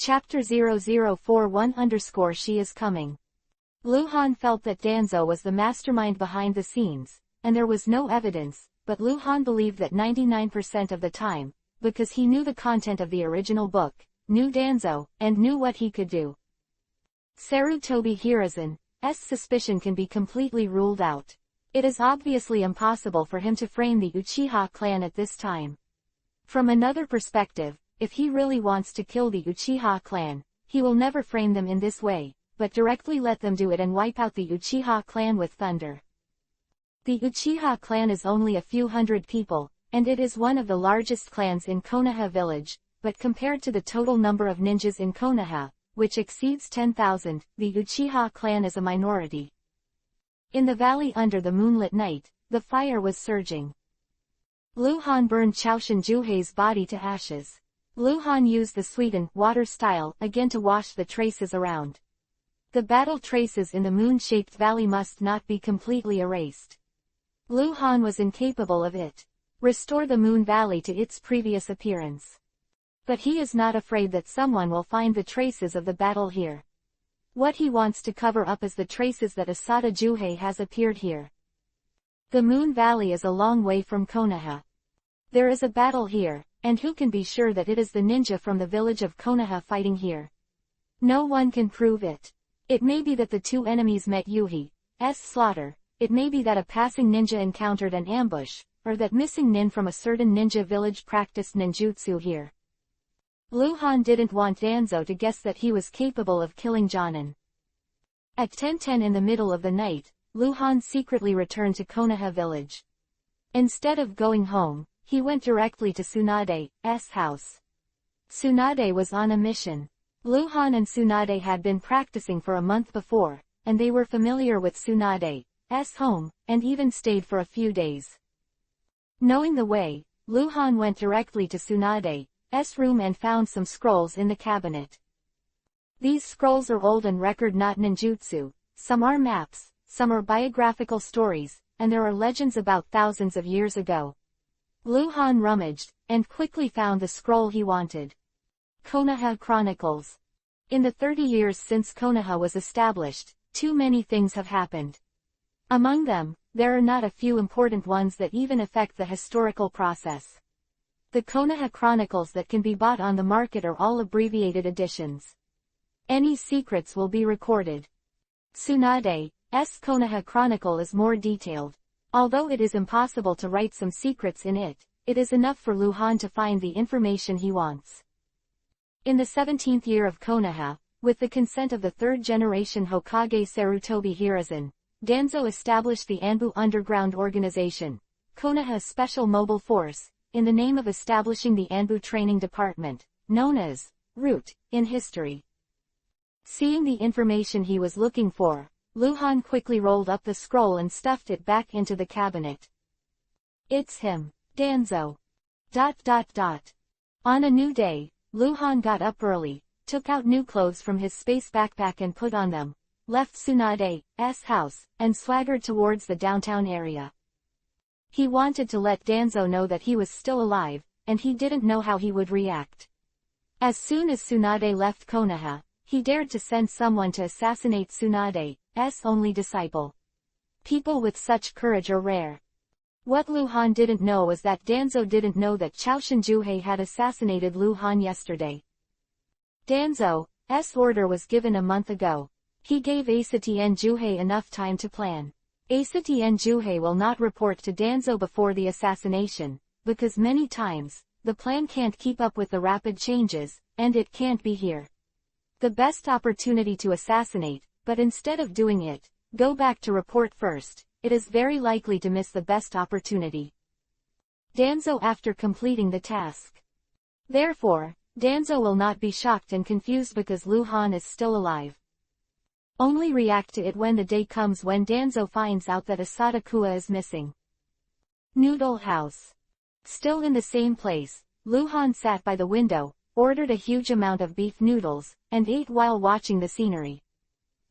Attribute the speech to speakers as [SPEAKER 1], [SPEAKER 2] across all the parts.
[SPEAKER 1] Chapter 0041 _ She is coming. Lu Han felt that Danzo was the mastermind behind the scenes, and there was no evidence, but Lu Han believed that 99% of the time, because he knew the content of the original book, knew Danzo, and knew what he could do. Sarutobi Hiruzen's suspicion can be completely ruled out. It is obviously impossible for him to frame the Uchiha clan at this time. From another perspective, if he really wants to kill the Uchiha clan, he will never frame them in this way, but directly let them do it and wipe out the Uchiha clan with thunder. The Uchiha clan is only a few hundred people, and it is one of the largest clans in Konoha village, but compared to the total number of ninjas in Konoha, which exceeds 10,000, the Uchiha clan is a minority. In the valley under the moonlit night, the fire was surging. Lu Han burned Chaoshin Juhei's body to ashes. Lu Han used the sweetened water style again to wash the traces around. The battle traces in the moon-shaped valley must not be completely erased. Lu Han was incapable of it. Restore the moon valley to its previous appearance. But he is not afraid that someone will find the traces of the battle here. What he wants to cover up is the traces that Asada Juhei has appeared here. The moon valley is a long way from Konoha. There is a battle here, and who can be sure that it is the ninja from the village of Konoha fighting here? No one can prove it. It may be that the two enemies met Yuhi's slaughter, it may be that a passing ninja encountered an ambush, or that missing nin from a certain ninja village practiced ninjutsu here. Lu Han didn't want Danzo to guess that he was capable of killing Jonin. At 10:10 in the middle of the night, Lu Han secretly returned to Konoha village. Instead of going home, he went directly to Tsunade's house. Tsunade was on a mission. Lu Han and Tsunade had been practicing for a month before, and they were familiar with Tsunade's home, and even stayed for a few days. Knowing the way, Lu Han went directly to Tsunade's room and found some scrolls in the cabinet. These scrolls are old and record not ninjutsu, some are maps, some are biographical stories, and there are legends about thousands of years ago. Lu Han rummaged, and quickly found the scroll he wanted. Konoha Chronicles. In the 30 years since Konoha was established, too many things have happened. Among them, there are not a few important ones that even affect the historical process. The Konoha Chronicles that can be bought on the market are all abbreviated editions. Any secrets will be recorded. Tsunade's Konoha Chronicle is more detailed. Although it is impossible to write some secrets in it, it is enough for Lu Han to find the information he wants. In the 17th year of Konoha, with the consent of the third-generation Hokage Sarutobi Hiruzen, Danzo established the Anbu Underground Organization, Konoha's special mobile force, in the name of establishing the Anbu Training Department, known as Root in history. Seeing the information he was looking for, Lu Han quickly rolled up the scroll and stuffed it back into the cabinet. It's him, Danzo. On a new day, Lu Han got up early, took out new clothes from his space backpack and put on them, left Tsunade's house, and swaggered towards the downtown area. He wanted to let Danzo know that he was still alive, and he didn't know how he would react. As soon as Tsunade left Konoha, he dared to send someone to assassinate Tsunade's only disciple. People with such courage are rare. What Lu Han didn't know was that Danzo didn't know that Chaoshin Juhei had assassinated Lu Han yesterday. Danzo's order was given a month ago. He gave Asatien Juhei enough time to plan. Asatien Juhei will not report to Danzo before the assassination, because many times, the plan can't keep up with the rapid changes, and it can't be here. The best opportunity to assassinate, but instead of doing it, go back to report first, it is very likely to miss the best opportunity. Danzo after completing the task. Therefore, Danzo will not be shocked and confused because Lu Han is still alive. Only react to it when the day comes when Danzo finds out that Asada Kua is missing. Noodle House. Still in the same place, Lu Han sat by the window, ordered a huge amount of beef noodles, and ate while watching the scenery.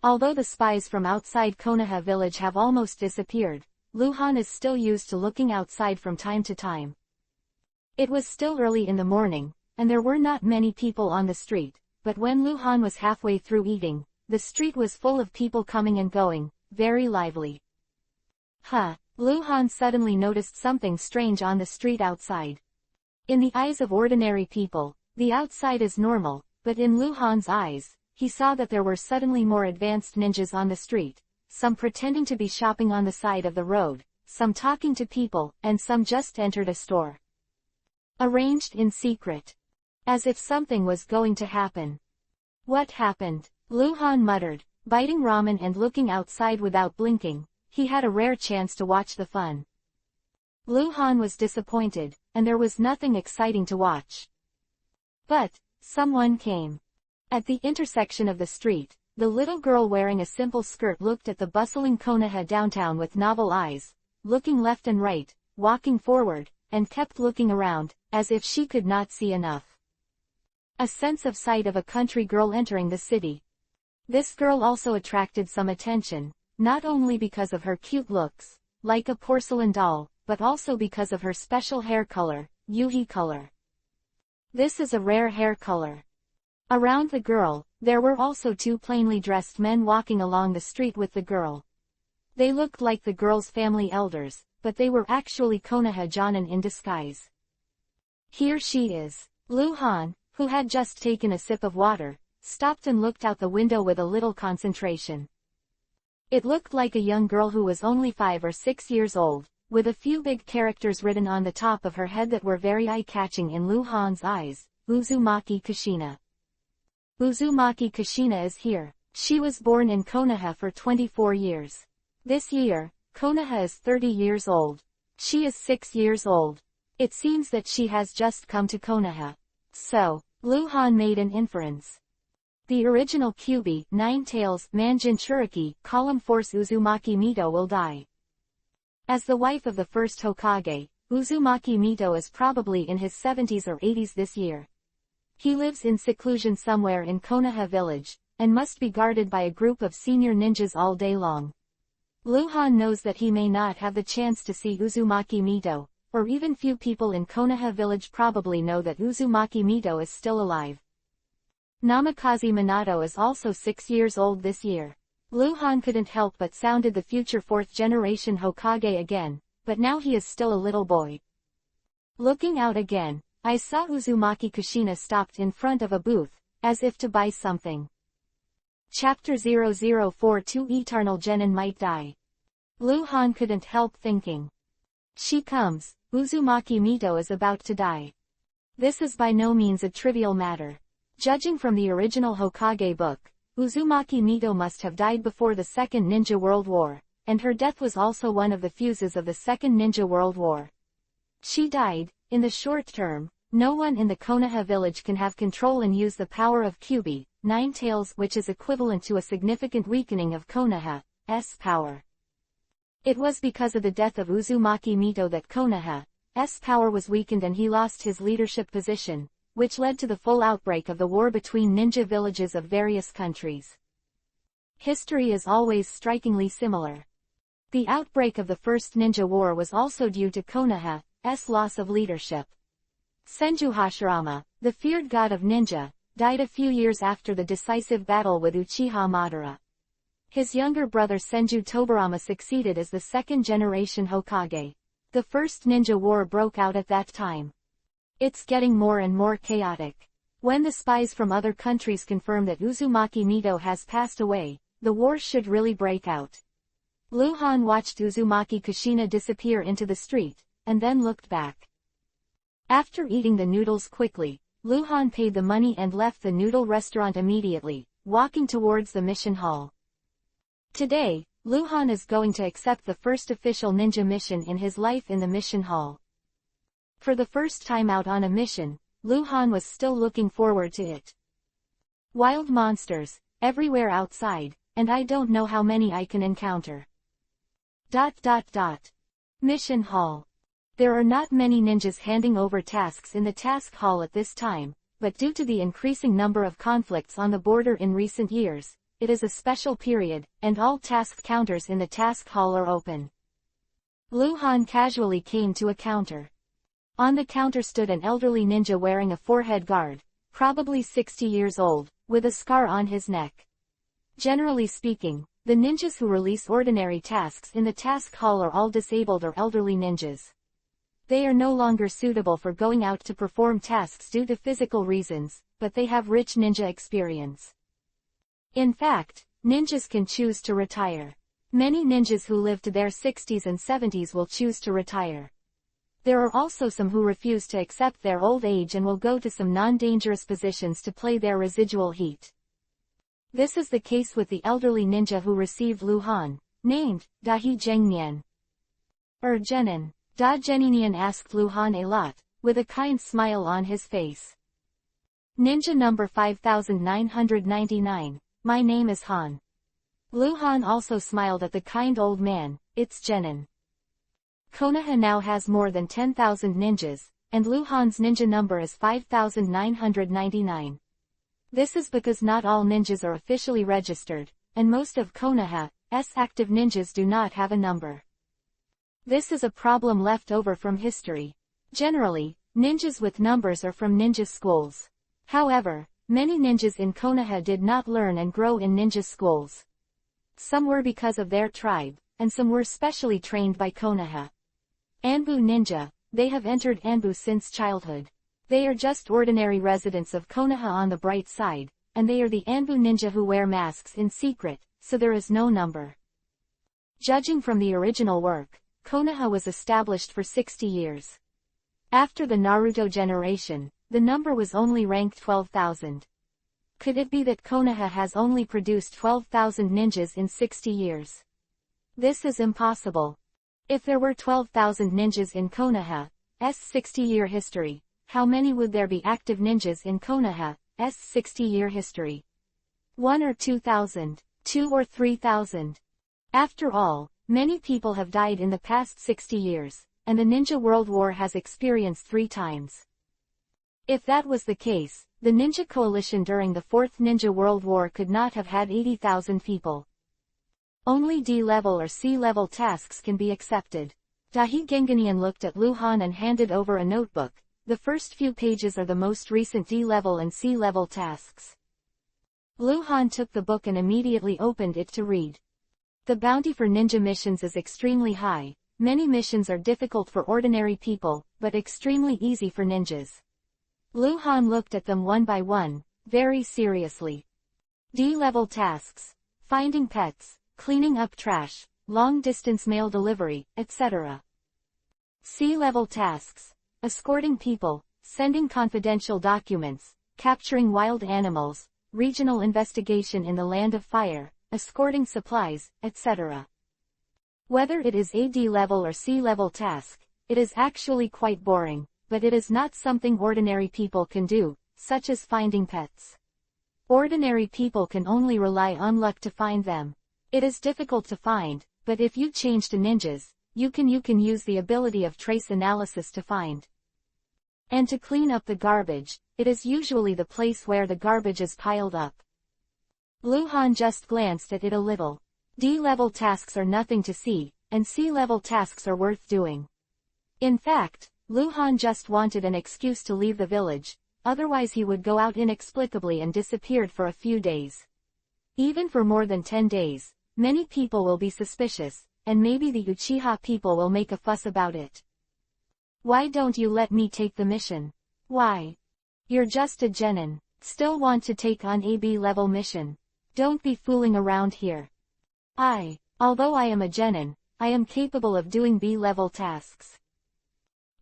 [SPEAKER 1] Although the spies from outside Konoha village have almost disappeared, Lu Han is still used to looking outside from time to time. It was still early in the morning, and there were not many people on the street, but when Lu Han was halfway through eating, the street was full of people coming and going, very lively. Lu Han suddenly noticed something strange on the street outside. In the eyes of ordinary people, the outside is normal, but in Lu Han's eyes, he saw that there were suddenly more advanced ninjas on the street, some pretending to be shopping on the side of the road, some talking to people, and some just entered a store. Arranged in secret. As if something was going to happen. What happened? Lu Han muttered, biting ramen and looking outside without blinking. He had a rare chance to watch the fun. Lu Han was disappointed, and there was nothing exciting to watch. But someone came. At the intersection of the street, the little girl wearing a simple skirt looked at the bustling Konoha downtown with novel eyes, looking left and right, walking forward, and kept looking around, as if she could not see enough. A sense of sight of a country girl entering the city. This girl also attracted some attention, not only because of her cute looks, like a porcelain doll, but also because of her special hair color, Yuhi color. This is a rare hair color. Around the girl, there were also two plainly dressed men walking along the street with the girl. They looked like the girl's family elders, but they were actually Konoha Jonin in disguise. Here she is. Lu Han, who had just taken a sip of water, stopped and looked out the window with a little concentration. It looked like a young girl who was only 5 or 6 years old, with a few big characters written on the top of her head that were very eye-catching in Lu Han's eyes, Uzumaki Kushina. Uzumaki Kushina is here. She was born in Konoha for 24 years. This year, Konoha is 30 years old. She is 6 years old. It seems that she has just come to Konoha. So, Lu Han made an inference. The original Kyuubi, Nine-Tails, man Jinchuriki, column force Uzumaki Mito will die. As the wife of the first Hokage, Uzumaki Mito is probably in his 70s or 80s this year. He lives in seclusion somewhere in Konoha village, and must be guarded by a group of senior ninjas all day long. Lu Han knows that he may not have the chance to see Uzumaki Mito, or even few people in Konoha village probably know that Uzumaki Mito is still alive. Namikaze Minato is also 6 years old this year. Lu Han couldn't help but sounded the future 4th generation Hokage again, but now he is still a little boy. Looking out again, I saw Uzumaki Kushina stopped in front of a booth, as if to buy something. Chapter 0042 Eternal Genin might die. Lu Han couldn't help thinking. She comes, Uzumaki Mito is about to die. This is by no means a trivial matter. Judging from the original Hokage book, Uzumaki Mito must have died before the Second Ninja World War, and her death was also one of the fuses of the Second Ninja World War. She died. In the short term, no one in the Konoha village can have control and use the power of Kyuubi, Nine-Tails, which is equivalent to a significant weakening of Konoha's power. It was because of the death of Uzumaki Mito that Konoha's power was weakened and he lost his leadership position, which led to the full outbreak of the war between ninja villages of various countries. History is always strikingly similar. The outbreak of the First Ninja War was also due to Konoha's loss of leadership. Senju Hashirama, the feared god of ninja, died a few years after the decisive battle with Uchiha Madara. His younger brother Senju Tobirama succeeded as the second-generation Hokage. The First Ninja War broke out at that time. It's getting more and more chaotic. When the spies from other countries confirm that Uzumaki Mito has passed away, the war should really break out. Lu Han watched Uzumaki Kushina disappear into the street, and then looked back. After eating the noodles quickly, Lu Han paid the money and left the noodle restaurant immediately, walking towards the mission hall. Today, Lu Han is going to accept the first official ninja mission in his life in the mission hall. For the first time out on a mission, Lu Han was still looking forward to it. Wild monsters, everywhere outside, and I don't know how many I can encounter. Mission hall. There are not many ninjas handing over tasks in the task hall at this time, but due to the increasing number of conflicts on the border in recent years, it is a special period, and all task counters in the task hall are open. Lu Han casually came to a counter. On the counter stood an elderly ninja wearing a forehead guard, probably 60 years old, with a scar on his neck. Generally speaking, the ninjas who release ordinary tasks in the task hall are all disabled or elderly ninjas. They are no longer suitable for going out to perform tasks due to physical reasons, but they have rich ninja experience. In fact, ninjas can choose to retire. Many ninjas who live to their 60s and 70s will choose to retire. There are also some who refuse to accept their old age and will go to some non-dangerous positions to play their residual heat. This is the case with the elderly ninja who received Luhan, named Dahi Zhengnian. Genin. Da Geninian asked Luhan a lot, with a kind smile on his face. Ninja number 5999, my name is Han. Luhan also smiled at the kind old man, it's Genin. Konoha now has more than 10,000 ninjas, and Luhan's ninja number is 5999. This is because not all ninjas are officially registered, and most of Konoha's active ninjas do not have a number. This is a problem left over from history. Generally, ninjas with numbers are from ninja schools. However, many ninjas in Konoha did not learn and grow in ninja schools. Some were because of their tribe, and some were specially trained by Konoha. Anbu ninja, they have entered Anbu since childhood. They are just ordinary residents of Konoha on the bright side, and they are the Anbu ninja who wear masks in secret, so there is no number. Judging from the original work, Konoha was established for 60 years. After the Naruto generation, the number was only ranked 12,000. Could it be that Konoha has only produced 12,000 ninjas in 60 years? This is impossible. If there were 12,000 ninjas in Konoha's 60-year history, how many would there be active ninjas in Konoha's 60-year history? 1 or 2,000, 2 or 3,000. After all, many people have died in the past 60 years, and the Ninja World War has experienced 3 times. If that was the case, the Ninja Coalition during the Fourth Ninja World War could not have had 80,000 people. Only D-level or C-level tasks can be accepted. Dahi Genganian looked at Luhan and handed over a notebook. The first few pages are the most recent D-level and C-level tasks. Luhan took the book and immediately opened it to read. The bounty for ninja missions is extremely high. Many missions are difficult for ordinary people, but extremely easy for ninjas. Luhan looked at them one by one, very seriously. D-level tasks: finding pets, cleaning up trash, long-distance mail delivery, etc. C-level tasks: escorting people, sending confidential documents, capturing wild animals, regional investigation in the Land of Fire, escorting supplies, etc. Whether it is a D-level or C-level task, it is actually quite boring, but it is not something ordinary people can do, such as finding pets. Ordinary people can only rely on luck to find them. It is difficult to find, but if you change to ninjas, you can use the ability of trace analysis to find. And to clean up the garbage, it is usually the place where the garbage is piled up. Luhan just glanced at it a little. D-level tasks are nothing to see, and C-level tasks are worth doing. In fact, Luhan just wanted an excuse to leave the village, otherwise he would go out inexplicably and disappeared for a few days. Even for more than 10 days, many people will be suspicious, and maybe the Uchiha people will make a fuss about it. Why don't you let me take the mission? Why? You're just a genin. Still want to take on a B-level mission. Don't be fooling around here. Although I am a genin, I am capable of doing B-level tasks.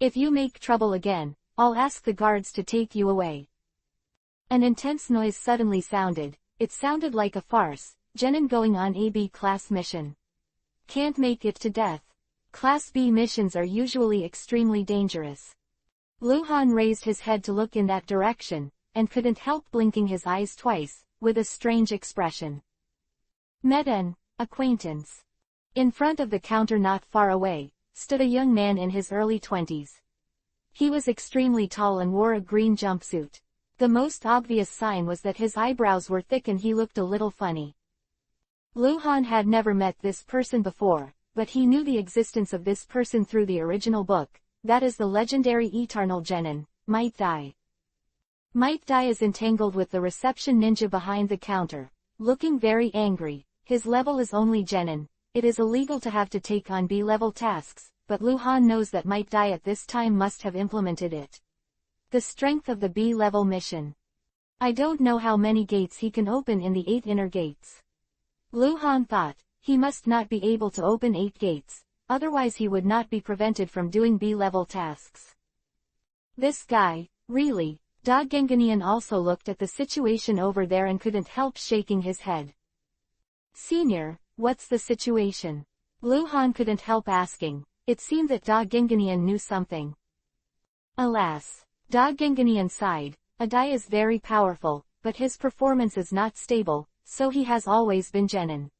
[SPEAKER 1] If you make trouble again, I'll ask the guards to take you away. An intense noise suddenly sounded. It sounded like a farce. Genin going on a B-class mission. Can't make it to death. Class B missions are usually extremely dangerous. Luhan raised his head to look in that direction, and couldn't help blinking his eyes twice, with a strange expression. Met an acquaintance. In front of the counter not far away, stood a young man in his early 20s. He was extremely tall and wore a green jumpsuit. The most obvious sign was that his eyebrows were thick and he looked a little funny. Luhan had never met this person before, but he knew the existence of this person through the original book, that is the legendary Eternal Genin, Might Thai. Might Dai is entangled with the reception ninja behind the counter, looking very angry. His level is only genin. It is illegal to have to take on B-level tasks, but Luhan knows that Might Dai at this time must have implemented it. The strength of the B-level mission. I don't know how many gates he can open in the 8 inner gates. Luhan thought, he must not be able to open 8 gates, otherwise he would not be prevented from doing B-level tasks. This guy, really? Da Genganian also looked at the situation over there and couldn't help shaking his head. Senior, what's the situation? Luhan couldn't help asking. It seemed that Da Genganian knew something. Alas. Da Genganian sighed. Adai is very powerful, but his performance is not stable, so he has always been genin.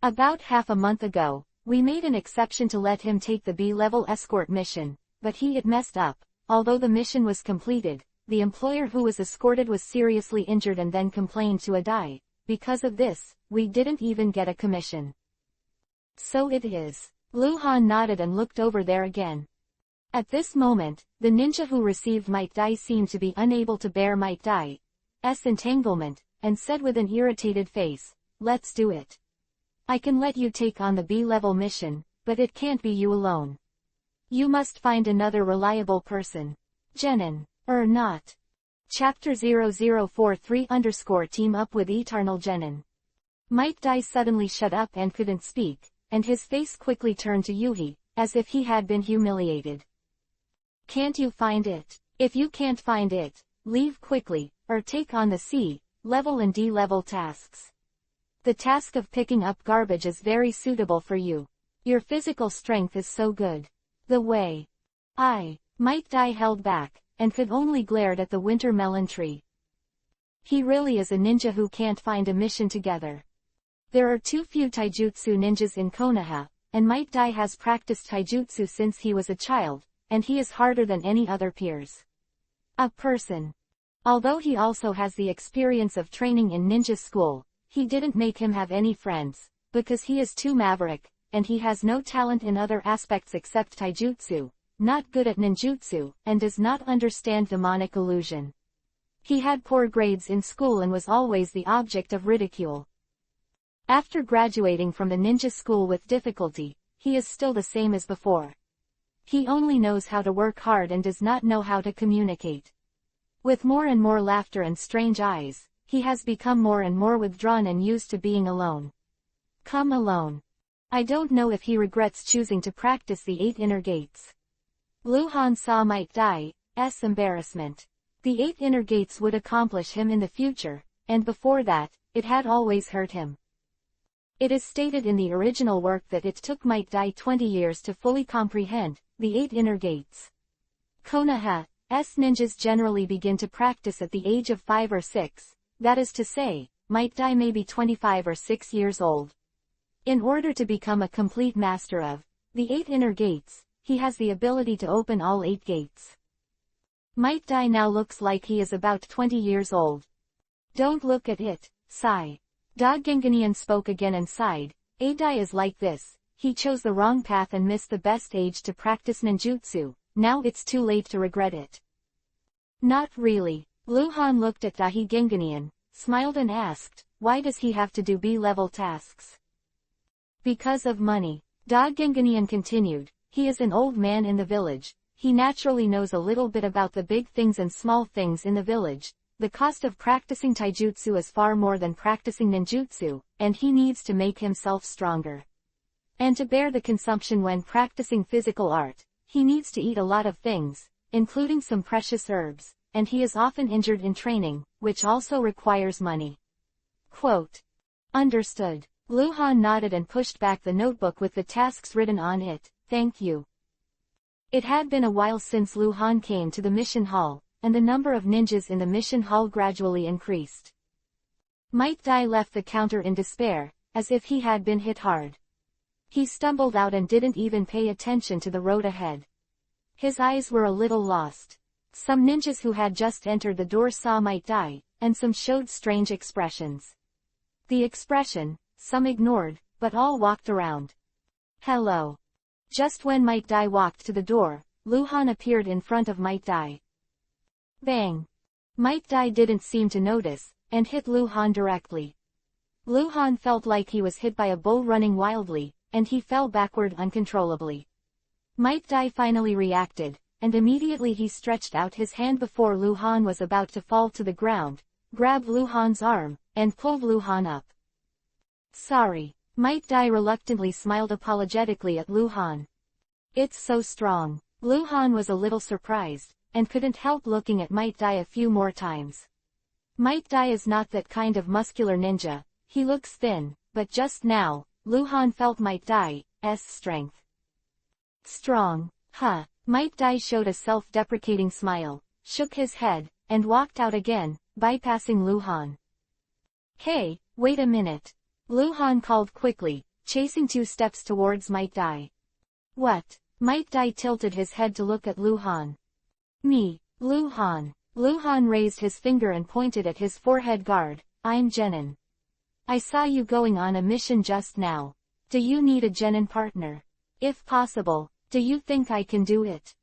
[SPEAKER 1] About half a month ago, we made an exception to let him take the B-level escort mission, but it messed up. Although the mission was completed, the employer who was escorted was seriously injured and then complained to Adai. Because of this, we didn't even get a commission. So it is. Luhan nodded and looked over there again. At this moment, the ninja who received Might Dai seemed to be unable to bear Might Dai's entanglement, and said with an irritated face, "Let's do it. I can let you take on the B-level mission, but it can't be you alone. You must find another reliable person. Genin, or not." Chapter 0043 Team up with Eternal Genin. Might Dai suddenly shut up and couldn't speak, and his face quickly turned to Yuhi, as if he had been humiliated. Can't you find it? If you can't find it, leave quickly, or take on the C-level and D-level tasks. The task of picking up garbage is very suitable for you. Your physical strength is so good. The way. Might Dai held back, and could only glared at the winter melon tree. He really is a ninja who can't find a mission together. There are too few taijutsu ninjas in Konoha, and Might Dai has practiced taijutsu since he was a child, and he is harder than any other peers. A person. Although he also has the experience of training in ninja school, he didn't make him have any friends, because he is too maverick, and he has no talent in other aspects except taijutsu, not good at ninjutsu, and does not understand demonic illusion. He had poor grades in school and was always the object of ridicule. After graduating from the ninja school with difficulty, he is still the same as before. He only knows how to work hard and does not know how to communicate. With more and more laughter and strange eyes, he has become more and more withdrawn and used to being alone. Come alone. I don't know if he regrets choosing to practice the 8 inner gates. Luhan saw Might Dai's embarrassment. The 8 inner gates would accomplish him in the future, and before that, it had always hurt him. It is stated in the original work that it took Might Dai 20 years to fully comprehend the 8 inner gates. Konoha's ninjas generally begin to practice at the age of 5 or 6, that is to say, Might Dai may be 25 or 6 years old. In order to become a complete master of the 8 inner gates, he has the ability to open all 8 gates. Might Dai now looks like he is about 20 years old. Don't look at it, sigh. Da Genganian spoke again and sighed. Adai is like this. He chose the wrong path and missed the best age to practice ninjutsu. Now it's too late to regret it. Not really. Luhan looked at Da Genganian, smiled and asked, why does he have to do B-level tasks? Because of money. Da Genganian continued. He is an old man in the village. He naturally knows a little bit about the big things and small things in the village. The cost of practicing taijutsu is far more than practicing ninjutsu, and he needs to make himself stronger. And to bear the consumption when practicing physical art, he needs to eat a lot of things, including some precious herbs, and he is often injured in training, which also requires money. Quote. Understood. Luhan nodded and pushed back the notebook with the tasks written on it. Thank you. It had been a while since Luhan came to the mission hall, and the number of ninjas in the mission hall gradually increased. Might Dai left the counter in despair, as if he had been hit hard. He stumbled out and didn't even pay attention to the road ahead. His eyes were a little lost. Some ninjas who had just entered the door saw Might Dai, and some showed strange expressions. The expression, some ignored, but all walked around. Hello. Just when Might Dai walked to the door, Luhan appeared in front of Might Dai. Bang! Might Dai didn't seem to notice, and hit Lu Han directly. Lu Han felt like he was hit by a bull running wildly, and he fell backward uncontrollably. Might Dai finally reacted, and immediately he stretched out his hand before Lu Han was about to fall to the ground, grabbed Lu Han's arm, and pulled Lu Han up. Sorry. Might Dai reluctantly smiled apologetically at Lu Han. It's so strong. Lu Han was a little surprised, and couldn't help looking at Might Dai a few more times. Might Dai is not that kind of muscular ninja, he looks thin, but just now, Lu Han felt Might Dai's strength. Strong, huh? Might Dai showed a self-deprecating smile, shook his head, and walked out again, bypassing Lu Han. Hey, wait a minute. Lu Han called quickly, chasing 2 steps towards Might Dai. What? Might Dai tilted his head to look at Lu Han. Me, Lu Han. Lu Han raised his finger and pointed at his forehead guard. I'm Genin. I saw you going on a mission just now. Do you need a Genin partner? If possible, do you think I can do it?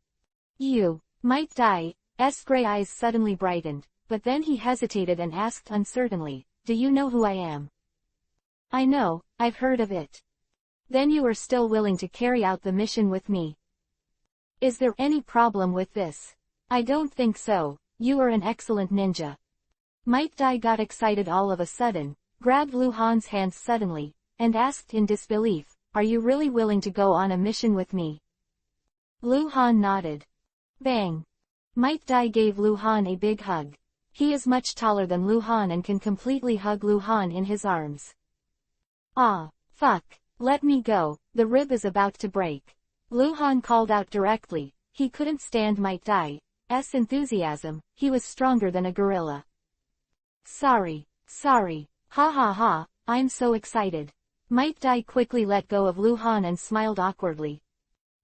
[SPEAKER 1] You. Might Dai's gray eyes suddenly brightened, but then he hesitated and asked uncertainly, do you know who I am? I know, I've heard of it. Then you are still willing to carry out the mission with me. Is there any problem with this? I don't think so, you are an excellent ninja. Might Dai got excited all of a sudden, grabbed Lu Han's hands suddenly, and asked in disbelief, are you really willing to go on a mission with me? Lu Han nodded. Bang! Might Dai gave Lu Han a big hug. He is much taller than Lu Han and can completely hug Lu Han in his arms. Ah, fuck, let me go, the rib is about to break. Lu Han called out directly, he couldn't stand Might Dai's enthusiasm, he was stronger than a gorilla. Sorry, ha ha ha, I'm so excited. Might Dai quickly let go of Lu Han and smiled awkwardly.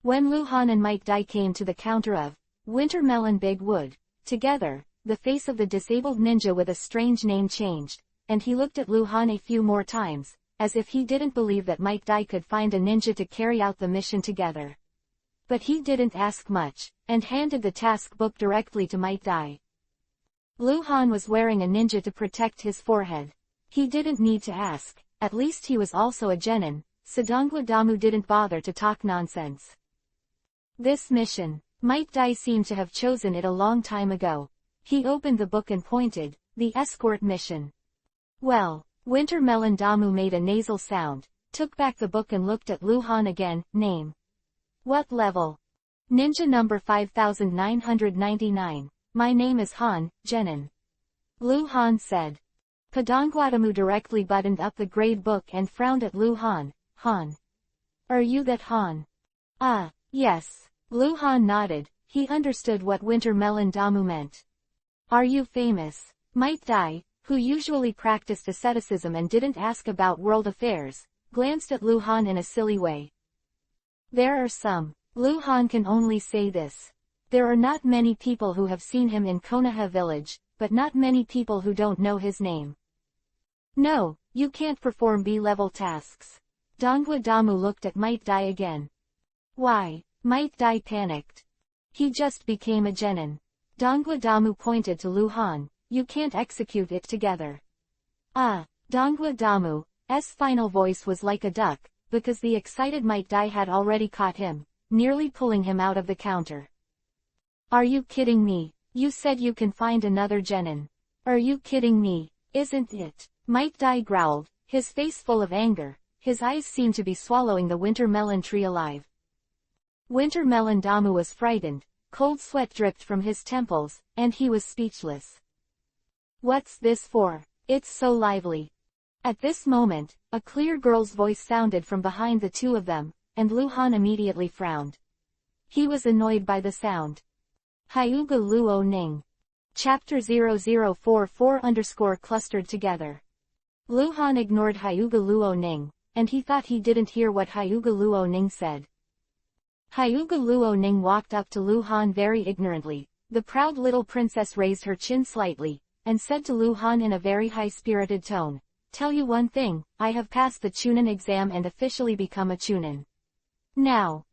[SPEAKER 1] When Lu Han and Might Dai came to the counter of Wintermelon Big Wood, together, the face of the disabled ninja with a strange name changed, and he looked at Lu Han a few more times, as if he didn't believe that Might Dai could find a ninja to carry out the mission together. But he didn't ask much, and handed the task book directly to Might Dai. Lu Han was wearing a ninja to protect his forehead. He didn't need to ask, at least he was also a genin, so Dongwa Damu didn't bother to talk nonsense. This mission, Might Dai seemed to have chosen it a long time ago. He opened the book and pointed, the escort mission. Well, Wintermelon Damu made a nasal sound, took back the book and looked at Lu Han again. Name. What level? Ninja number 5999. My name is Han, Genin. Lu Han said. Padangwadamu directly buttoned up the grade book and frowned at Lu Han. Han. Are you that Han? Ah, yes. Lu Han nodded, he understood what Wintermelon Damu meant. Are you famous? Might Dai, who usually practiced asceticism and didn't ask about world affairs, glanced at Lu Han in a silly way. There are some. Lu Han can only say this. There are not many people who have seen him in Konoha village, but not many people who don't know his name. No, you can't perform B-level tasks. Dongwa Damu looked at Might Dai again. Why? Might Dai panicked. He just became a genin. Dongwa Damu pointed to Lu Han. You can't execute it together. Ah, Dongwa Damu's final voice was like a duck, because the excited Might Dai had already caught him, nearly pulling him out of the counter. Are you kidding me? You said you can find another genin. Are you kidding me? Isn't it? Might Dai growled, his face full of anger. His eyes seemed to be swallowing the wintermelon tree alive. Wintermelon Damu was frightened, cold sweat dripped from his temples, and he was speechless. What's this for? It's so lively. At this moment, a clear girl's voice sounded from behind the two of them, and Lu Han immediately frowned. He was annoyed by the sound. Hyuga Luo Ning. Chapter 0044 clustered together. Lu Han ignored Hyuga Luo Ning, and he thought he didn't hear what Hyuga Luo Ning said. Hyuga Luo Ning walked up to Lu Han very ignorantly. The proud little princess raised her chin slightly, and said to Lu Han in a very high-spirited tone, "Tell you one thing, I have passed the Chunin exam and officially become a Chunin. Now."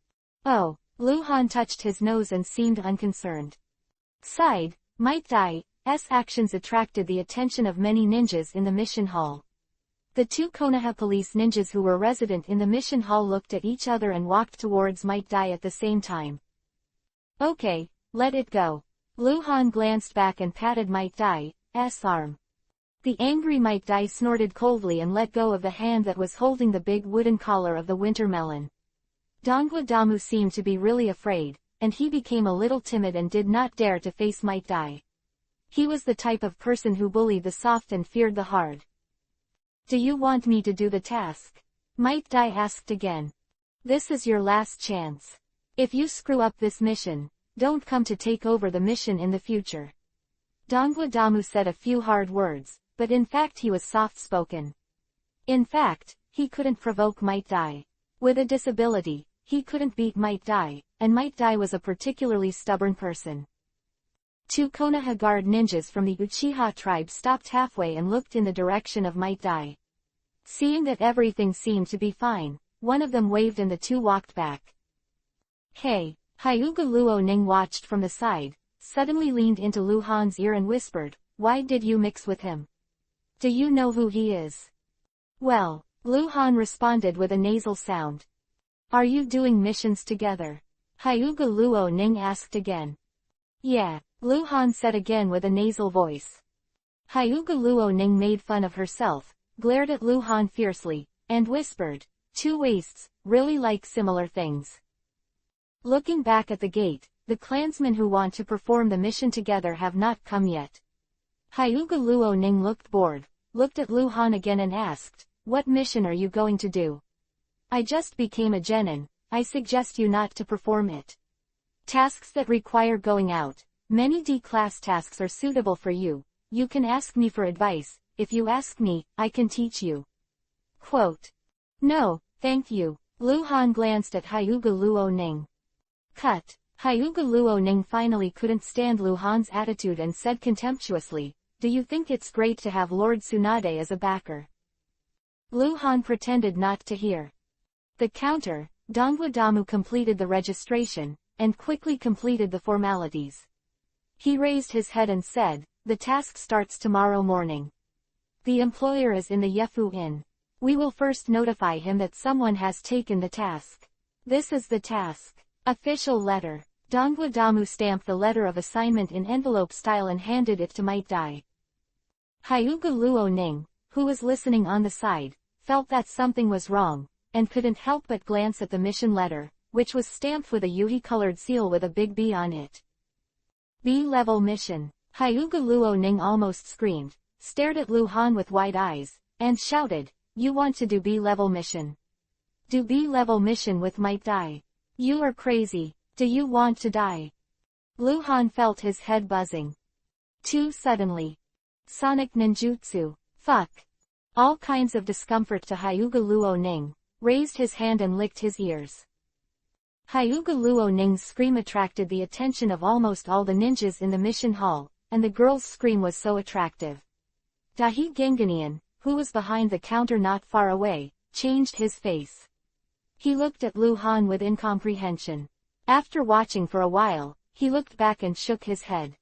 [SPEAKER 1] Oh, Lu Han touched his nose and seemed unconcerned. Sighed, Might Dai's actions attracted the attention of many ninjas in the mission hall. The two Konoha police ninjas who were resident in the mission hall looked at each other and walked towards Might Dai at the same time. Okay, let it go. Luhan glanced back and patted Might Dai's arm. The angry Might Dai snorted coldly and let go of the hand that was holding the big wooden collar of the winter melon. Dongwa Damu seemed to be really afraid, and he became a little timid and did not dare to face Might Dai. He was the type of person who bullied the soft and feared the hard. Do you want me to do the task? Might Dai asked again. This is your last chance. If you screw up this mission, don't come to take over the mission in the future. Dongwa Damu said a few hard words, but in fact he was soft-spoken. In fact, he couldn't provoke Might Dai. With a disability, he couldn't beat Might Dai, and Might Dai was a particularly stubborn person. Two Konoha guard ninjas from the Uchiha tribe stopped halfway and looked in the direction of Might Dai. Seeing that everything seemed to be fine, one of them waved and the two walked back. Hey, Hyuga Luo Ning watched from the side, suddenly leaned into Luhan's ear and whispered, why did you mix with him? Do you know who he is? Well, Luhan responded with a nasal sound. Are you doing missions together? Hyuga Luo Ning asked again. Yeah, Luhan said again with a nasal voice. Hyuga Luo Ning made fun of herself, glared at Luhan fiercely, and whispered, two wastes, really like similar things. Looking back at the gate, the clansmen who want to perform the mission together have not come yet. Hyuga Luo Ning looked bored, looked at Luhan again and asked, what mission are you going to do? I just became a genin, I suggest you not to perform it. Tasks that require going out, many D-class tasks are suitable for you, you can ask me for advice, if you ask me, I can teach you. Quote. No, thank you. Luhan glanced at Hyuga Luo Ning. Cut. Hyuga Luo Ning finally couldn't stand Luhan's attitude and said contemptuously, do you think it's great to have Lord Tsunade as a backer? Luhan pretended not to hear. The counter, Dongwa Damu completed the registration, and quickly completed the formalities. He raised his head and said, the task starts tomorrow morning. The employer is in the Yefu Inn. We will first notify him that someone has taken the task. This is the task. Official letter. Dongwa Damu stamped the letter of assignment in envelope style and handed it to Might Dai. Hyuga Luo Ning, who was listening on the side, felt that something was wrong, and couldn't help but glance at the mission letter, which was stamped with a Yuhi-colored seal with a big B on it. B-level mission. Hyuga Luo Ning almost screamed, stared at Luhan with wide eyes, and shouted, you want to do B-level mission? Do B-level mission with Might Dai? You are crazy. Do you want to die? Luhan felt his head buzzing. Too suddenly. Sonic ninjutsu. Fuck. All kinds of discomfort to Hyuga Luo Ning, raised his hand and licked his ears. Hyuga Luo Ning's scream attracted the attention of almost all the ninjas in the mission hall, and the girl's scream was so attractive. Dahi Genganian, who was behind the counter not far away, changed his face. He looked at Luhan with incomprehension. After watching for a while, he looked back and shook his head.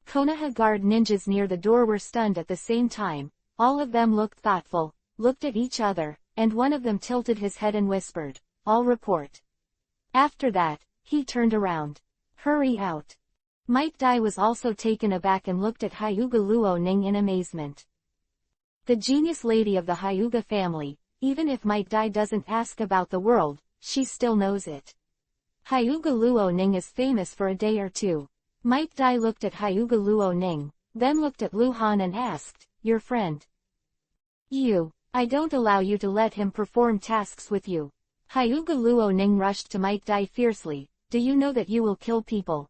[SPEAKER 1] Konoha guard ninjas near the door were stunned at the same time, all of them looked thoughtful, looked at each other, and one of them tilted his head and whispered, I'll report. After that, he turned around. Hurry out. Might Dai was also taken aback and looked at Hyuga Luo Ning in amazement. The genius lady of the Hyuga family, even if Might Dai doesn't ask about the world, she still knows it. Hyuga Luo Ning is famous for a day or two. Might Dai looked at Hyuga Luo Ning, then looked at Luhan and asked, your friend? I don't allow you to let him perform tasks with you. Hyuga Luo Ning rushed to Might Dai fiercely, do you know that you will kill people?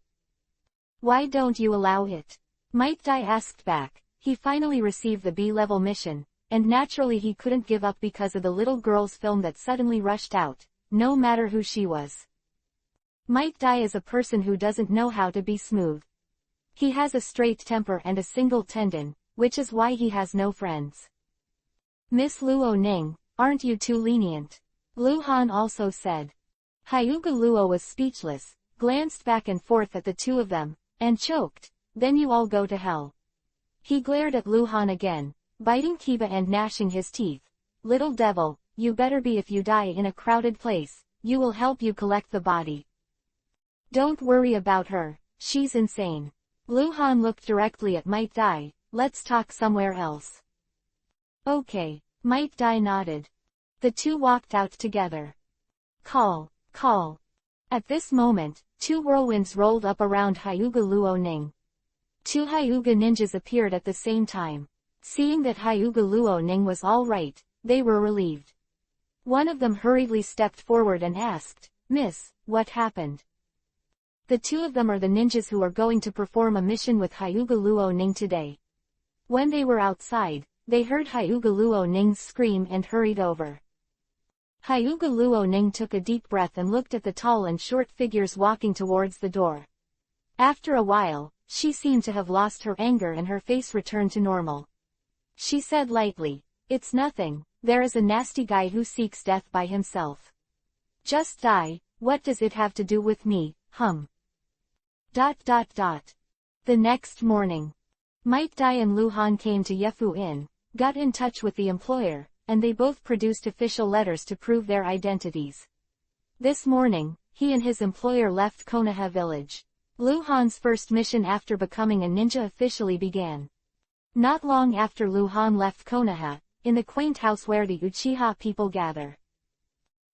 [SPEAKER 1] Why don't you allow it? Might Dai asked back. He finally received the B-level mission, and naturally he couldn't give up because of the little girl's film that suddenly rushed out, no matter who she was. Might Dai is a person who doesn't know how to be smooth. He has a straight temper and a single tendon, which is why he has no friends. Miss Luo Ning, aren't you too lenient? Luhan also said. Hyuga Luo was speechless, glanced back and forth at the two of them, and choked, then you all go to hell. He glared at Luhan again, biting Kiba and gnashing his teeth. Little devil, you better be if you die in a crowded place, you will help you collect the body. Don't worry about her, she's insane. Luhan looked directly at Might Dai, let's talk somewhere else. Okay, Might Dai nodded. The two walked out together. Call. At this moment, two whirlwinds rolled up around Hyuga Luo Ning. Two Hyuga ninjas appeared at the same time. Seeing that Hyuga Luo Ning was all right, they were relieved. One of them hurriedly stepped forward and asked, Miss, what happened? The two of them are the ninjas who are going to perform a mission with Hyuga Luo Ning today. When they were outside, they heard Hyuga Luo Ning's scream and hurried over. Hyuga Luo Ning took a deep breath and looked at the tall and short figures walking towards the door. After a while, she seemed to have lost her anger and her face returned to normal. She said lightly, it's nothing, there is a nasty guy who seeks death by himself. Just die, what does it have to do with me, hum. ... The next morning, Might Dai and Luhan came to Yefu Inn, got in touch with the employer, and they both produced official letters to prove their identities. This morning, he and his employer left Konoha village. Luhan's first mission after becoming a ninja officially began. Not long after Luhan left Konoha, in the quaint house where the Uchiha people gather.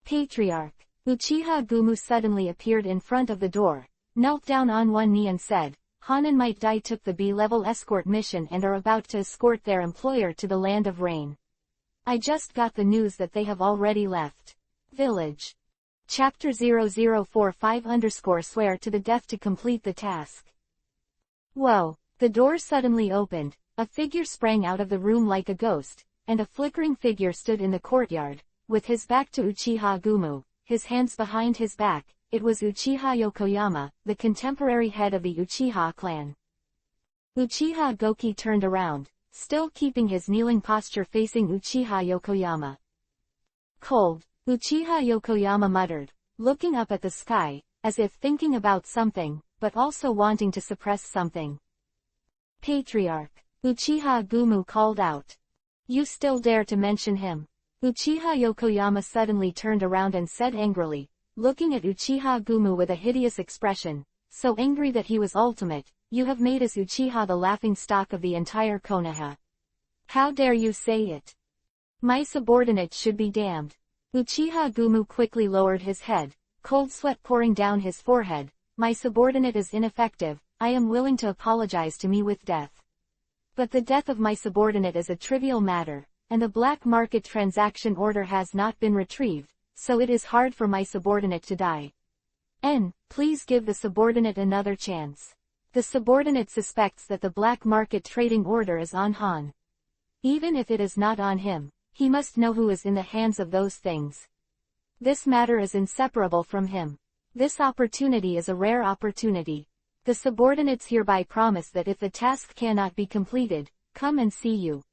[SPEAKER 1] Patriarch Uchiha Gumu suddenly appeared in front of the door, knelt down on one knee and said, Han and Might Dai took the B-level escort mission and are about to escort their employer to the Land of Rain. I just got the news that they have already left village. Chapter 0045_swear to the death to complete the task. Whoa, the door suddenly opened, a figure sprang out of the room like a ghost, and a flickering figure stood in the courtyard, with his back to Uchiha Gumu, his hands behind his back. It was Uchiha Yokoyama, the contemporary head of the Uchiha clan. Uchiha Goki turned around, still keeping his kneeling posture facing Uchiha Yokoyama. Cold, Uchiha Yokoyama muttered, looking up at the sky, as if thinking about something, but also wanting to suppress something. Patriarch Uchiha Gumu called out. You still dare to mention him? Uchiha Yokoyama suddenly turned around and said angrily, looking at Uchiha Gumu with a hideous expression, so angry that he was ultimate, you have made us Uchiha the laughing stock of the entire Konoha. How dare you say it? My subordinate should be damned. Uchiha Gumu quickly lowered his head, cold sweat pouring down his forehead. My subordinate is ineffective, I am willing to apologize to me with death. But the death of my subordinate is a trivial matter, and the black market transaction order has not been retrieved, so it is hard for my subordinate to die. Please give the subordinate another chance. The subordinate suspects that the black market trading order is on Han. Even if it is not on him, he must know who is in the hands of those things. This matter is inseparable from him. This opportunity is a rare opportunity. The subordinates hereby promise that if the task cannot be completed, come and see you.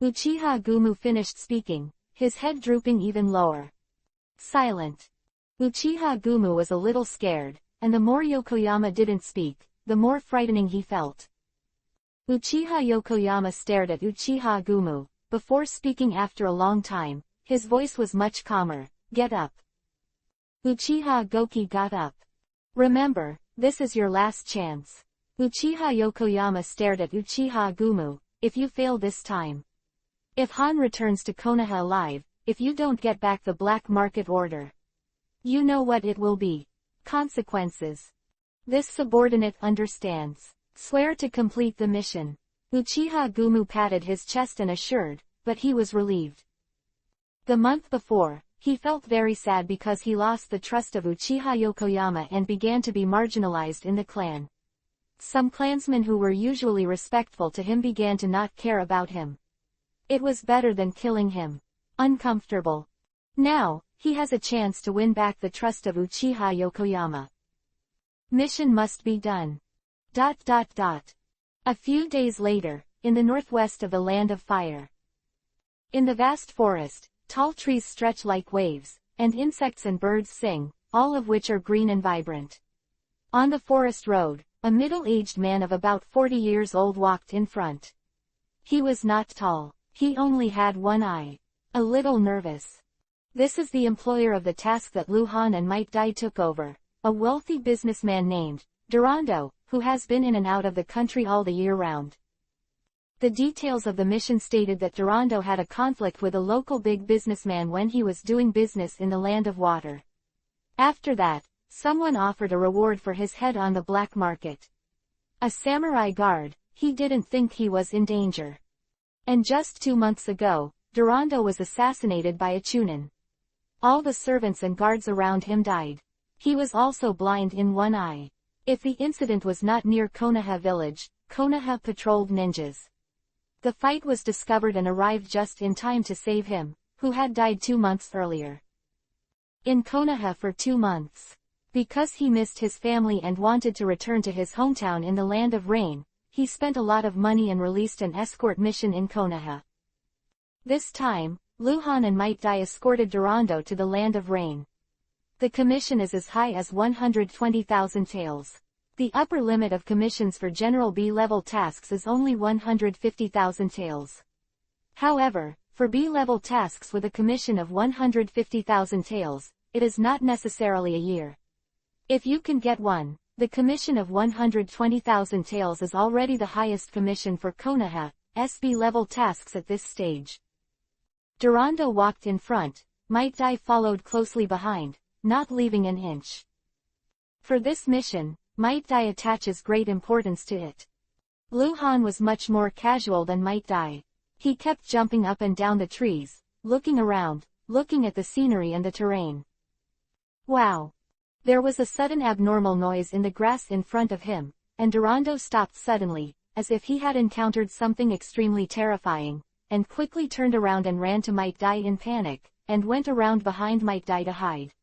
[SPEAKER 1] Uchiha Gumu finished speaking, his head drooping even lower. Silent. Uchiha Gumu was a little scared, and the more Yokoyama didn't speak, the more frightening he felt. Uchiha Yokoyama stared at Uchiha Gumu, before speaking after a long time. His voice was much calmer. Get up. Uchiha Goki got up. Remember, this is your last chance. Uchiha Yokoyama stared at Uchiha Gumu. If you fail this time. If Han returns to Konoha alive, if you don't get back the black market order. You know what it will be. Consequences. This subordinate understands. Swear to complete the mission. Uchiha Gumu patted his chest and assured, but he was relieved. The month before, he felt very sad because he lost the trust of Uchiha Yokoyama and began to be marginalized in the clan. Some clansmen who were usually respectful to him began to not care about him. It was better than killing him. Uncomfortable. Now, he has a chance to win back the trust of Uchiha Yokoyama. Mission must be done. ... A few days later, in the northwest of the Land of Fire. In the vast forest, tall trees stretch like waves, and insects and birds sing, all of which are green and vibrant. On the forest road, A middle-aged man of about 40 years old walked in front. He was not tall. He only had one eye. A little nervous. This is the employer of the task that Luhan and Might Dai took over, a wealthy businessman named Durando, who has been in and out of the country all the year round. The details of the mission stated that Durando had a conflict with a local big businessman when he was doing business in the Land of Water. After that, someone offered a reward for his head on the black market. A samurai guard. He didn't think he was in danger. And just 2 months ago, Durando was assassinated by a chunin. All the servants and guards around him died. He was also blind in one eye. If the incident was not near Konoha village, Konoha patrolled ninjas. The fight was discovered and arrived just in time to save him, who had died 2 months earlier. In Konoha for 2 months. Because he missed his family and wanted to return to his hometown in the Land of Rain, he spent a lot of money and released an escort mission in Konoha. This time, Luhan and Might Dai escorted Durando to the Land of Rain. The commission is as high as 120,000 taels. The upper limit of commissions for general B-level tasks is only 150,000 taels. However, for B-level tasks with a commission of 150,000 taels, it is not necessarily a year. If you can get one, the commission of 120,000 taels is already the highest commission for Konoha B-level tasks at this stage. Durando walked in front, Might Dai followed closely behind, not leaving an inch. For this mission, Might Dai attaches great importance to it. Luhan was much more casual than Might Dai. He kept jumping up and down the trees, looking around, looking at the scenery and the terrain. Wow! There was a sudden abnormal noise in the grass in front of him, and Durando stopped suddenly, as if he had encountered something extremely terrifying, and quickly turned around and ran to Might Dai in panic, and went around behind Might Dai to hide.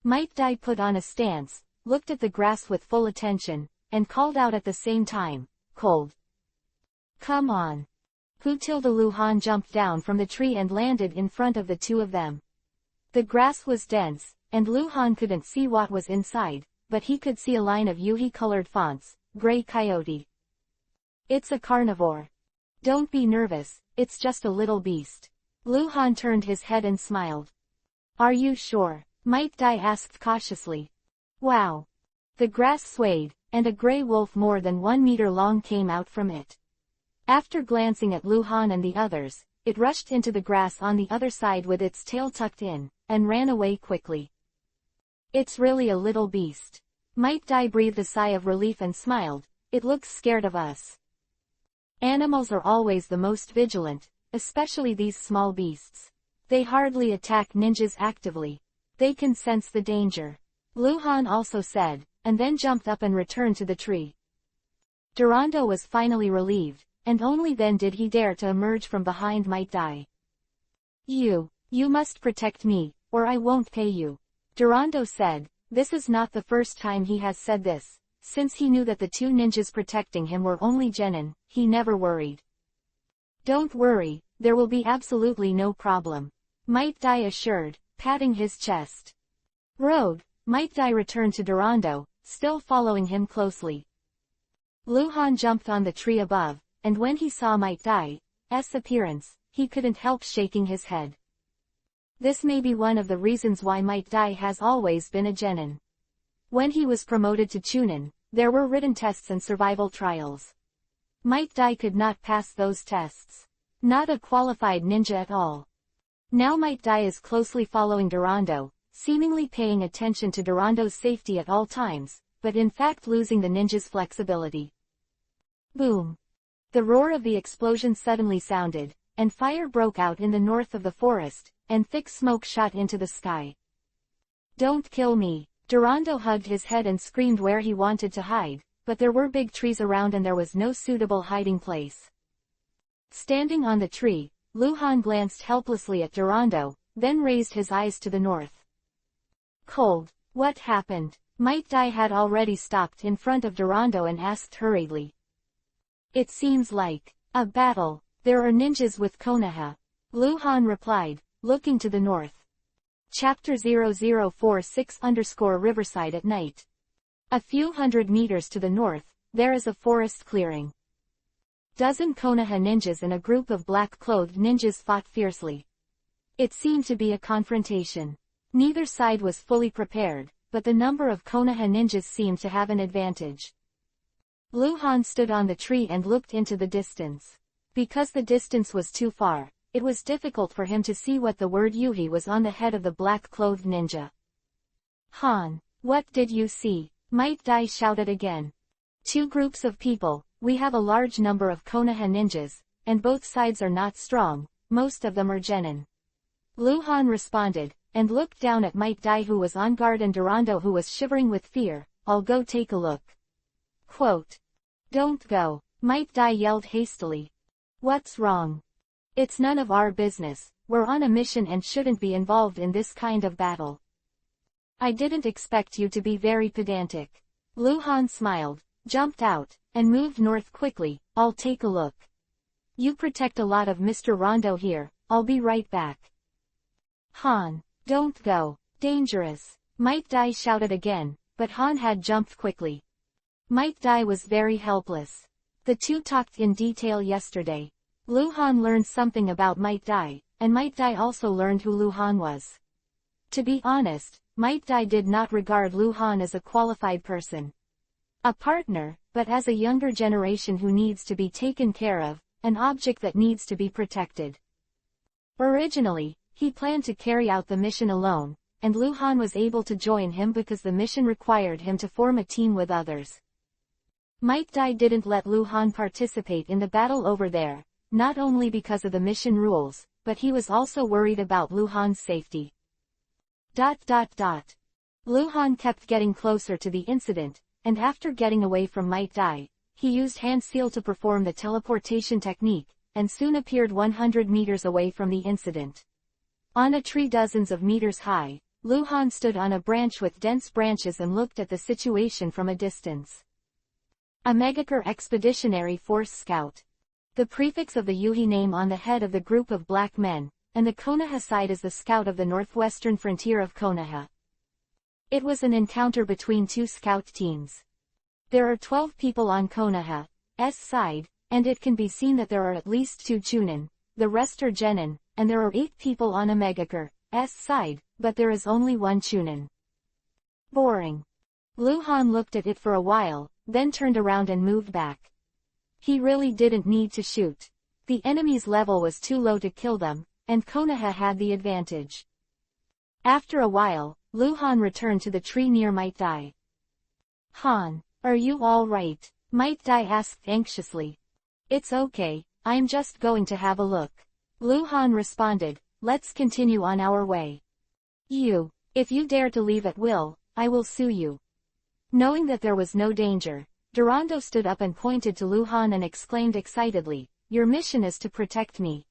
[SPEAKER 1] Might Dai put on a stance, looked at the grass with full attention, and called out at the same time, "Cold. Come on." Luhan jumped down from the tree and landed in front of the two of them. The grass was dense, and Luhan couldn't see what was inside, but he could see a line of yuhi-colored fonts, Gray Coyote. "It's a carnivore. Don't be nervous, it's just a little beast." Luhan turned his head and smiled. "Are you sure?" Might Dai asked cautiously. "Wow." The grass swayed, and a gray wolf more than 1 meter long came out from it. After glancing at Luhan and the others, it rushed into the grass on the other side with its tail tucked in, and ran away quickly. "It's really a little beast." Might Dai breathed a sigh of relief and smiled. "It looks scared of us." Animals are always the most vigilant, especially these small beasts. They hardly attack ninjas actively. They can sense the danger. Luhan also said, and then jumped up and returned to the tree. Durando was finally relieved, and only then did he dare to emerge from behind Might Dai. You must protect me, or I won't pay you," Durando said. This is not the first time he has said this. Since he knew that the two ninjas protecting him were only genin, he never worried. "Don't worry, there will be absolutely no problem," Might Dai assured, patting his chest. "Road," Might Dai returned to Durando, still following him closely. Luhan jumped on the tree above, and when he saw Might Dai's appearance, he couldn't help shaking his head. This may be one of the reasons why Might Dai has always been a genin. When he was promoted to chunin, there were written tests and survival trials. Might Dai could not pass those tests. Not a qualified ninja at all. Now Might Dai is closely following Durando, seemingly paying attention to Durando's safety at all times, but in fact losing the ninja's flexibility. Boom! The roar of the explosion suddenly sounded, and fire broke out in the north of the forest, and thick smoke shot into the sky. "Don't kill me." Durando hugged his head and screamed where he wanted to hide, but there were big trees around and there was no suitable hiding place. Standing on the tree, Luhan glanced helplessly at Durando, then raised his eyes to the north. "Cold. What happened?" Might Dai had already stopped in front of Durando and asked hurriedly. "It seems like a battle. There are ninjas with Konoha," Luhan replied, looking to the north. Chapter 0046 _ Riverside at night. A few hundred meters to the north, there is a forest clearing. Dozen Konoha ninjas and a group of black-clothed ninjas fought fiercely. It seemed to be a confrontation. Neither side was fully prepared, but the number of Konoha ninjas seemed to have an advantage. Luhan stood on the tree and looked into the distance. Because the distance was too far, it was difficult for him to see what the word Yuhi was on the head of the black-clothed ninja. Han, what did you see? Might Dai shouted again. Two groups of people, we have a large number of Konoha ninjas, and both sides are not strong, most of them are genin. Luhan responded, and looked down at Might Dai who was on guard and Durando who was shivering with fear. I'll go take a look. Quote. Don't go, Might Dai yelled hastily. What's wrong? It's none of our business, we're on a mission and shouldn't be involved in this kind of battle. I didn't expect you to be very pedantic. Luhan smiled, jumped out, and moved north quickly. I'll take a look. You protect a lot of Mr. Rondo here, I'll be right back. Han, don't go, dangerous, Might Dai shouted again, but Han had jumped quickly. Might Dai was very helpless. The two talked in detail yesterday. Luhan learned something about Might Dai, and Might Dai also learned who Luhan was. To be honest, Might Dai did not regard Luhan as a qualified person. A partner, but as a younger generation who needs to be taken care of, an object that needs to be protected. Originally, he planned to carry out the mission alone, and Luhan was able to join him because the mission required him to form a team with others. Might Dai didn't let Luhan participate in the battle over there, not only because of the mission rules, but he was also worried about Luhan's safety. Luhan kept getting closer to the incident, and after getting away from Might Dai, he used hand seal to perform the teleportation technique, and soon appeared 100 meters away from the incident. On a tree dozens of meters high, Luhan stood on a branch with dense branches and looked at the situation from a distance. A Megakure Expeditionary Force Scout. The prefix of the Yuhi name on the head of the group of black men, and the Konoha side is the scout of the northwestern frontier of Konoha. It was an encounter between two scout teams. There are 12 people on Konoha's side, and it can be seen that there are at least 2 Chunin, the rest are Genin, and there are 8 people on a Megakure's side, but there is only 1 Chunin. Boring. Luhan looked at it for a while, then turned around and moved back. He really didn't need to shoot. The enemy's level was too low to kill them, and Konoha had the advantage. After a while, Luhan returned to the tree near Might Dai. Han, are you all right? Might Dai asked anxiously. It's okay, I'm just going to have a look. Luhan responded, let's continue on our way. If you dare to leave at will, I will sue you. Knowing that there was no danger, Durando stood up and pointed to Luhan and exclaimed excitedly, your mission is to protect me.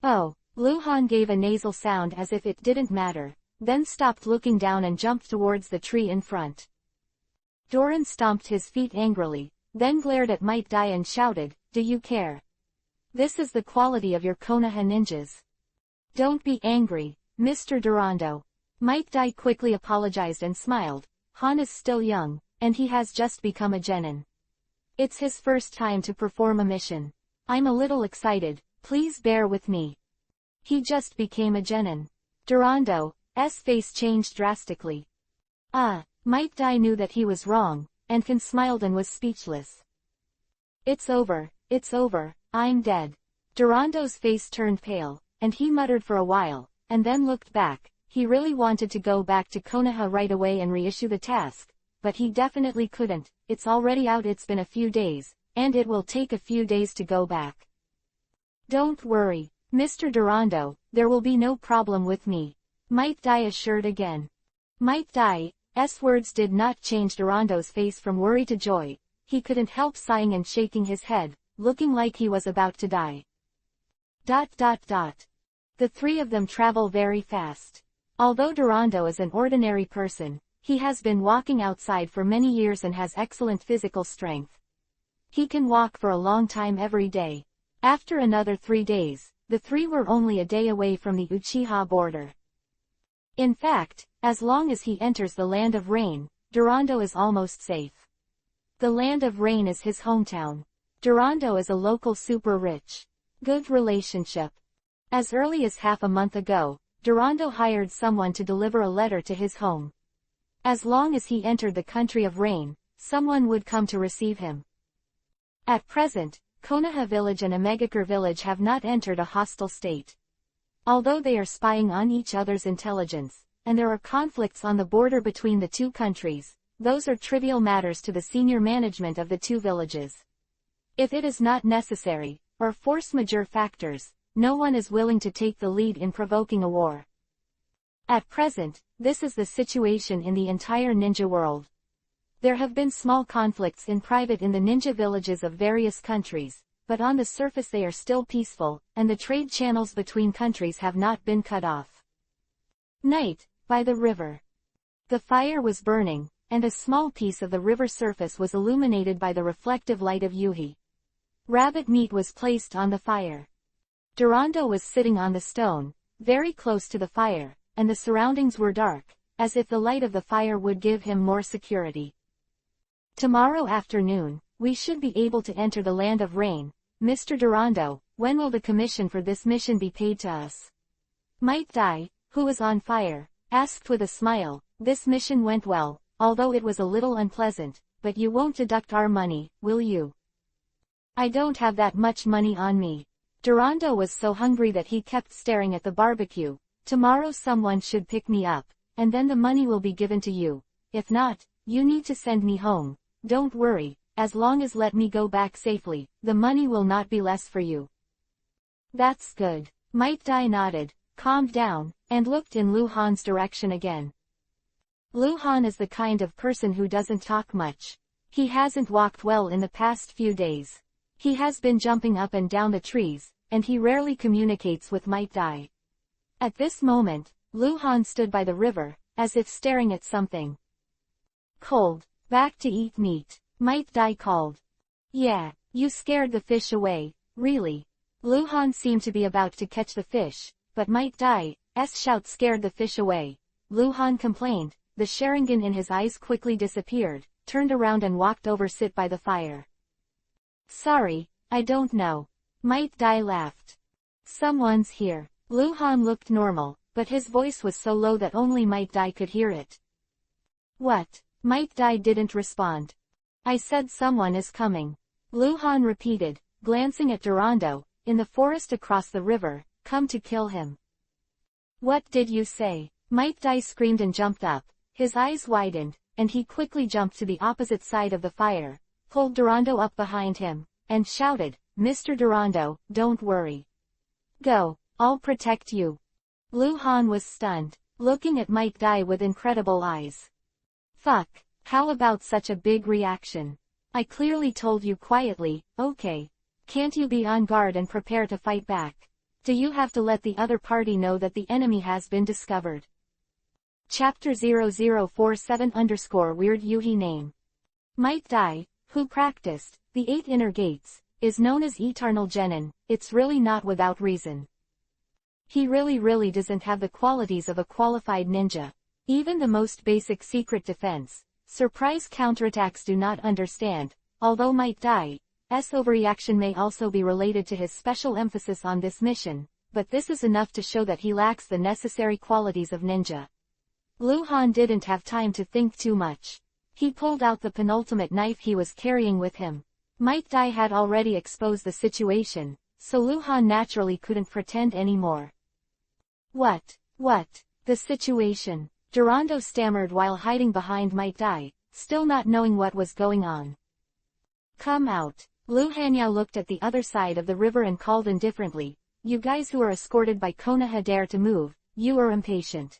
[SPEAKER 1] Oh, Luhan gave a nasal sound as if it didn't matter, then stopped looking down and jumped towards the tree in front. Doran stomped his feet angrily, then glared at Might Dai and shouted, do you care? This is the quality of your Konoha ninjas. Don't be angry, Mr. Durando. Might Dai quickly apologized and smiled. Han is still young, and he has just become a genin. It's his first time to perform a mission. I'm a little excited, please bear with me. He just became a genin. Durando's face changed drastically. Might Dai knew that he was wrong, and smiled and was speechless. It's over, I'm dead. Durando's face turned pale, and he muttered for a while, and then looked back. He really wanted to go back to Konoha right away and reissue the task, but he definitely couldn't. It's already out, it's been a few days, and it will take a few days to go back. Don't worry, Mr. Durando, there will be no problem with me, Might Dai assured again. Might Dai's words did not change Durando's face from worry to joy. He couldn't help sighing and shaking his head, looking like he was about to die. The three of them travel very fast. Although Durando is an ordinary person, he has been walking outside for many years and has excellent physical strength. He can walk for a long time every day. After another 3 days, the three were only a day away from the Uchiha border. In fact, as long as he enters the land of rain, Durando is almost safe. The land of rain is his hometown. Durando is a local super rich. Good relationship. As early as half a month ago, Durando hired someone to deliver a letter to his home. As long as he entered the country of rain, someone would come to receive him. At present, Konoha village and Omegakure village have not entered a hostile state. Although they are spying on each other's intelligence, and there are conflicts on the border between the two countries, those are trivial matters to the senior management of the two villages. If it is not necessary, or force majeure factors, no one is willing to take the lead in provoking a war. At present, this is the situation in the entire ninja world. There have been small conflicts in private in the ninja villages of various countries, but on the surface they are still peaceful, and the trade channels between countries have not been cut off. Night, by the river. The fire was burning, and a small piece of the river surface was illuminated by the reflective light of Yuhi. Rabbit meat was placed on the fire. Durando was sitting on the stone, very close to the fire, and the surroundings were dark, as if the light of the fire would give him more security. Tomorrow afternoon, we should be able to enter the land of rain. Mr. Durando, when will the commission for this mission be paid to us? Might Dai, who was on fire, asked with a smile. This mission went well, although it was a little unpleasant, but you won't deduct our money, will you? I don't have that much money on me. Durando was so hungry that he kept staring at the barbecue. Tomorrow someone should pick me up, and then the money will be given to you. If not, you need to send me home. Don't worry, as long as let me go back safely, the money will not be less for you. That's good. Might Dai nodded, calmed down, and looked in Lu Han's direction again. Lu Han is the kind of person who doesn't talk much. He hasn't walked well in the past few days. He has been jumping up and down the trees, and he rarely communicates with Might Dai. At this moment, Lu Han stood by the river, as if staring at something. Cold. Back to eat meat, Might Dai called. Yeah, you scared the fish away, really. Lu Han seemed to be about to catch the fish, but Might Dai's shout scared the fish away. Lu Han complained, the Sharingan in his eyes quickly disappeared, turned around and walked over sit by the fire. Sorry, I don't know. Might Dai laughed. Someone's here. Lu Han looked normal, but his voice was so low that only Might Dai could hear it. What? Might Dai didn't respond. I said someone is coming. Lu Han repeated, glancing at Durando, in the forest across the river, come to kill him. What did you say? Might Dai screamed and jumped up, his eyes widened, and he quickly jumped to the opposite side of the fire, pulled Durando up behind him, and shouted, Mr. Durando, don't worry. Go, I'll protect you. Lu Han was stunned, looking at Might Dai with incredible eyes. Fuck, how about such a big reaction? I clearly told you quietly, okay. Can't you be on guard and prepare to fight back? Do you have to let the other party know that the enemy has been discovered? Chapter 0047_Weird Yuhi name. Might Dai, who practiced the 8 inner gates, is known as Eternal Genin. It's really not without reason. He really doesn't have the qualities of a qualified ninja. Even the most basic secret defense, surprise counterattacks do not understand, although Might Dai's overreaction may also be related to his special emphasis on this mission, but this is enough to show that he lacks the necessary qualities of ninja. Lu Han didn't have time to think too much. He pulled out the penultimate knife he was carrying with him. Might Dai had already exposed the situation, so Lu Han naturally couldn't pretend anymore. What? The situation? Durando stammered while hiding behind Might Dai, still not knowing what was going on. Come out. Lu Hanyao looked at the other side of the river and called indifferently, you guys who are escorted by Konoha dare to move, you are impatient.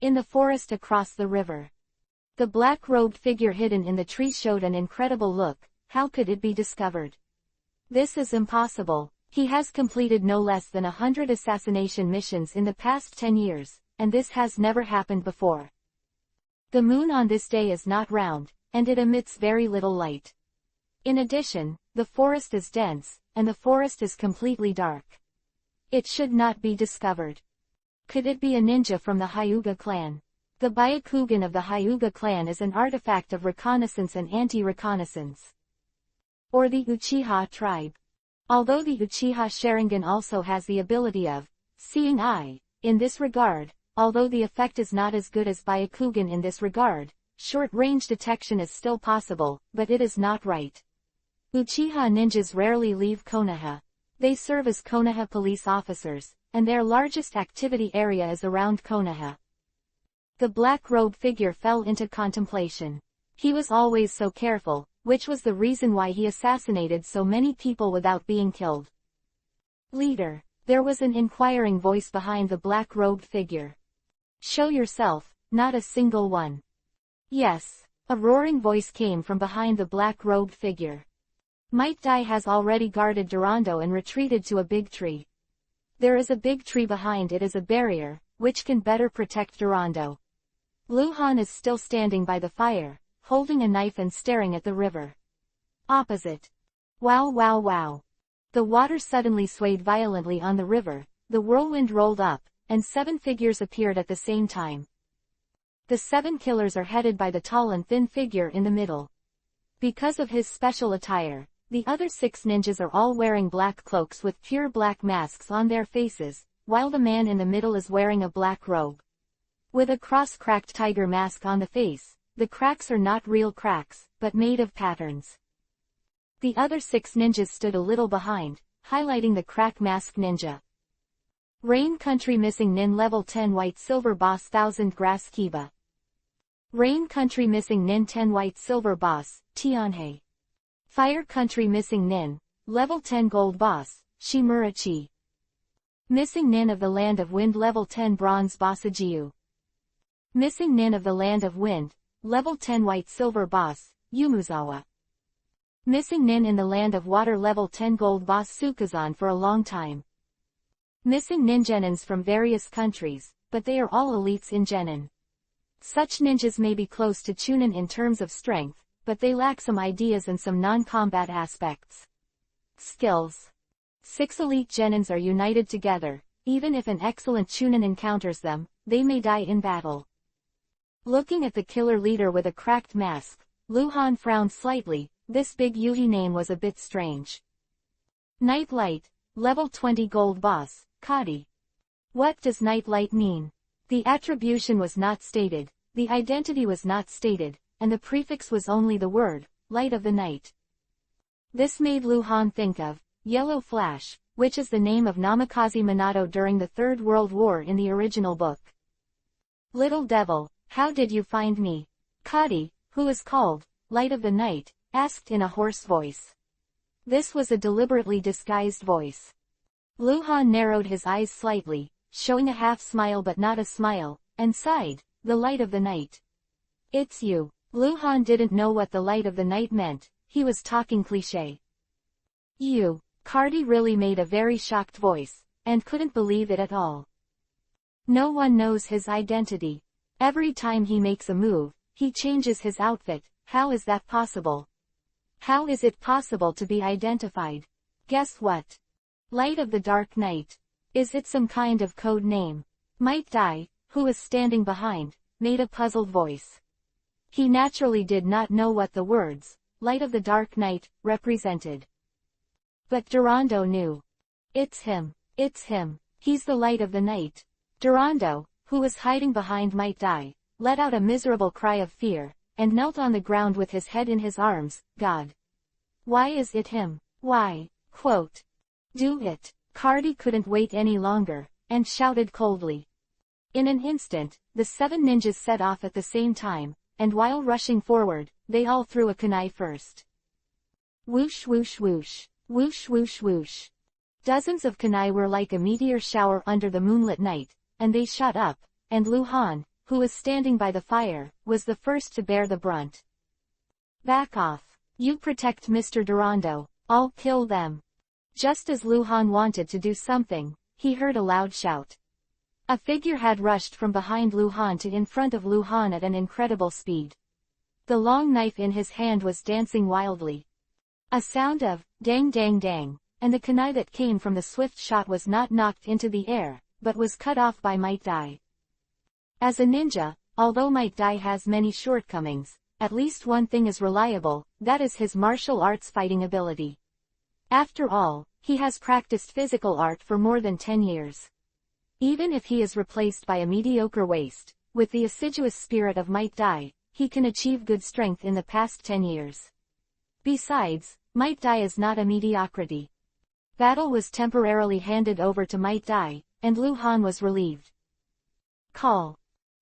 [SPEAKER 1] In the forest across the river. The black-robed figure hidden in the tree showed an incredible look. How could it be discovered? This is impossible. He has completed no less than 100 assassination missions in the past 10 years. And this has never happened before. The moon on this day is not round, and it emits very little light. In addition, the forest is dense, and the forest is completely dark. It should not be discovered. Could it be a ninja from the Hyuga clan? The Byakugan of the Hyuga clan is an artifact of reconnaissance and anti-reconnaissance. Or the Uchiha tribe. Although the Uchiha Sharingan also has the ability of seeing eye, in this regard, although the effect is not as good as Byakugan in this regard, short-range detection is still possible, but it is not right. Uchiha ninjas rarely leave Konoha. They serve as Konoha police officers, and their largest activity area is around Konoha. The black-robe figure fell into contemplation. He was always so careful, which was the reason why he assassinated so many people without being killed. Leader. There was an inquiring voice behind the black-robed figure. Show yourself, not a single one. Yes. A roaring voice came from behind the black-robed figure. Might Dai has already guarded Durando and retreated to a big tree. There is a big tree behind it as a barrier, which can better protect Durando. Luhan is still standing by the fire, holding a knife and staring at the river. Opposite. Wow wow wow. The water suddenly swayed violently on the river, the whirlwind rolled up, and 7 figures appeared at the same time. The 7 killers are headed by the tall and thin figure in the middle. Because of his special attire, the other 6 ninjas are all wearing black cloaks with pure black masks on their faces, while the man in the middle is wearing a black robe. With a cross-cracked tiger mask on the face, the cracks are not real cracks, but made of patterns. The other 6 ninjas stood a little behind, highlighting the crack mask ninja. Rain Country Missing Nin Level 10 White Silver Boss 1000 Grass Kiba. Rain Country Missing Nin 10 White Silver Boss, Tianhei. Fire Country Missing Nin, Level 10 Gold Boss, Shimurachi. Missing Nin of the Land of Wind Level 10 Bronze Boss Ajiu. Missing Nin of the Land of Wind, Level 10 White Silver Boss, Yumuzawa. Missing Nin in the Land of Water Level 10 Gold Boss Sukazan for a long time. Missing ninjanins from various countries, but they are all elites in Genin. Such ninjas may be close to Chunin in terms of strength, but they lack some ideas and some non-combat aspects. Skills. 6 elite Genins are united together. Even if an excellent Chunin encounters them, they may die in battle. Looking at the killer leader with a cracked mask, Luhan frowned slightly. This big Yuhi name was a bit strange. Night Light, Level 20 Gold Boss, Kadi. What does Night Light mean? The attribution was not stated, the identity was not stated, and the prefix was only the word, Light of the Night. This made Luhan think of Yellow Flash, which is the name of Namikaze Minato during the Third World War in the original book. Little Devil, how did you find me? Kadi, who is called Light of the Night, asked in a hoarse voice. This was a deliberately disguised voice. Luhan narrowed his eyes slightly, showing a half smile but not a smile, and sighed, the Light of the Night. It's you. Luhan didn't know what the Light of the Night meant, he was talking cliché. You. Kadi really made a very shocked voice, and couldn't believe it at all. No one knows his identity. Every time he makes a move, he changes his outfit. How is that possible? How is it possible to be identified? Guess what? Light of the Dark Night. Is it some kind of code name? Might Dai, who was standing behind, made a puzzled voice. He naturally did not know what the words, Light of the Dark Night, represented. But Durando knew. It's him. It's him. He's the Light of the Night. Durando, who was hiding behind Might Dai, let out a miserable cry of fear, and knelt on the ground with his head in his arms. God. Why is it him? Why? Quote. Do it. Kadi couldn't wait any longer, and shouted coldly. In an instant, the 7 ninjas set off at the same time, and while rushing forward, they all threw a kunai first. Whoosh whoosh whoosh. Whoosh whoosh whoosh. Dozens of kunai were like a meteor shower under the moonlit night, and they shot up, and Luhan, who was standing by the fire, was the first to bear the brunt. Back off. You protect Mr. Durando, I'll kill them. Just as Luhan wanted to do something, he heard a loud shout. A figure had rushed from behind Luhan to in front of Luhan at an incredible speed. The long knife in his hand was dancing wildly. A sound of dang dang dang, and the kunai that came from the swift shot was not knocked into the air, but was cut off by Might Dai. As a ninja, although Might Dai has many shortcomings, at least one thing is reliable, that is his martial arts fighting ability. After all, he has practiced physical art for more than 10 years. Even if he is replaced by a mediocre waist, with the assiduous spirit of Might Dai, he can achieve good strength in the past 10 years. Besides, Might Dai is not a mediocrity. Battle was temporarily handed over to Might Dai, and Lu Han was relieved. Call.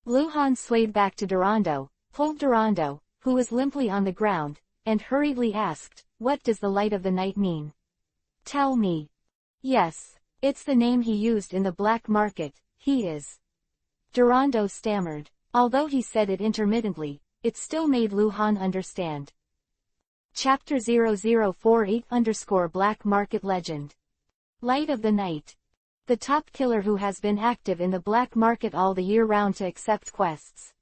[SPEAKER 1] Lu Han swayed back to Durando, pulled Durando, who was limply on the ground, and hurriedly asked, "What does the light of the night mean?" "Tell me." "Yes, it's the name he used in the black market, he is." Durando stammered. Although he said it intermittently, it still made Lu Han understand. Chapter 0048_Black Market Legend. Light of the Night. The top killer who has been active in the black market all the year round to accept quests.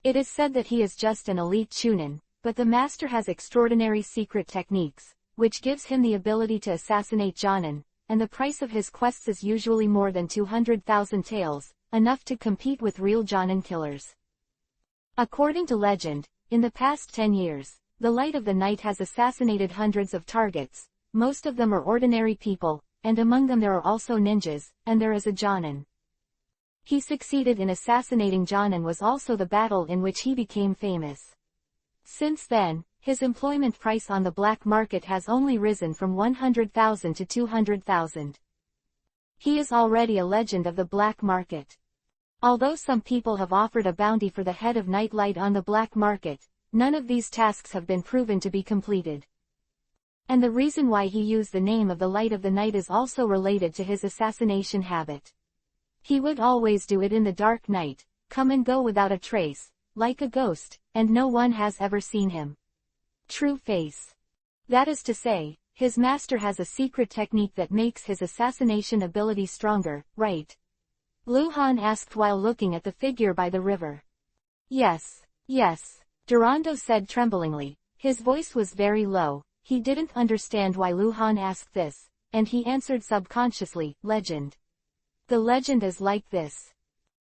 [SPEAKER 1] It is said that he is just an elite chunin, but the master has extraordinary secret techniques, which gives him the ability to assassinate Jonin, and the price of his quests is usually more than 200,000 taels, enough to compete with real Jonin killers. According to legend, in the past 10 years, the Light of the Night has assassinated hundreds of targets, most of them are ordinary people, and among them there are also ninjas, and there is a Jonin. He succeeded in assassinating Jonin was also the battle in which he became famous. Since then, his employment price on the black market has only risen from 100,000 to 200,000. He is already a legend of the black market. Although some people have offered a bounty for the head of Nightlight on the black market, none of these tasks have been proven to be completed. And the reason why he used the name of the Light of the Night is also related to his assassination habit. He would always do it in the dark night, come and go without a trace, like a ghost, and no one has ever seen him. True face. That is to say, his master has a secret technique that makes his assassination ability stronger, right? Lu Han asked while looking at the figure by the river. Yes, yes, Durando said tremblingly. His voice was very low, he didn't understand why Lu Han asked this, and he answered subconsciously, legend. The legend is like this.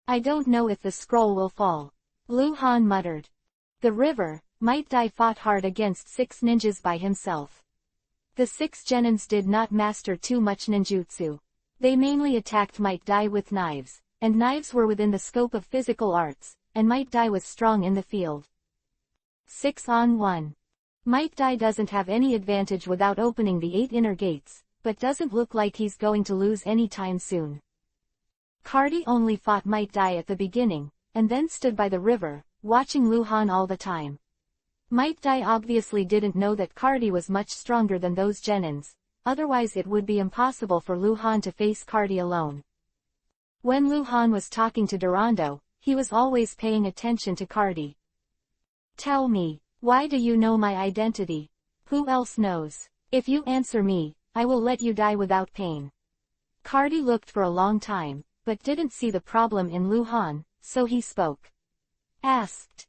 [SPEAKER 1] I don't know if the scroll will fall. Lu Han muttered. The river, Might Dai fought hard against 6 ninjas by himself. The 6 genins did not master too much ninjutsu. They mainly attacked Might Dai with knives, and knives were within the scope of physical arts, and Might Dai was strong in the field. 6 on 1. Might Dai doesn't have any advantage without opening the 8 inner gates, but doesn't look like he's going to lose any time soon. Cardi only fought Might Dai at the beginning, and then stood by the river, watching Lu Han all the time. Might Dai obviously didn't know that Cardi was much stronger than those genins, otherwise it would be impossible for Lu Han to face Cardi alone. When Lu Han was talking to Durando, he was always paying attention to Cardi. Tell me, why do you know my identity? Who else knows? If you answer me, I will let you die without pain. Cardi looked for a long time, but didn't see the problem in Lu Han, so he spoke. Asked.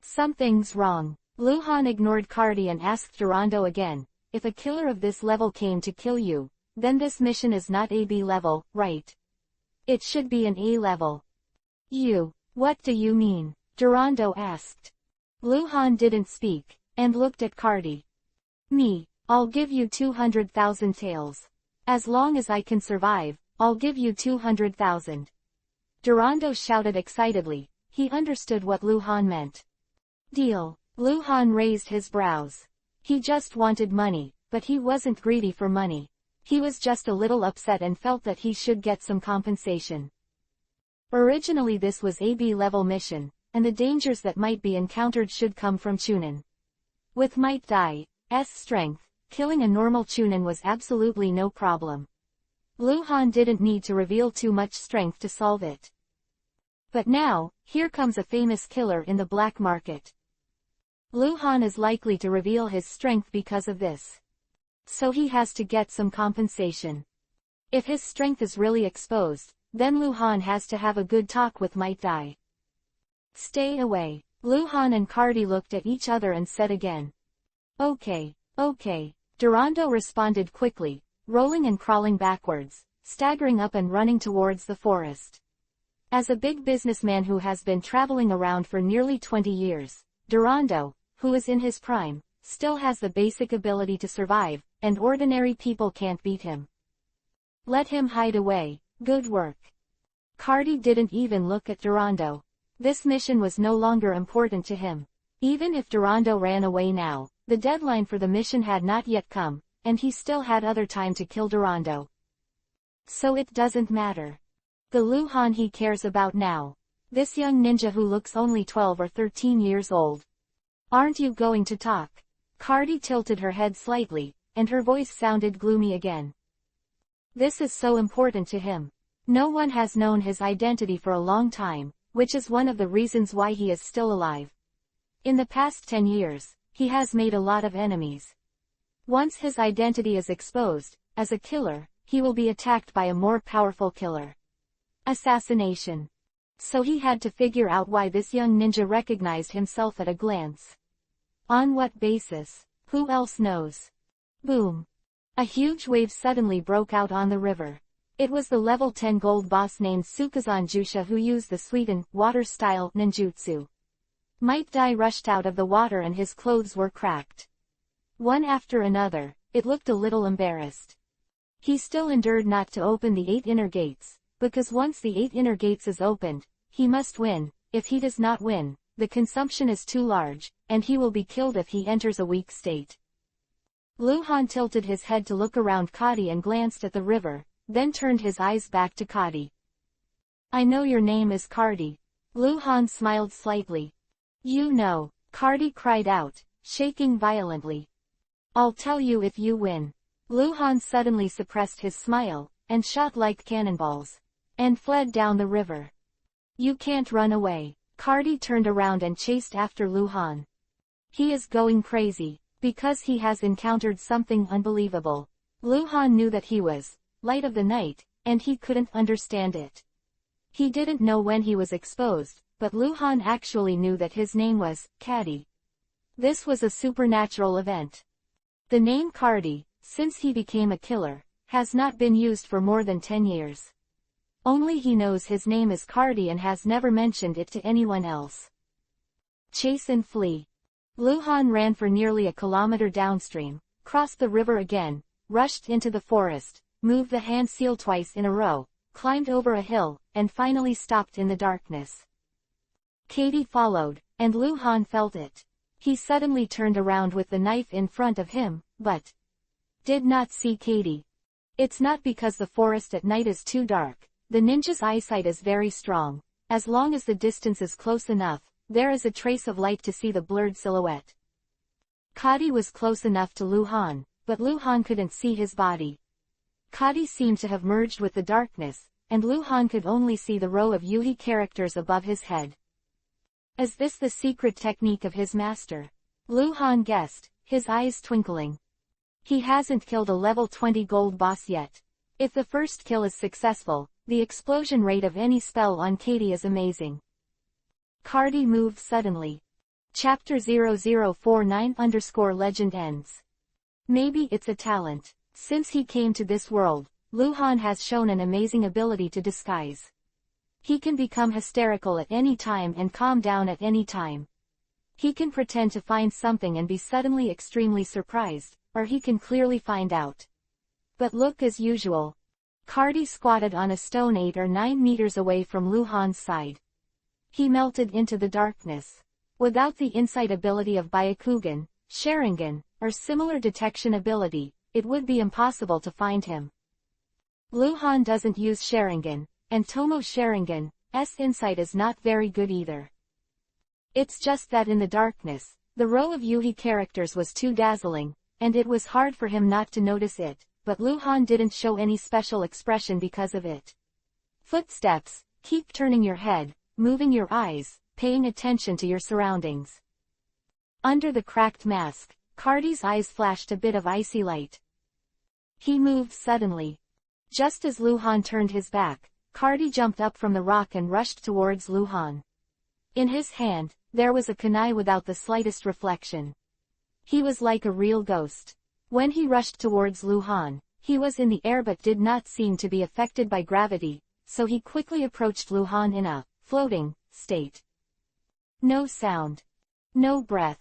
[SPEAKER 1] Something's wrong. Lu Han ignored Cardi and asked Durando again, if a killer of this level came to kill you, then this mission is not AB level, right? It should be an A level. What do you mean? Durando asked. Lu Han didn't speak, and looked at Cardi. Me, I'll give you 200,000 taels. As long as I can survive, I'll give you 200,000. Durando shouted excitedly. He understood what Lu Han meant. Deal. Lu Han raised his brows. He just wanted money, but he wasn't greedy for money. He was just a little upset and felt that he should get some compensation. Originally this was a B-level mission, and the dangers that might be encountered should come from Chunin. With Might Dai's strength, killing a normal Chunin was absolutely no problem. Lu Han didn't need to reveal too much strength to solve it. But now, here comes a famous killer in the black market. Lu Han is likely to reveal his strength because of this. So he has to get some compensation. If his strength is really exposed, then Lu Han has to have a good talk with Might Dai. Stay away. Lu Han and Cardi looked at each other and said again. Okay. Durando responded quickly, rolling and crawling backwards, staggering up and running towards the forest. As a big businessman who has been traveling around for nearly 20 years, Durando, who is in his prime, still has the basic ability to survive, and ordinary people can't beat him. Let him hide away. Good work. Cardi didn't even look at Durando. This mission was no longer important to him. Even if Durando ran away now, the deadline for the mission had not yet come, and he still had other time to kill Durando. So it doesn't matter. The Luhan he cares about now. This young ninja who looks only 12 or 13 years old. Aren't you going to talk? Cardi tilted her head slightly, and her voice sounded gloomy again. This is so important to him. No one has known his identity for a long time, which is one of the reasons why he is still alive. In the past 10 years, he has made a lot of enemies. Once his identity is exposed, as a killer, he will be attacked by a more powerful killer. Assassination. So he had to figure out why this young ninja recognized himself at a glance. On what basis? Who else knows? Boom. A huge wave suddenly broke out on the river. It was the level 10 gold boss named Sukazan Jusha who used the sweeten, water-style ninjutsu. Might Dai rushed out of the water and his clothes were cracked. One after another, it looked a little embarrassed. He still endured not to open the 8 inner gates, because once the 8 inner gates is opened, he must win. If he does not win, the consumption is too large, and he will be killed if he enters a weak state. Luhan tilted his head to look around Kadi and glanced at the river, then turned his eyes back to Kadi. I know your name is Cardi. Luhan smiled slightly. You know, Cardi cried out, shaking violently. I'll tell you if you win. Luhan suddenly suppressed his smile, and shot like cannonballs, and fled down the river. You can't run away. Cardi turned around and chased after Luhan. He is going crazy, because he has encountered something unbelievable. Luhan knew that he was light of the night, and he couldn't understand it. He didn't know when he was exposed, but Luhan actually knew that his name was Kadi. This was a supernatural event. The name Cardi, since he became a killer, has not been used for more than 10 years. Only he knows his name is Cardi and has never mentioned it to anyone else. Chase and flee. Luhan ran for nearly a kilometer downstream, crossed the river again, rushed into the forest, moved the hand seal twice in a row, climbed over a hill, and finally stopped in the darkness. Katie followed, and Luhan felt it. He suddenly turned around with the knife in front of him, but did not see Katie. It's not because the forest at night is too dark. The ninja's eyesight is very strong. As long as the distance is close enough, there is a trace of light to see the blurred silhouette. Kadi was close enough to Luhan, but Luhan couldn't see his body. Kadi seemed to have merged with the darkness, and Luhan could only see the row of Yuhi characters above his head. Is this the secret technique of his master? Luhan guessed, his eyes twinkling. He hasn't killed a level 20 gold boss yet. If the first kill is successful, the explosion rate of any spell on Katie is amazing. Cardi moved suddenly. Chapter 0049_legend ends. Maybe it's a talent. Since he came to this world, Luhan has shown an amazing ability to disguise. He can become hysterical at any time and calm down at any time. He can pretend to find something and be suddenly extremely surprised, or he can clearly find out. But look as usual. Cardi squatted on a stone 8 or 9 meters away from Luhan's side. He melted into the darkness. Without the insight ability of Byakugan, Sharingan, or similar detection ability, it would be impossible to find him. Luhan doesn't use Sharingan, and Tomo's Sharingan's insight is not very good either. It's just that in the darkness, the row of Yuhi characters was too dazzling, and it was hard for him not to notice it, but Luhan didn't show any special expression because of it. Footsteps. Keep turning your head, moving your eyes, paying attention to your surroundings. Under the cracked mask, Cardi's eyes flashed a bit of icy light. He moved suddenly. Just as Luhan turned his back, Cardi jumped up from the rock and rushed towards Luhan. In his hand, there was a kunai without the slightest reflection. He was like a real ghost. When he rushed towards Luhan, he was in the air but did not seem to be affected by gravity, so he quickly approached Lu Han in a floating state. No sound. No breath.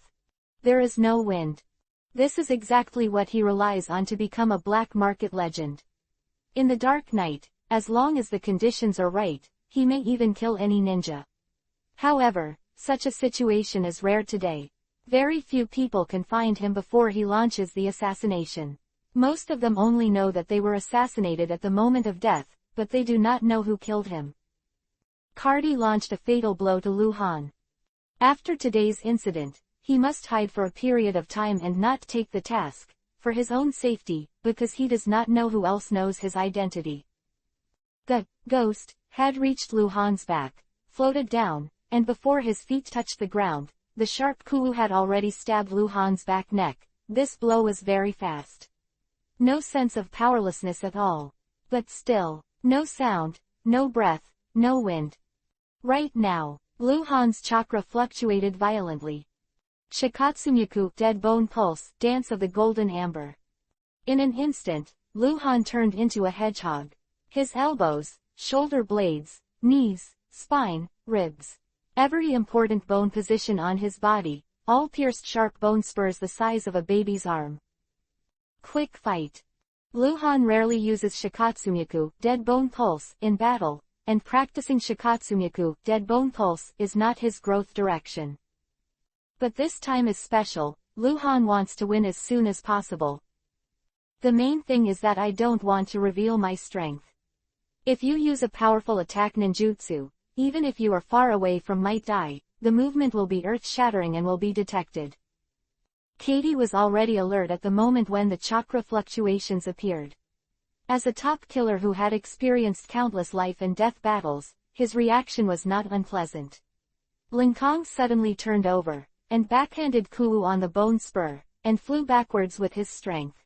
[SPEAKER 1] There is no wind. This is exactly what he relies on to become a black market legend. In the dark night, as long as the conditions are right, he may even kill any ninja. However, such a situation is rare today. Very few people can find him before he launches the assassination. Most of them only know that they were assassinated at the moment of death, but they do not know who killed him. Cardi launched a fatal blow to Lu Han. After today's incident, he must hide for a period of time and not take the task, for his own safety, because he does not know who else knows his identity. The ghost had reached Lu Han's back, floated down, and before his feet touched the ground, the sharp Kuwu had already stabbed Lu Han's back neck. This blow was very fast. No sense of powerlessness at all. But still, no sound, no breath, no wind. Right now, Lu Han's chakra fluctuated violently. Shikatsumyaku, Dead Bone Pulse, Dance of the Golden Amber. In an instant, Lu Han turned into a hedgehog. His elbows, shoulder blades, knees, spine, ribs. Every important bone position on his body, all pierced sharp bone spurs the size of a baby's arm. Quick fight. Lu Han rarely uses Shikatsumyaku, Dead Bone Pulse, in battle, and practicing Shikatsumyaku, Dead Bone Pulse, is not his growth direction. But this time is special. Lu Han wants to win as soon as possible. The main thing is that I don't want to reveal my strength. If you use a powerful attack ninjutsu, even if you are far away from Might Die, the movement will be earth-shattering and will be detected. Katie was already alert at the moment when the chakra fluctuations appeared. As a top killer who had experienced countless life and death battles, his reaction was not unpleasant. Linkong suddenly turned over, and backhanded Kuwu on the bone spur, and flew backwards with his strength.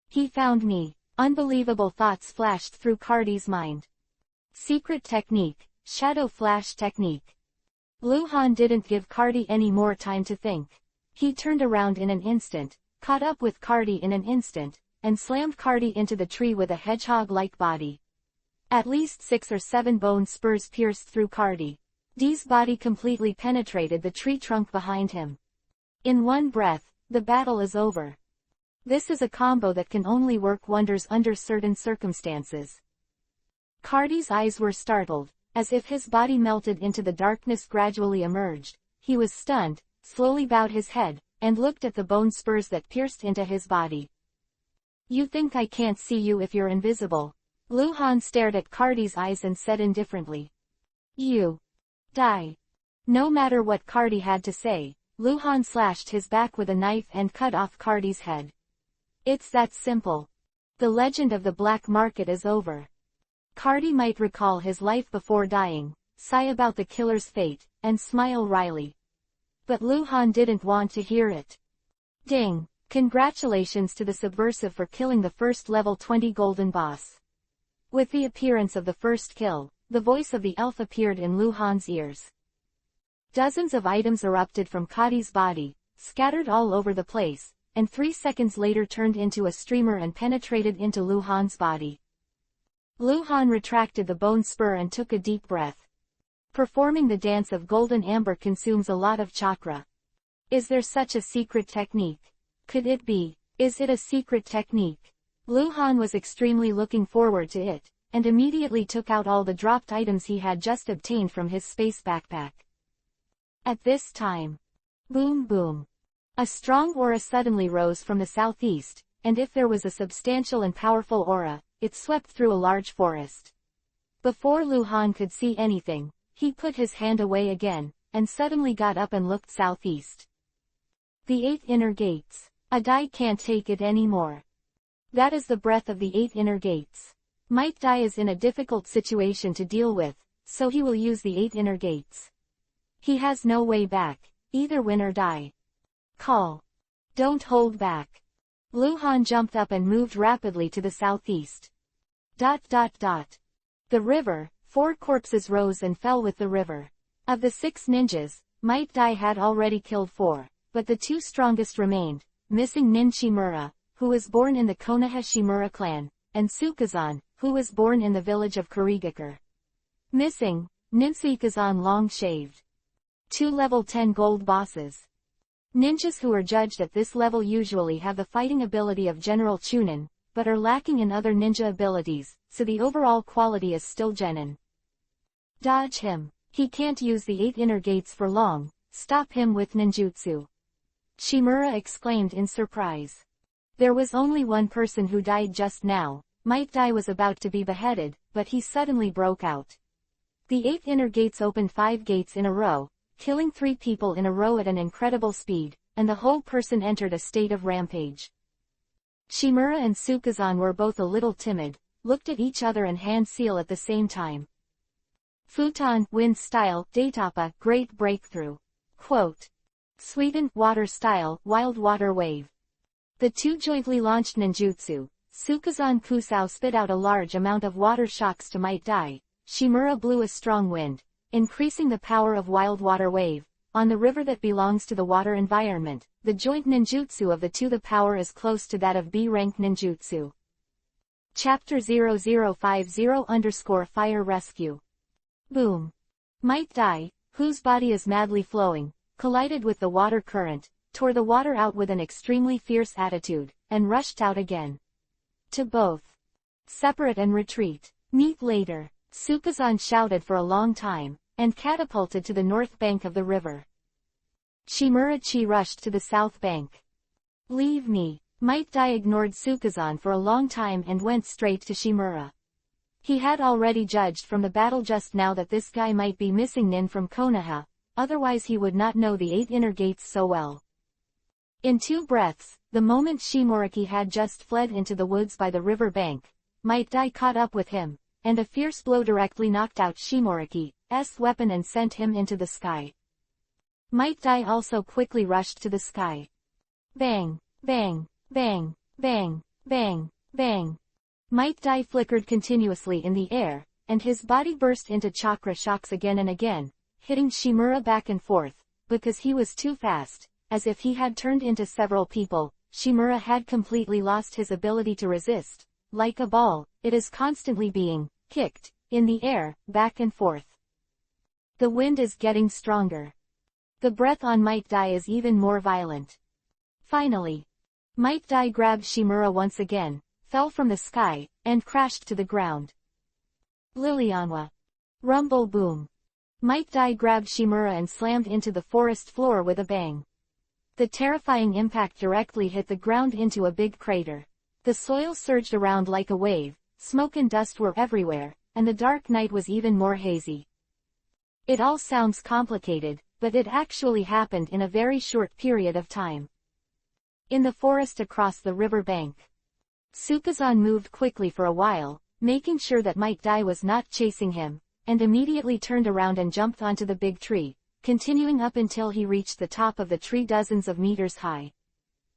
[SPEAKER 1] He found me. Unbelievable thoughts flashed through Cardi's mind. Secret technique, shadow flash technique. Lu Han didn't give Cardi any more time to think. He turned around in an instant, caught up with Cardi in an instant, and slammed Cardi into the tree with a hedgehog-like body. At least 6 or 7 bone spurs pierced through Cardi. D's body completely penetrated the tree trunk behind him. In one breath, the battle is over. This is a combo that can only work wonders under certain circumstances. Cardi's eyes were startled, as if his body melted into the darkness gradually emerged. He was stunned, slowly bowed his head, and looked at the bone spurs that pierced into his body. You think I can't see you if you're invisible? Lu Han stared at Cardi's eyes and said indifferently. You die. No matter what Cardi had to say, Lu Han slashed his back with a knife and cut off Cardi's head. It's that simple. The legend of the black market is over. Cardi might recall his life before dying, sigh about the killer's fate, and smile wryly. But Lu Han didn't want to hear it. Ding! Congratulations to the subversive for killing the first level 20 golden boss. With the appearance of the first kill, the voice of the elf appeared in Lu Han's ears. Dozens of items erupted from Cardi's body, scattered all over the place, and 3 seconds later turned into a streamer and penetrated into Lu Han's body. Lu Han retracted the bone spur and took a deep breath. Performing the dance of golden amber consumes a lot of chakra. Is there such a secret technique? Could it be? Is it a secret technique? Lu Han was extremely looking forward to it, and immediately took out all the dropped items he had just obtained from his space backpack. At this time, boom boom. A strong aura suddenly rose from the southeast, and if there was a substantial and powerful aura, it swept through a large forest. Before Lu Han could see anything, he put his hand away again, and suddenly got up and looked southeast. The 8 inner gates. A die can't take it anymore. That is the breath of the 8 inner gates. Might Die is in a difficult situation to deal with, so he will use the 8 inner gates. He has no way back, either win or die. Call. Don't hold back. Lu Han jumped up and moved rapidly to the southeast. The river, 4 corpses rose and fell with the river. Of the 6 ninjas, Might Die had already killed 4, but the 2 strongest remained, missing Nin Shimura, who was born in the Konoha Shimura clan, and Sukazan, who was born in the village of Kurigakure. Missing, Ninsuikazan long-shaved. 2 level 10 gold bosses. Ninjas who are judged at this level usually have the fighting ability of General Chunin, but are lacking in other ninja abilities, so the overall quality is still genin. Dodge him. He can't use the 8 inner gates for long, stop him with ninjutsu. Shimura exclaimed in surprise. There was only one person who died just now. Might Dai was about to be beheaded, but he suddenly broke out. The 8 inner gates opened 5 gates in a row, killing 3 people in a row at an incredible speed, and the whole person entered a state of rampage. Shimura and Sukazan were both a little timid, looked at each other and hand seal at the same time. Futon, wind style, Datapa, great breakthrough. Quote. Sweden, water style, wild water wave. The 2 jointly launched ninjutsu. Sukazan Kusao spit out a large amount of water shocks to Might Dai. Shimura blew a strong wind, increasing the power of wild water wave. On the river that belongs to the water environment, the joint ninjutsu of the 2, the power is close to that of B-rank ninjutsu. Chapter 0050_Fire Rescue. Boom. Might Dai, whose body is madly flowing, collided with the water current, tore the water out with an extremely fierce attitude, and rushed out again. To both. Separate and retreat. Meet later. Sukazan shouted for a long time, and catapulted to the north bank of the river. Shimura-chi rushed to the south bank. Leave me. Might Dai ignored Sukazan for a long time and went straight to Shimura. He had already judged from the battle just now that this guy might be missing Nin from Konoha, otherwise he would not know the 8 inner gates so well. In 2 breaths, the moment Shimuraki had just fled into the woods by the river bank, Might Dai caught up with him, and a fierce blow directly knocked out Shimuraki's weapon and sent him into the sky. Might Dai also quickly rushed to the sky. Bang, bang, bang, bang, bang, bang. Might Dai flickered continuously in the air, and his body burst into chakra shocks again and again, hitting Shimura back and forth, because he was too fast, as if he had turned into several people. Shimura had completely lost his ability to resist. Like a ball, it is constantly being kicked in the air, back and forth. The wind is getting stronger. The breath on Might Dai is even more violent. Finally, Might Dai grabbed Shimura once again, fell from the sky, and crashed to the ground. Lilianwa. Rumble boom. Might Dai grabbed Shimura and slammed into the forest floor with a bang. The terrifying impact directly hit the ground into a big crater. The soil surged around like a wave, smoke and dust were everywhere, and the dark night was even more hazy. It all sounds complicated, but it actually happened in a very short period of time. In the forest across the river bank, Sukazan moved quickly for a while, making sure that Might Dai was not chasing him, and immediately turned around and jumped onto the big tree, continuing up until he reached the top of the tree dozens of meters high.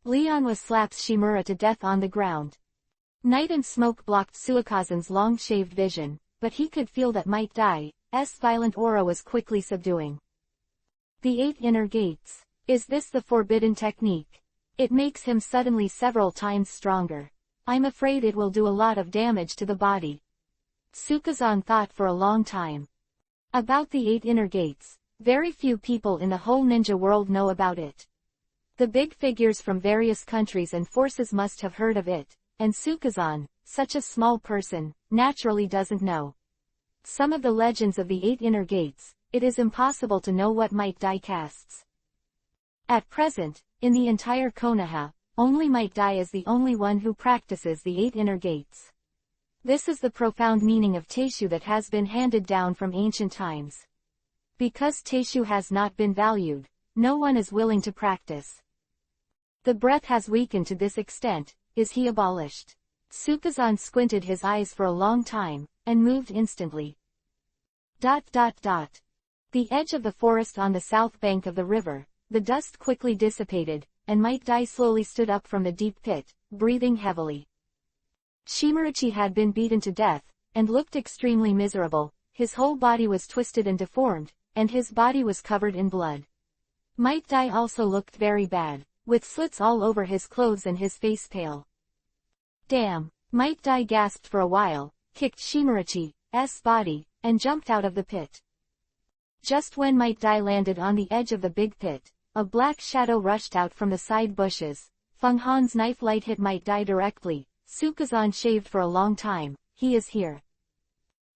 [SPEAKER 1] Leonwa slaps Shimura to death on the ground. Night and smoke blocked Sukazan's long-shaved vision, but he could feel that Might Dai's violent aura was quickly subduing. The 8 inner gates. Is this the forbidden technique? It makes him suddenly several times stronger. I'm afraid it will do a lot of damage to the body. Sukazan thought for a long time. About the 8 inner gates, very few people in the whole ninja world know about it. The big figures from various countries and forces must have heard of it, and Sukazan, such a small person, naturally doesn't know. Some of the legends of the 8 inner gates, it is impossible to know what Might Dai casts. At present, in the entire Konoha, only Might Dai is the only one who practices the 8 inner gates. This is the profound meaning of Teishu that has been handed down from ancient times. Because Teishu has not been valued, no one is willing to practice. The breath has weakened to this extent. Is he abolished? Sukazan squinted his eyes for a long time, and moved instantly. The edge of the forest on the south bank of the river, the dust quickly dissipated, and Might Dai slowly stood up from the deep pit, breathing heavily. Shimurachi had been beaten to death, and looked extremely miserable. His whole body was twisted and deformed, and his body was covered in blood. Might Dai also looked very bad, with slits all over his clothes and his face pale. Damn! Might Dai gasped for a while, kicked Shimurachi's body, and jumped out of the pit. Just when Might Dai landed on the edge of the big pit, a black shadow rushed out from the side bushes. Feng Han's knife light hit Might Dai directly. Sukazan shaved for a long time, he is here.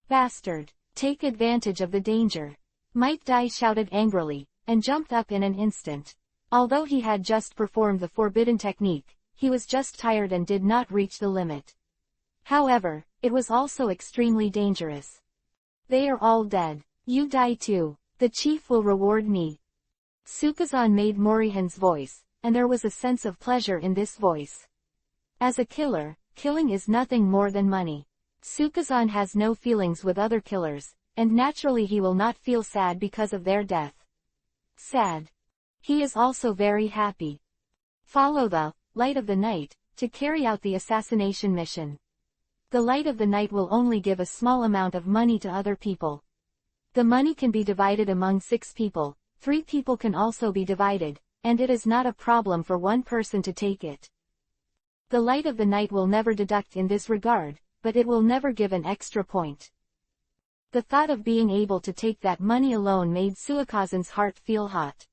[SPEAKER 1] Bastard! Take advantage of the danger. Might Dai shouted angrily, and jumped up in an instant. Although he had just performed the forbidden technique, he was just tired and did not reach the limit. However, it was also extremely dangerous. They are all dead. You die too. The chief will reward me. Sukazan made Morihan's voice, and there was a sense of pleasure in this voice. As a killer, killing is nothing more than money. Sukazan has no feelings with other killers, and naturally he will not feel sad because of their death. Sad. He is also very happy. Follow the light of the night to carry out the assassination mission. The light of the night will only give a small amount of money to other people. The money can be divided among 6 people, 3 people can also be divided, and it is not a problem for one person to take it. The light of the night will never deduct in this regard, but it will never give an extra point. The thought of being able to take that money alone made Suakazan's heart feel hot.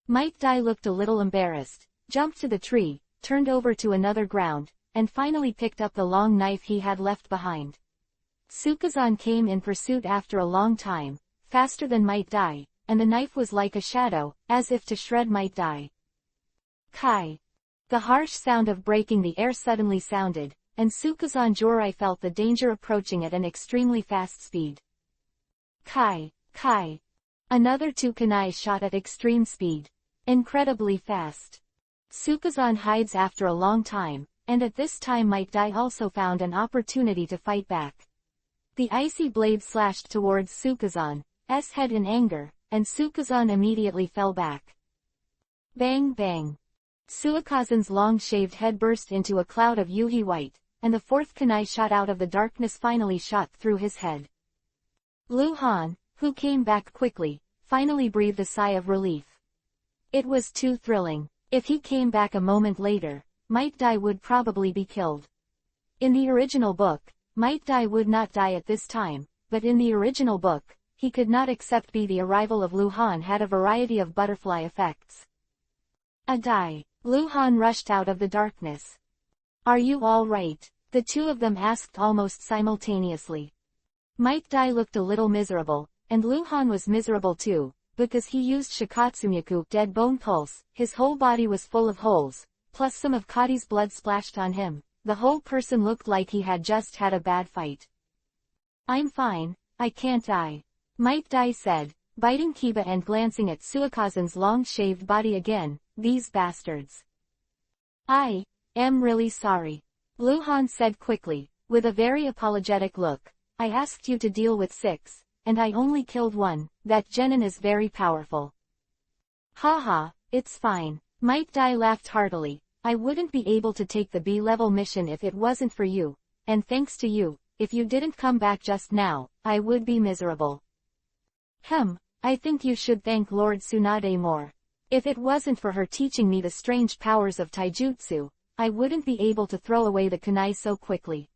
[SPEAKER 1] Might Dai looked a little embarrassed, jumped to the tree, turned over to another ground, and finally picked up the long knife he had left behind. Sukazan came in pursuit after a long time, faster than Might Dai, and the knife was like a shadow, as if to shred Might Dai. Kai! The harsh sound of breaking the air suddenly sounded, and Sukazan Jorai felt the danger approaching at an extremely fast speed. Kai! Kai! Another 2 kunai shot at extreme speed. Incredibly fast. Sukazan hides after a long time, and at this time Might Dai also found an opportunity to fight back. The icy blade slashed towards Sukazan's head in anger, and Sukazan immediately fell back. Bang bang! Suakazan's long-shaved head burst into a cloud of yuhi white, and the 4th kunai shot out of the darkness finally shot through his head. Luhan, who came back quickly, finally breathed a sigh of relief. It was too thrilling. If he came back a moment later, Might Dai would probably be killed. In the original book, Might Dai would not die at this time, but in the original book, he could not accept the arrival of Luhan had a variety of butterfly effects. A Dai. Luhan rushed out of the darkness. Are you all right? The 2 of them asked almost simultaneously. Might Dai looked a little miserable, and Luhan was miserable too, because he used Shikatsumiyaku dead bone pulse, his whole body was full of holes, plus some of Kadi's blood splashed on him. The whole person looked like he had just had a bad fight. I'm fine, I can't die. Might Dai said, biting Kiba and glancing at Suakazan's long-shaved body again. These bastards. I am really sorry. Luhan said quickly, with a very apologetic look. I asked you to deal with 6, and I only killed 1, that genin is very powerful. Haha, it's fine. Might Dai laughed heartily. I wouldn't be able to take the B-level mission if it wasn't for you, and thanks to you, if you didn't come back just now, I would be miserable. I think you should thank Lord Tsunade more. If it wasn't for her teaching me the strange powers of taijutsu, I wouldn't be able to throw away the kunai so quickly.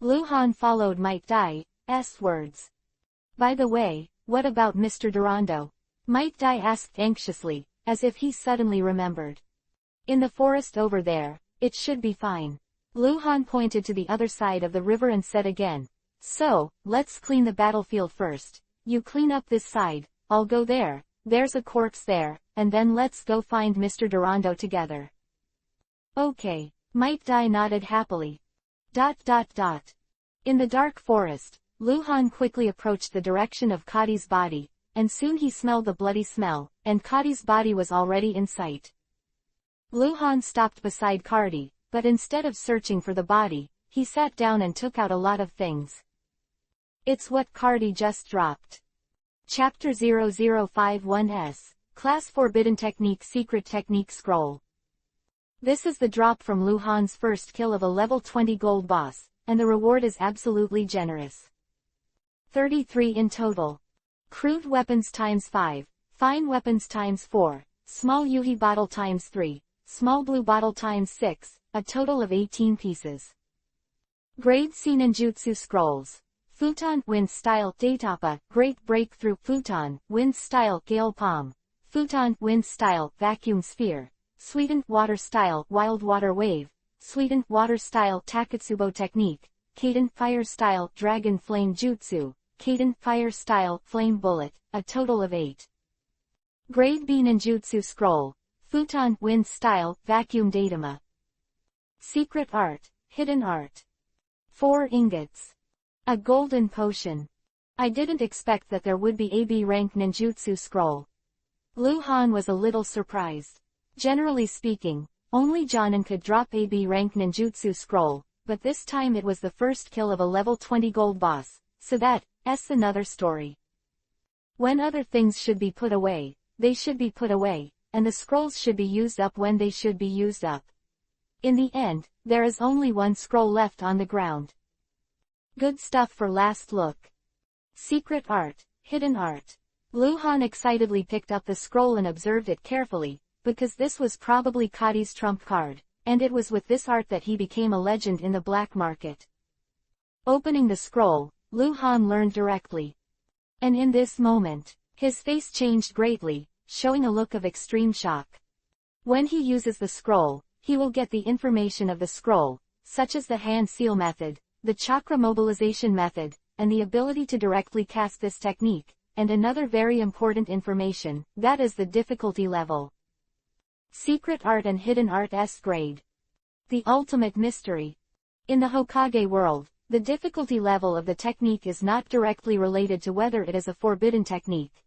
[SPEAKER 1] Luhan followed Might Dai's words. By the way, what about Mr. Durando? Might Dai asked anxiously, as if he suddenly remembered. In the forest over there, it should be fine. Luhan pointed to the other side of the river and said again. So, let's clean the battlefield first. You clean up this side, I'll go there, there's a corpse there, and then let's go find Mr. Durando together. Okay. Might Dai nodded happily. In the dark forest, Luhan quickly approached the direction of Kadi's body, and soon he smelled the bloody smell, and Kadi's body was already in sight. Luhan stopped beside Kadi, but instead of searching for the body, he sat down and took out a lot of things. It's what Kadi just dropped. Chapter 0051S, Class Forbidden Technique Secret Technique Scroll. This is the drop from Luhan's first kill of a level 20 gold boss, and the reward is absolutely generous. 33 in total. Crude weapons times 5, fine weapons times 4, small yuhi bottle times 3, small blue bottle times 6, a total of 18 pieces. Grade C Ninjutsu Scrolls. Futon Wind Style Datapa, Great Breakthrough. Futon Wind Style Gale Palm. Futon Wind Style Vacuum Sphere. Sweetened Water Style Wild Water Wave. Sweetened Water Style Takatsubo Technique. Kaden Fire Style Dragon Flame Jutsu. Kaden Fire Style Flame Bullet, a total of 8. Grade B Ninjutsu Scroll. Futon Wind Style Vacuum Datama. Secret Art, Hidden Art. 4 ingots. A golden potion. I didn't expect that there would be a B rank ninjutsu scroll. Lu Han was a little surprised. Generally speaking, only Jonin could drop a B rank ninjutsu scroll, but this time it was the first kill of a level 20 gold boss, so that's another story. When other things should be put away, they should be put away, and the scrolls should be used up when they should be used up. In the end, there is only one scroll left on the ground. Good stuff for last look. Secret Art, Hidden Art. Lu Han excitedly picked up the scroll and observed it carefully, because this was probably Kadi's trump card, and it was with this art that he became a legend in the black market. Opening the scroll, Lu Han learned directly. And in this moment, his face changed greatly, showing a look of extreme shock. When he uses the scroll, he will get the information of the scroll, such as the hand seal method, the chakra mobilization method, and the ability to directly cast this technique, and another very important information, that is the difficulty level. Secret Art and Hidden Art S Grade. The ultimate mystery. In the Hokage world, the difficulty level of the technique is not directly related to whether it is a forbidden technique.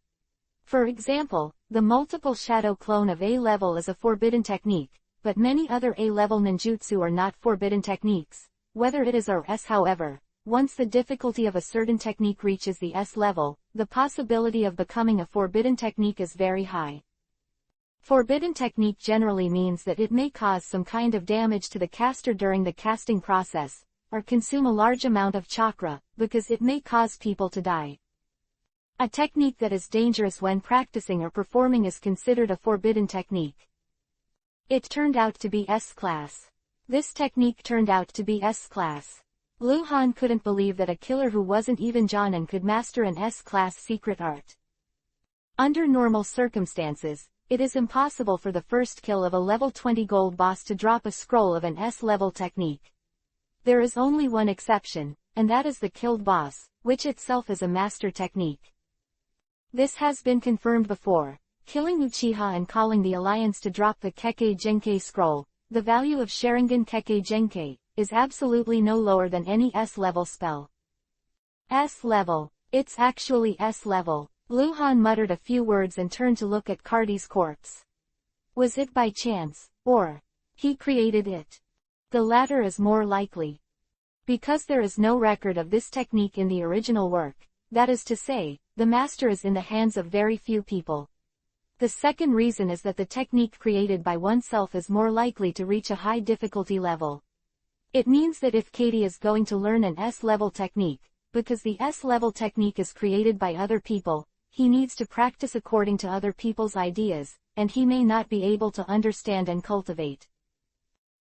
[SPEAKER 1] For example, the multiple shadow clone of A level is a forbidden technique, but many other A-level ninjutsu are not forbidden techniques, whether it is or S. However, once the difficulty of a certain technique reaches the S level, the possibility of becoming a forbidden technique is very high. Forbidden technique generally means that it may cause some kind of damage to the caster during the casting process, or consume a large amount of chakra, because it may cause people to die. A technique that is dangerous when practicing or performing is considered a forbidden technique. It turned out to be S-class. This technique turned out to be S-class. Lu Han couldn't believe that a killer who wasn't even Jonin could master an S-class secret art. Under normal circumstances, it is impossible for the first kill of a level 20 gold boss to drop a scroll of an S-level technique. There is only one exception, and that is the killed boss, which itself is a master technique. This has been confirmed before. Killing Uchiha and calling the Alliance to drop the Kekkei Genkai scroll, the value of Sharingan Kekkei Genkai, is absolutely no lower than any S-level spell. S-level. It's actually S-level. Lu Han muttered a few words and turned to look at Kadi's corpse. Was it by chance, or he created it? The latter is more likely. Because there is no record of this technique in the original work, that is to say, the master is in the hands of very few people. The second reason is that the technique created by oneself is more likely to reach a high difficulty level. It means that if Kadi is going to learn an S-level technique, because the S-level technique is created by other people, he needs to practice according to other people's ideas, and he may not be able to understand and cultivate.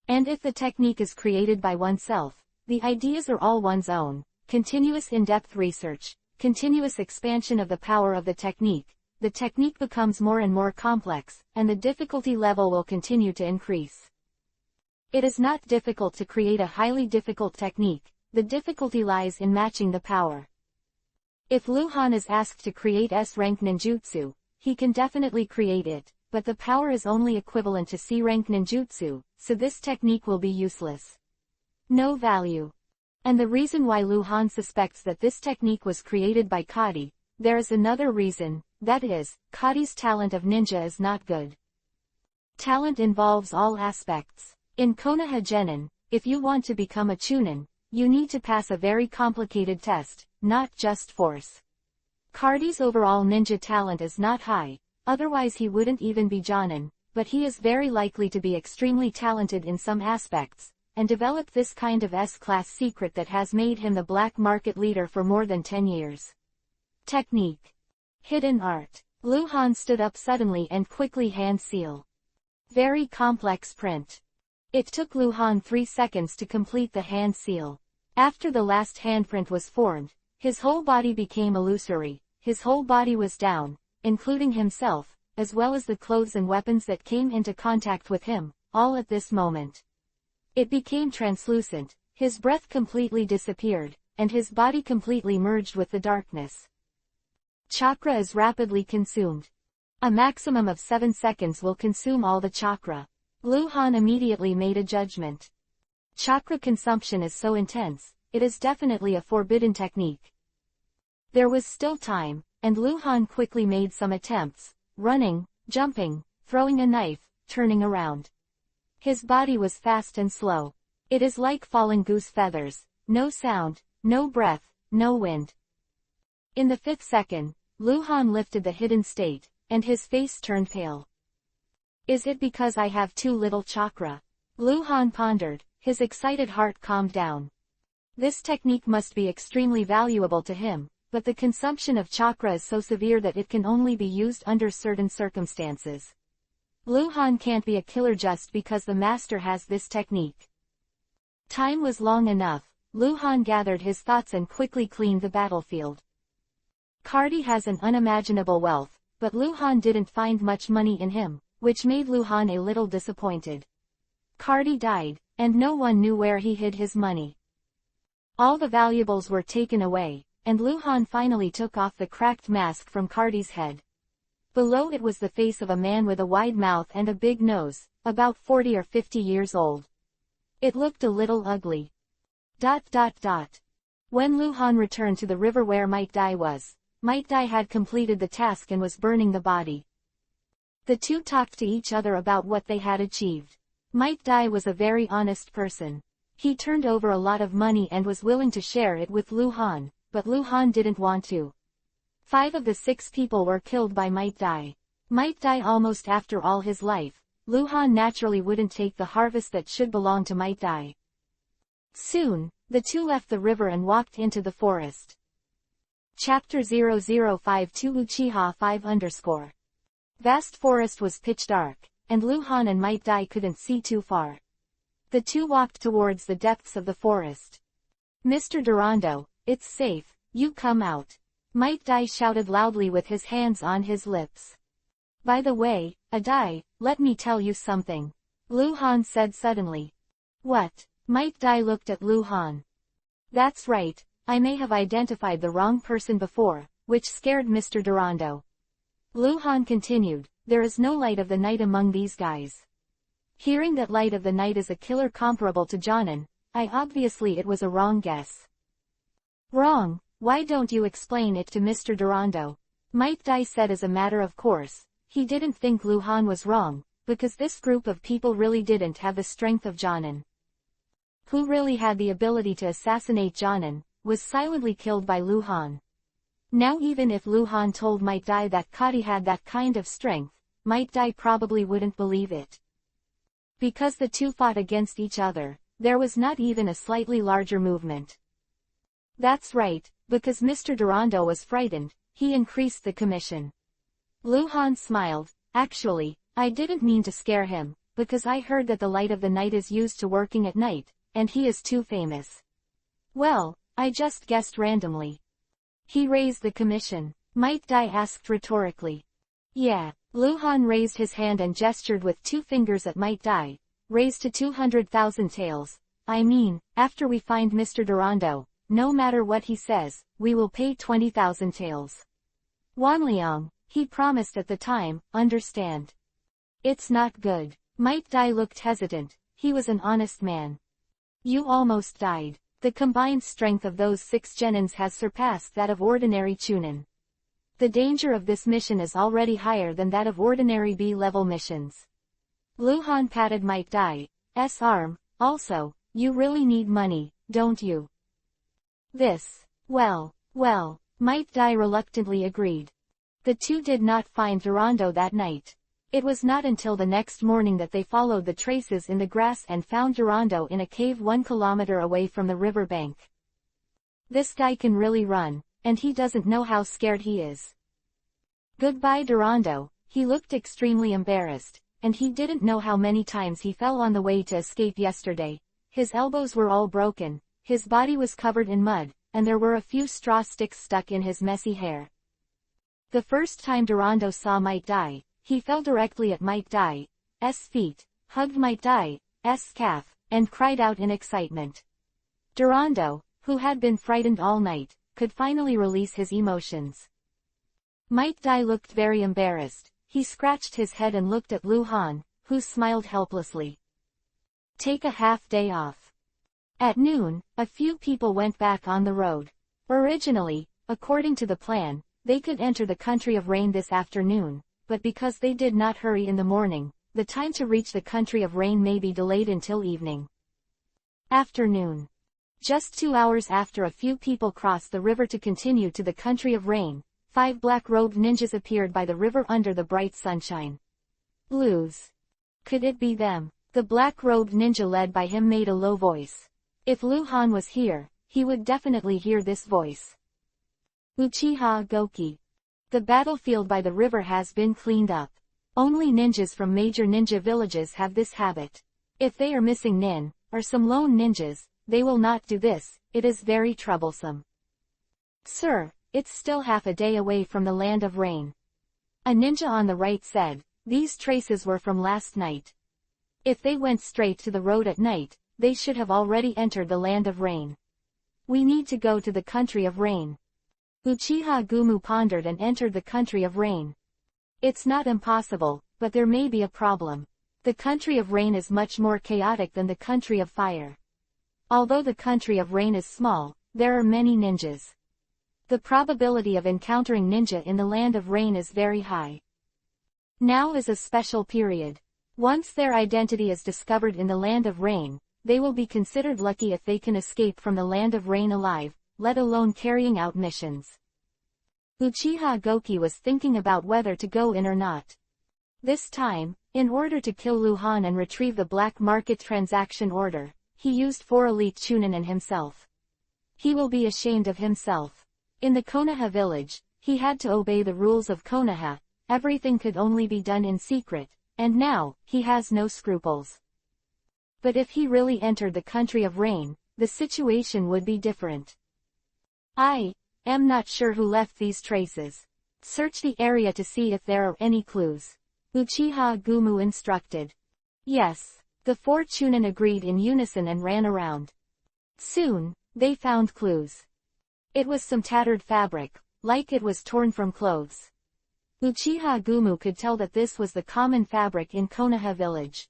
[SPEAKER 1] And if the technique is created by oneself, the ideas are all one's own, continuous in-depth research, continuous expansion of the power of the technique becomes more and more complex, and the difficulty level will continue to increase. It is not difficult to create a highly difficult technique, the difficulty lies in matching the power. If Lu Han is asked to create S-rank ninjutsu, he can definitely create it, but the power is only equivalent to C-rank ninjutsu, so this technique will be useless. No value. And the reason why Lu Han suspects that this technique was created by Kadi, there is another reason, that is, Kadi's talent of ninja is not good. Talent involves all aspects. In Konoha Genin, if you want to become a chunin, you need to pass a very complicated test, not just force. Kadi's overall ninja talent is not high, otherwise he wouldn't even be Jonin, but he is very likely to be extremely talented in some aspects, and develop this kind of S-class secret that has made him the black market leader for more than 10 years. Technique. Hidden Art. Lu Han stood up suddenly and quickly hand seal. Very complex print. It took Lu Han 3 seconds to complete the hand seal. After the last handprint was formed, his whole body became illusory, his whole body was down, including himself, as well as the clothes and weapons that came into contact with him, all at this moment. It became translucent, his breath completely disappeared, and his body completely merged with the darkness. Chakra is rapidly consumed. A maximum of 7 seconds will consume all the chakra. Lu Han immediately made a judgment. Chakra consumption is so intense, it is definitely a forbidden technique. There was still time, and Lu Han quickly made some attempts, running, jumping, throwing a knife, turning around. His body was fast and slow. It is like falling goose feathers, no sound, no breath, no wind. In the 5th second, Lu Han lifted the hidden state, and his face turned pale. Is it because I have too little chakra? Lu Han pondered, his excited heart calmed down. This technique must be extremely valuable to him, but the consumption of chakra is so severe that it can only be used under certain circumstances. Lu Han can't be a killer just because the master has this technique. Time was long enough. Lu Han gathered his thoughts and quickly cleaned the battlefield. Cardi has an unimaginable wealth, but Lu Han didn't find much money in him, which made Lu Han a little disappointed. Cardi died, and no one knew where he hid his money. All the valuables were taken away, and Lu Han finally took off the cracked mask from Cardi's head. Below it was the face of a man with a wide mouth and a big nose, about 40 or 50 years old. It looked a little ugly. When Lu Han returned to the river where Might Dai was, Might Dai had completed the task and was burning the body. The two talked to each other about what they had achieved. Might Dai was a very honest person. He turned over a lot of money and was willing to share it with Lu Han, but Lu Han didn't want to. 5 of the 6 people were killed by Might Dai. Might Dai almost after all his life, Lu Han naturally wouldn't take the harvest that should belong to Might Dai. Soon, the two left the river and walked into the forest. Chapter 0052 Uchiha 5_. Vast forest was pitch dark, and Lu Han and Might Dai couldn't see too far. The two walked towards the depths of the forest. Mr. Durando, it's safe, you come out. Might Dai shouted loudly with his hands on his lips. By the way, Adai, let me tell you something. Lu Han said suddenly. What? Might Dai looked at Lu Han. That's right, I may have identified the wrong person before, which scared Mr. Durando. Lu Han continued, there is no light of the night among these guys. Hearing that light of the night is a killer comparable to Jonin, obviously it was a wrong guess. Wrong? Why don't you explain it to Mr. Durando? Might Dai said as a matter of course. He didn't think Lu Han was wrong, because this group of people really didn't have the strength of Jonin. Who really had the ability to assassinate Jonin, was silently killed by Lu Han. Now even if Lu Han told Might Dai that Kadi had that kind of strength, Might Dai probably wouldn't believe it. Because the two fought against each other, there was not even a slightly larger movement. That's right, because Mr. Durando was frightened, he increased the commission. Lu Han smiled, actually, I didn't mean to scare him, because I heard that the light of the night is used to working at night, and he is too famous. Well, I just guessed randomly. He raised the commission. Might Dai asked rhetorically. Yeah. Lu Han raised his hand and gestured with 2 fingers at Might Dai. Raised to 200,000 taels. I mean, after we find Mr. Durando, no matter what he says, we will pay 20,000 taels. Wanliang, he promised at the time, understand. It's not good. Might Dai looked hesitant, he was an honest man. You almost died. The combined strength of those 6 genins has surpassed that of ordinary chunin. The danger of this mission is already higher than that of ordinary B-level missions. Lu Han patted Might Dai's arm. Also, you really need money, don't you? Well, Might Dai reluctantly agreed. The two did not find Durando that night. It was not until the next morning that they followed the traces in the grass and found Durando in a cave 1 kilometer away from the river bank. This guy can really run, and he doesn't know how scared he is. Goodbye Durando, he looked extremely embarrassed, and he didn't know how many times he fell on the way to escape yesterday. His elbows were all broken, his body was covered in mud, and there were a few straw sticks stuck in his messy hair. The first time Durando saw Might Die, he fell directly at Might Die's feet, hugged Might Die's calf, and cried out in excitement. Durando, who had been frightened all night, could finally release his emotions. Might Die looked very embarrassed. He scratched his head and looked at Lu Han, who smiled helplessly. Take a half day off. At noon, a few people went back on the road. Originally, according to the plan, they could enter the country of rain this afternoon, but because they did not hurry in the morning, the time to reach the country of rain may be delayed until evening. Afternoon. Just 2 hours after a few people crossed the river to continue to the country of rain, 5 black-robed ninjas appeared by the river under the bright sunshine. Lose. Could it be them? The black-robed ninja led by him made a low voice. If Lu Han was here, he would definitely hear this voice. Uchiha Goki. The battlefield by the river has been cleaned up. Only ninjas from major ninja villages have this habit. If they are missing nin, or some lone ninjas, they will not do this. It is very troublesome. Sir, it's still half a day away from the land of rain. A ninja on the right said, these traces were from last night. If they went straight to the road at night, they should have already entered the land of rain. We need to go to the country of rain. Uchiha Gumu pondered and entered the country of rain. It's not impossible, but there may be a problem. The country of rain is much more chaotic than the country of fire. Although the country of rain is small, there are many ninjas. The probability of encountering ninja in the land of rain is very high. Now is a special period. Once their identity is discovered in the land of rain, they will be considered lucky if they can escape from the land of rain alive, let alone carrying out missions. Uchiha Goki was thinking about whether to go in or not. This time, in order to kill Lu Han and retrieve the black market transaction order, he used 4 elite chunin and himself. He will be ashamed of himself. In the Konoha village, he had to obey the rules of Konoha. Everything could only be done in secret, and now, he has no scruples. But if he really entered the country of rain, the situation would be different. I am not sure who left these traces. Search the area to see if there are any clues. Uchiha Gumu instructed. Yes, the 4 chunin agreed in unison and ran around. Soon, they found clues. It was some tattered fabric, like it was torn from clothes. Uchiha Gumu could tell that this was the common fabric in Konoha village.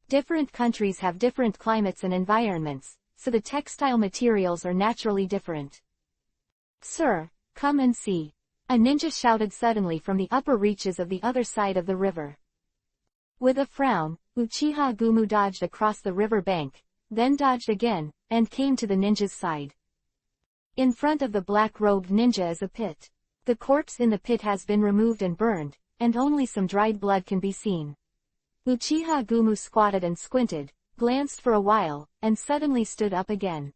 [SPEAKER 1] Different countries have different climates and environments, so the textile materials are naturally different. Sir, come and see. A ninja shouted suddenly from the upper reaches of the other side of the river. With a frown, Uchiha Gumu dodged across the river bank, then dodged again, and came to the ninja's side. In front of the black-robed ninja is a pit. The corpse in the pit has been removed and burned, and only some dried blood can be seen. Uchiha Gumu squatted and squinted, glanced for a while, and suddenly stood up again.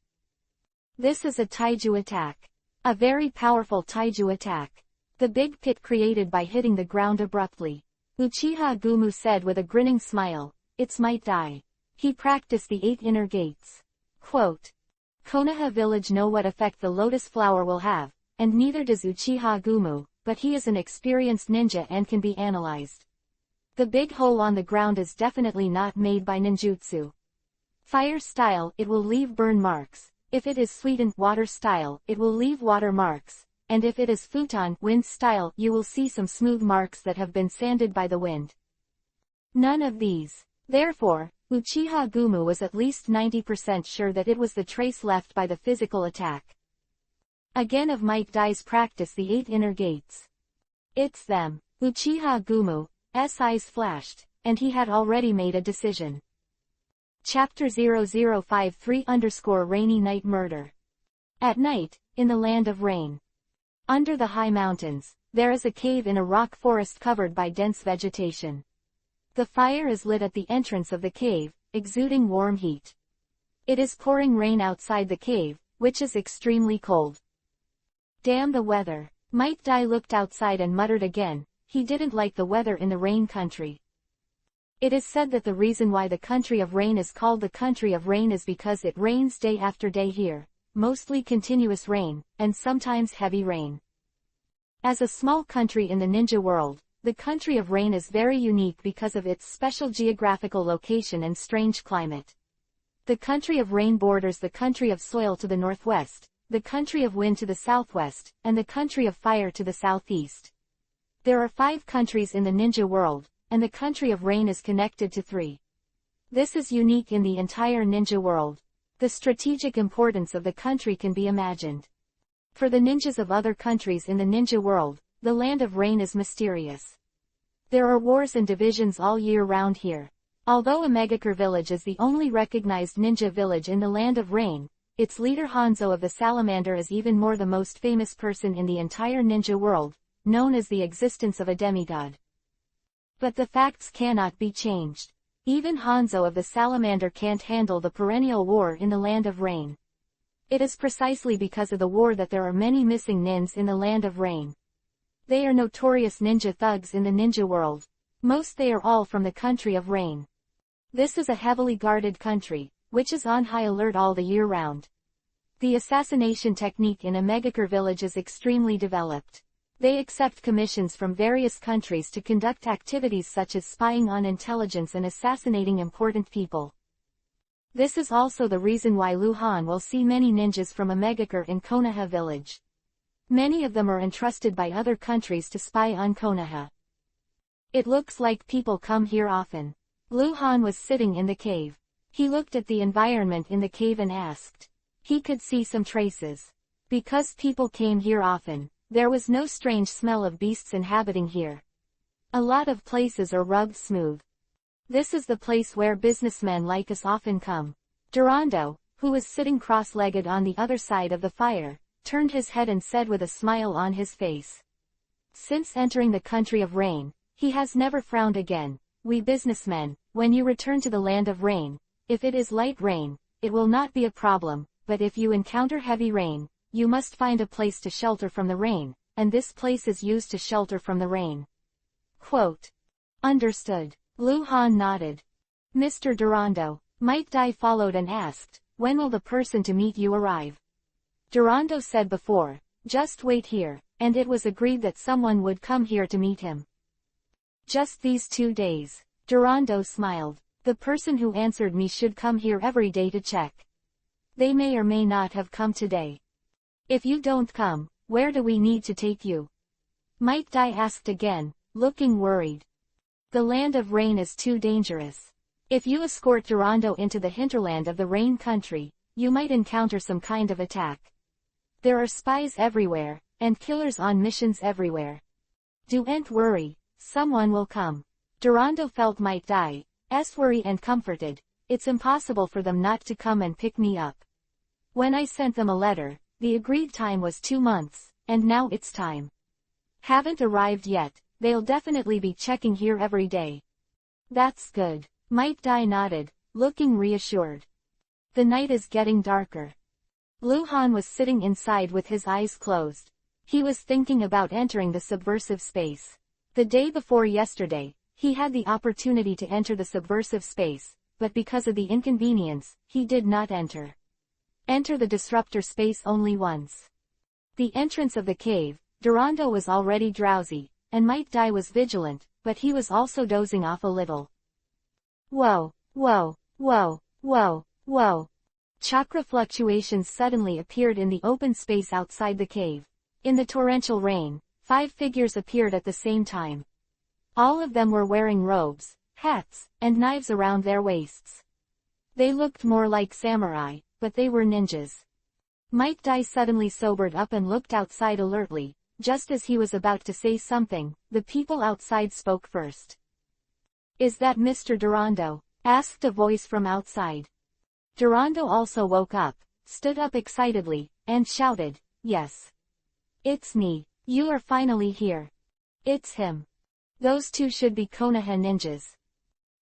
[SPEAKER 1] This is a taiju attack. A very powerful taiju attack. The big pit created by hitting the ground abruptly. Uchiha Gumu said with a grinning smile, it's Might Die. He practiced the 8 inner gates. Quote. Konoha village know what effect the lotus flower will have, and neither does Uchiha Gumu, but he is an experienced ninja and can be analyzed. The big hole on the ground is definitely not made by ninjutsu. Fire style, it will leave burn marks. If it is sweetened water style, it will leave water marks, and if it is futon wind style, you will see some smooth marks that have been sanded by the wind. None of these. Therefore, Uchiha Gumu was at least 90% sure that it was the trace left by the physical attack. Again of Might Die's practice the 8 inner gates. It's them. Uchiha Gumu's eyes flashed, and he had already made a decision. Chapter 0053_Rainy Night Murder. At night, in the land of rain. Under the high mountains, there is a cave in a rock forest covered by dense vegetation. The fire is lit at the entrance of the cave, exuding warm heat. It is pouring rain outside the cave, which is extremely cold. Damn the weather. Might Die looked outside and muttered again, he didn't like the weather in the rain country. It is said that the reason why the country of rain is called the country of rain is because it rains day after day here, mostly continuous rain, and sometimes heavy rain. As a small country in the ninja world, the country of rain is very unique because of its special geographical location and strange climate. The country of rain borders the country of soil to the northwest, the country of wind to the southwest, and the country of fire to the southeast. There are 5 countries in the ninja world, and the country of rain is connected to 3. This is unique in the entire ninja world. The strategic importance of the country can be imagined. For the ninjas of other countries in the ninja world, the land of rain is mysterious. There are wars and divisions all year round here. Although Amegakure village is the only recognized ninja village in the land of rain, its leader Hanzo of the Salamander is even more the most famous person in the entire ninja world, known as the existence of a demigod. But the facts cannot be changed. Even Hanzo of the Salamander can't handle the perennial war in the land of rain. It is precisely because of the war that there are many missing nins in the land of rain. They are notorious ninja thugs in the ninja world. They are all from the country of rain. This is a heavily guarded country, which is on high alert all the year round. The assassination technique in Amegakure village is extremely developed. They accept commissions from various countries to conduct activities such as spying on intelligence and assassinating important people. This is also the reason why Luhan will see many ninjas from Amegakure in Konoha village. Many of them are entrusted by other countries to spy on Konoha. It looks like people come here often. Luhan was sitting in the cave. He looked at the environment in the cave and asked. He could see some traces. Because people came here often, there was no strange smell of beasts inhabiting here. A lot of places are rubbed smooth. This is the place where businessmen like us often come. Durando, who was sitting cross-legged on the other side of the fire, turned his head and said with a smile on his face. Since entering the country of rain, he has never frowned again. We businessmen, when you return to the land of rain, if it is light rain, it will not be a problem, but if you encounter heavy rain, you must find a place to shelter from the rain, and this place is used to shelter from the rain. Quote. Understood. Luhan nodded. Mr. Durando. Might Dai followed and asked, when will the person to meet you arrive? Durando said before, just wait here, and it was agreed that someone would come here to meet him. Just these 2 days. Durando smiled. The person who answered me should come here every day to check. They may or may not have come today. If you don't come, where do we need to take you? Might Dai asked again, looking worried. The land of rain is too dangerous. If you escort Durando into the hinterland of the rain country, you might encounter some kind of attack. There are spies everywhere, and killers on missions everywhere. Don't worry, someone will come. Durando felt Might Dai's worry and comforted. It's impossible for them not to come and pick me up. When I sent them a letter, the agreed time was 2 months, and now it's time. Haven't arrived yet, they'll definitely be checking here every day. That's good. Might Dai nodded, looking reassured. The night is getting darker. Luhan was sitting inside with his eyes closed. He was thinking about entering the subversive space. The day before yesterday, he had the opportunity to enter the subversive space, but because of the inconvenience, he did not enter. Enter the disruptor space only once. The entrance of the cave, Durando was already drowsy, and Might Dai was vigilant, but he was also dozing off a little. Whoa, whoa, whoa, whoa, whoa. Chakra fluctuations suddenly appeared in the open space outside the cave. In the torrential rain, 5 figures appeared at the same time. All of them were wearing robes, hats, and knives around their waists. They looked more like samurai, but they were ninjas. Might Dai suddenly sobered up and looked outside alertly. Just as he was about to say something, the people outside spoke first. Is that Mr. Durando? Asked a voice from outside. Durando also woke up, stood up excitedly, and shouted, Yes. It's me. You are finally here. It's him. Those 2 should be Konoha ninjas.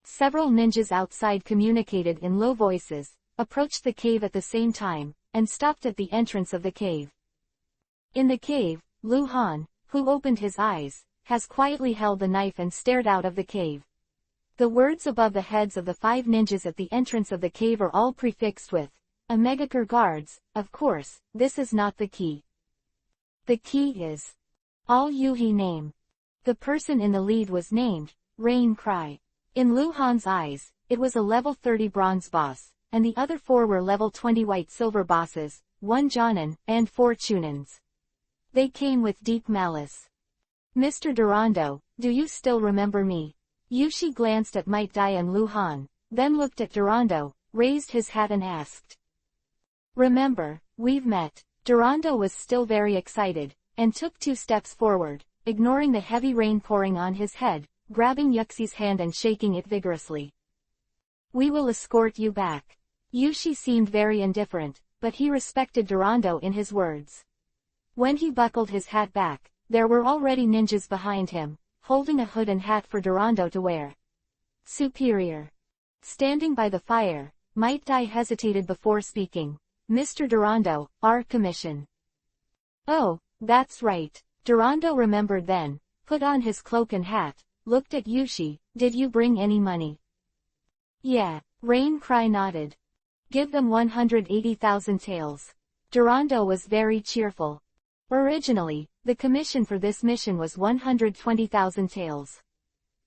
[SPEAKER 1] Several ninjas outside communicated in low voices, approached the cave at the same time, and stopped at the entrance of the cave. In the cave, Luhan, who opened his eyes, has quietly held the knife and stared out of the cave. The words above the heads of the 5 ninjas at the entrance of the cave are all prefixed with Amegakure guards. Of course, this is not the key. The key is all Yuhi name. The person in the lead was named Rain Cry. In Luhan's eyes, it was a level 30 bronze boss, and the other 4 were level 20 white silver bosses, 1 Jonin, and 4 Chunins. They came with deep malice. Mr. Durando, do you still remember me? Yushi glanced at Might Dai and Luhan, then looked at Durando, raised his hat and asked. Remember, we've met. Durando was still very excited, and took 2 steps forward, ignoring the heavy rain pouring on his head, grabbing Yuxi's hand and shaking it vigorously. We will escort you back. Yushi seemed very indifferent, but he respected Durando in his words. When he buckled his hat back, there were already ninjas behind him, holding a hood and hat for Durando to wear. Superior. Standing by the fire, Might Dai hesitated before speaking. Mr. Durando, our commission. Oh, that's right. Durando remembered then, put on his cloak and hat, looked at Yushi. Did you bring any money? Yeah, Rain Cry nodded. Give them 180,000 taels. Durando was very cheerful. Originally, the commission for this mission was 120,000 taels.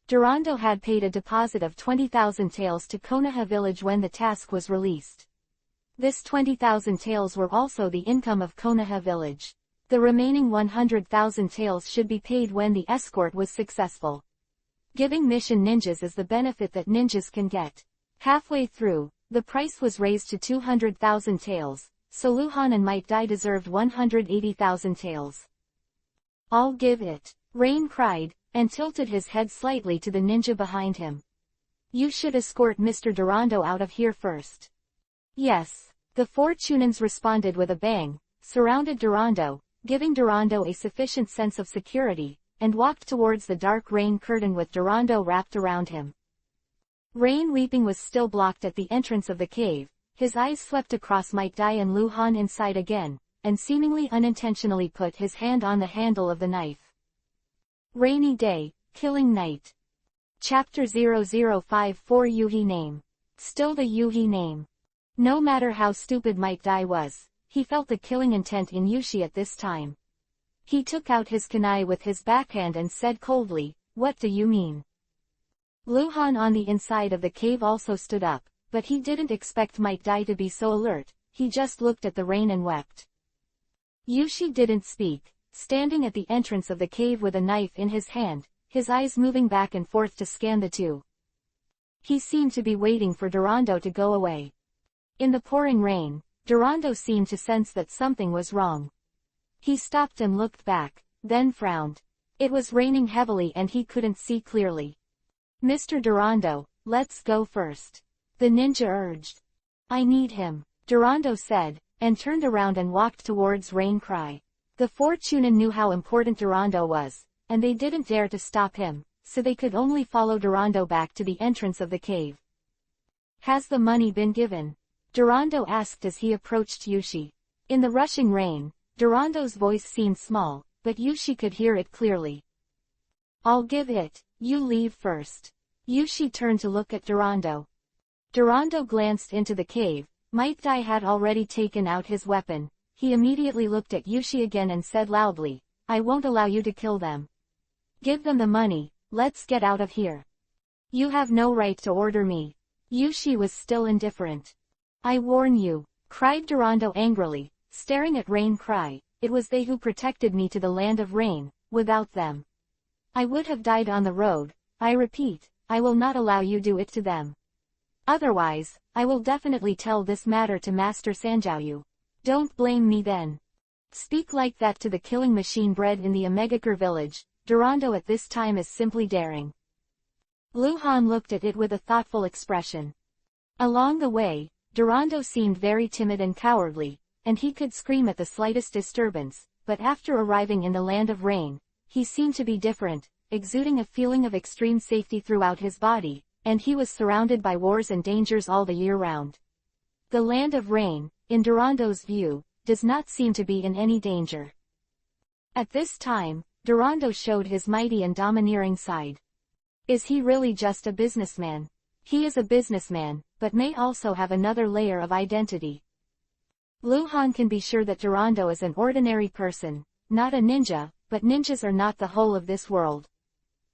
[SPEAKER 1] Durando had paid a deposit of 20,000 taels to Konoha village when the task was released. This 20,000 taels were also the income of Konoha village. The remaining 100,000 taels should be paid when the escort was successful. Giving mission ninjas is the benefit that ninjas can get. Halfway through, the price was raised to 200,000 taels, so Luhan and Might Dai deserved 180,000 taels. I'll give it, Rain cried, and tilted his head slightly to the ninja behind him. You should escort Mr. Durando out of here first. Yes. The 4 Chunins responded with a bang, surrounded Durando, giving Durando a sufficient sense of security, and walked towards the dark rain curtain with Durando wrapped around him. Rain Weeping was still blocked at the entrance of the cave. His eyes swept across Might Dai and Luhan inside again, and seemingly unintentionally put his hand on the handle of the knife. Rainy Day, Killing Night. Chapter 0054 Yuhi Name. Still the Yuhi name. No matter how stupid Might Dai was, he felt the killing intent in Yushi at this time. He took out his kunai with his backhand and said coldly, "What do you mean?" Luhan on the inside of the cave also stood up, but he didn't expect Might Dai to be so alert. He just looked at the rain and wept. Yushi didn't speak, standing at the entrance of the cave with a knife in his hand, his eyes moving back and forth to scan the two. He seemed to be waiting for Durando to go away. In the pouring rain, Durando seemed to sense that something was wrong. He stopped and looked back, then frowned. It was raining heavily and he couldn't see clearly. Mr. Durando, let's go first. The ninja urged. I need him, Durando said, and turned around and walked towards Rain Cry. The 4 Chunin knew how important Durando was, and they didn't dare to stop him, so they could only follow Durando back to the entrance of the cave. Has the money been given? Durando asked as he approached Yushi. In the rushing rain, Durando's voice seemed small, but Yushi could hear it clearly. I'll give it, you leave first. Yushi turned to look at Durando. Durando glanced into the cave. Might Dai had already taken out his weapon. He immediately looked at Yushi again and said loudly, I won't allow you to kill them. Give them the money, let's get out of here. You have no right to order me. Yushi was still indifferent. I warn you, cried Durando angrily, staring at Rain Cry. It was they who protected me to the land of rain. Without them, I would have died on the road. I repeat, I will not allow you do it to them. Otherwise, I will definitely tell this matter to Master Sanjiao. Don't blame me then. Speak like that to the killing machine bred in the Amegakure village. Durando at this time is simply daring. Luhan looked at it with a thoughtful expression. Along the way, Durando seemed very timid and cowardly, and he could scream at the slightest disturbance, but after arriving in the land of rain, he seemed to be different, exuding a feeling of extreme safety throughout his body, and he was surrounded by wars and dangers all the year round. The land of rain, in Durando's view, does not seem to be in any danger. At this time, Durando showed his mighty and domineering side. Is he really just a businessman? He is a businessman, but may also have another layer of identity. Luhan can be sure that Durando is an ordinary person, not a ninja, but ninjas are not the whole of this world.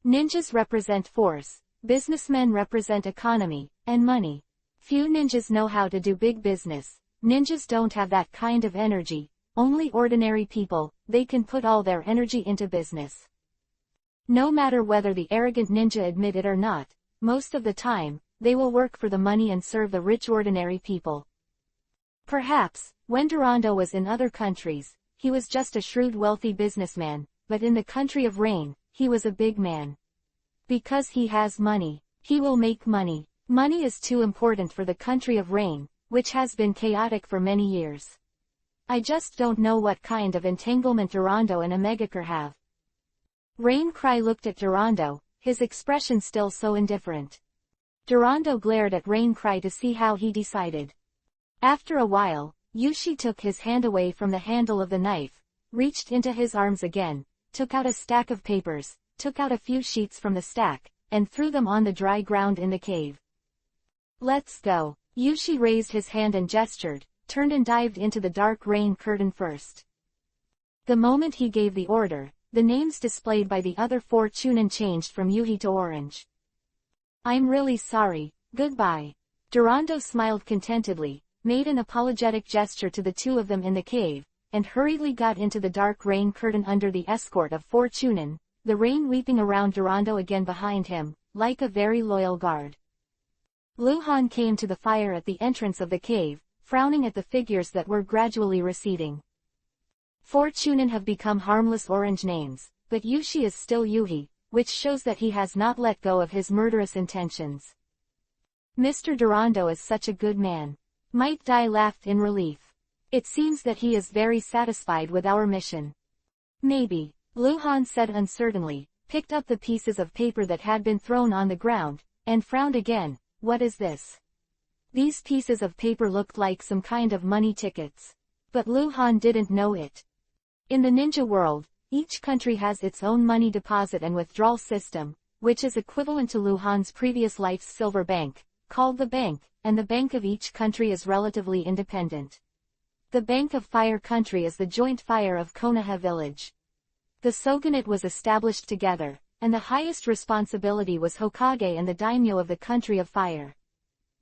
[SPEAKER 1] Ninjas represent force, businessmen represent economy, and money. Few ninjas know how to do big business. Ninjas don't have that kind of energy. Only ordinary people, they can put all their energy into business. No matter whether the arrogant ninja admit it or not, most of the time, they will work for the money and serve the rich ordinary people. Perhaps, when Durando was in other countries, he was just a shrewd wealthy businessman, but in the country of Rain, he was a big man. Because he has money, he will make money. Money is too important for the country of Rain, which has been chaotic for many years. I just don't know what kind of entanglement Durando and Omegakure have. Rain Cry looked at Durando, his expression still so indifferent. Durando glared at Rain Cry to see how he decided. After a while, Yushi took his hand away from the handle of the knife, reached into his arms again, took out a stack of papers, took out a few sheets from the stack, and threw them on the dry ground in the cave. Let's go. Yushi raised his hand and gestured, turned and dived into the dark rain curtain first. The moment he gave the order, the names displayed by the other 4 Chunin changed from Yuhi to orange. I'm really sorry, goodbye. Durando smiled contentedly, made an apologetic gesture to the 2 of them in the cave, and hurriedly got into the dark rain curtain under the escort of 4 Chunin, the rain weeping around Durando again behind him, like a very loyal guard. Luhan came to the fire at the entrance of the cave, frowning at the figures that were gradually receding. 4 Chunin have become harmless orange names, but Yushi is still Yuhi, which shows that he has not let go of his murderous intentions. Mr. Durando is such a good man. Might Dai laughed in relief. It seems that he is very satisfied with our mission. Maybe, Luhan said uncertainly, picked up the pieces of paper that had been thrown on the ground, and frowned again. What is this? These pieces of paper looked like some kind of money tickets. But Luhan didn't know it. In the ninja world, each country has its own money deposit and withdrawal system, which is equivalent to Luhan's previous life's silver bank, called the bank, and the bank of each country is relatively independent. The Bank of Fire country is the joint fire of Konoha village. The shogunate was established together, and the highest responsibility was Hokage and the daimyo of the country of fire.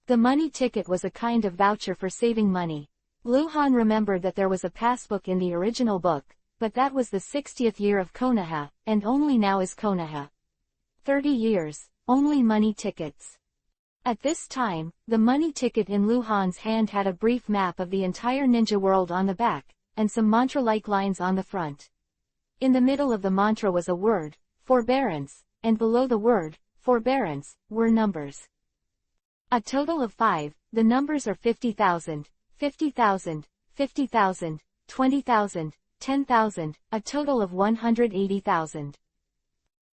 [SPEAKER 1] The money ticket was a kind of voucher for saving money. Luhan remembered that there was a passbook in the original book, but that was the 60th year of Konoha, and only now is Konoha. 30 years, only money tickets. At this time, the money ticket in Luhan's hand had a brief map of the entire ninja world on the back, and some mantra-like lines on the front. In the middle of the mantra was a word, forbearance, and below the word, forbearance, were numbers. A total of 5, the numbers are 50,000, 50,000, 50,000, 20,000, 10,000, a total of 180,000.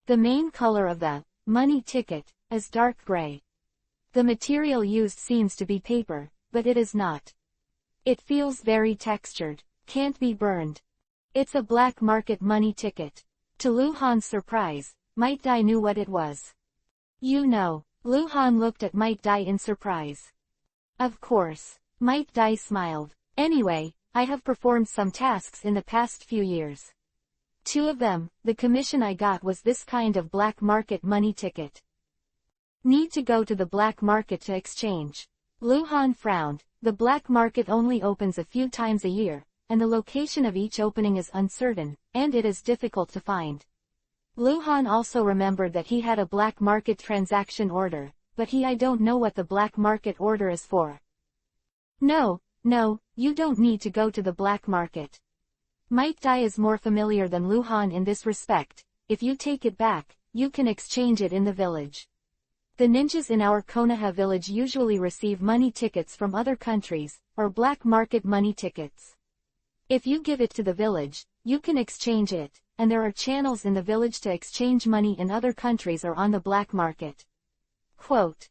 [SPEAKER 1] The main color of the money ticket is dark gray. The material used seems to be paper, but it is not. It feels very textured, can't be burned. It's a black market money ticket. To Luhan's surprise, Might Dai knew what it was. You know. Luhan looked at Might Dai in surprise. Of course. Might Dai smiled. Anyway, I have performed some tasks in the past few years. 2 of them, the commission I got was this kind of black market money ticket. Need to go to the black market to exchange. Luhan frowned. The black market only opens a few times a year, and the location of each opening is uncertain, and it is difficult to find. Luhan also remembered that he had a black market transaction order, but I don't know what the black market order is for. No, you don't need to go to the black market. Might Dai is more familiar than Luhan in this respect. If you take it back, you can exchange it in the village. The ninjas in our Konoha village usually receive money tickets from other countries, or black market money tickets. If you give it to the village, you can exchange it, and there are channels in the village to exchange money in other countries or on the black market. Quote.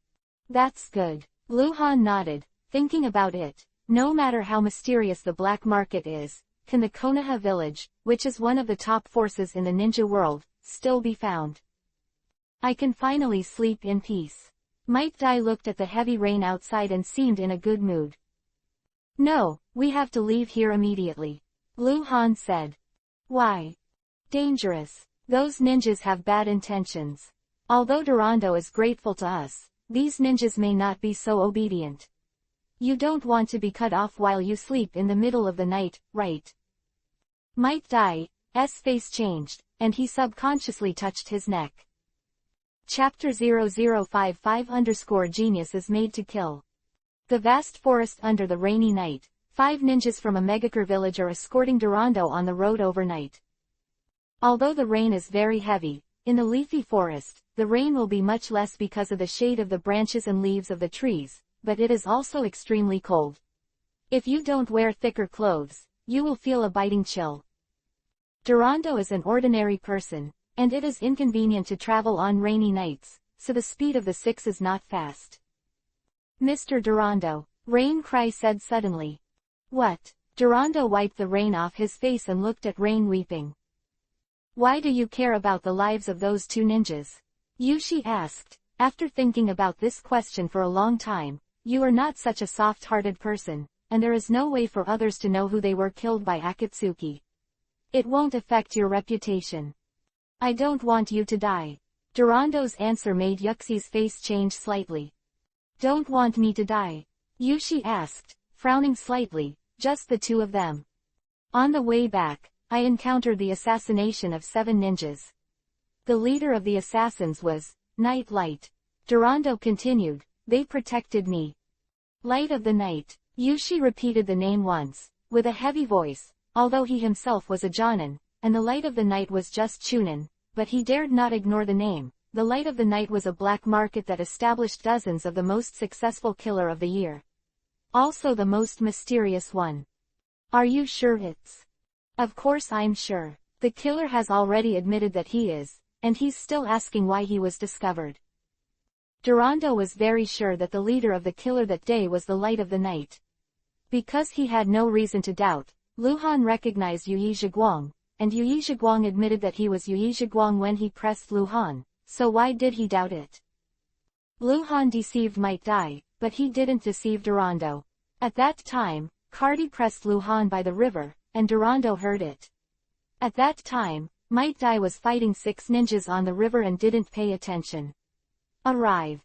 [SPEAKER 1] That's good. Luhan nodded, thinking about it. No matter how mysterious the black market is, can the Konoha village, which is one of the top forces in the ninja world, still be found? I can finally sleep in peace. Might Dai looked at the heavy rain outside and seemed in a good mood. No, we have to leave here immediately. Lu Han said. Why? Dangerous. Those ninjas have bad intentions. Although Durando is grateful to us, these ninjas may not be so obedient. You don't want to be cut off while you sleep in the middle of the night, right? Might Dai's face changed, and he subconsciously touched his neck. Chapter 0055_Genius is made to kill. The vast forest under the rainy night. 5 ninjas from a Megakure village are escorting Durando on the road overnight. Although the rain is very heavy, in the leafy forest, the rain will be much less because of the shade of the branches and leaves of the trees, but it is also extremely cold. If you don't wear thicker clothes, you will feel a biting chill. Durando is an ordinary person, and it is inconvenient to travel on rainy nights, so the speed of the 6 is not fast. Mr. Durando, Rain Cry said suddenly. What? Durando wiped the rain off his face and looked at Rain weeping. Why do you care about the lives of those 2 ninjas? Yushi asked, after thinking about this question for a long time. You are not such a soft-hearted person, and there is no way for others to know who they were killed by Akatsuki. It won't affect your reputation. I don't want you to die. Durando's answer made Yuxi's face change slightly. Don't want me to die? Yushi asked, frowning slightly. Just the 2 of them. On the way back, I encountered the assassination of 7 ninjas. The leader of the assassins was Night Light. Durando continued. They protected me. Light of the Night. Yushi repeated the name once, with a heavy voice, although he himself was a Jonin, and the Light of the Night was just Chunin, but he dared not ignore the name. The Light of the Night was a black market that established dozens of the most successful killer of the year. Also the most mysterious one. Are you sure it's? Of course I'm sure. The killer has already admitted that he is, and he's still asking why he was discovered. Durando was very sure that the leader of the killer that day was the Light of the Night. Because he had no reason to doubt, Lu Han recognized Yu Yizhiguang, and Yu Yizhiguang admitted that he was Yu Yizhiguang when he pressed Lu Han, so why did he doubt it? Lu Han deceived Might Dai, but he didn't deceive Durando. At that time, Cardi pressed Lu Han by the river, and Durando heard it. At that time, Might Dai was fighting 6 ninjas on the river and didn't pay attention. Arrive.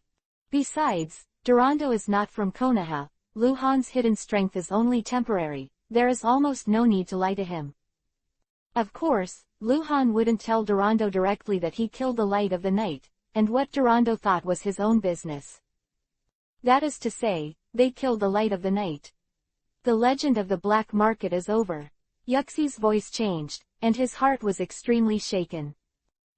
[SPEAKER 1] Besides, Durando is not from Konoha. Lu Han's hidden strength is only temporary. There is almost no need to lie to him. Of course, Lu Han wouldn't tell Durando directly that he killed the Light of the Night, and what Durando thought was his own business. That is to say, they killed the Light of the Night. The legend of the black market is over. Yuxi's voice changed, and his heart was extremely shaken.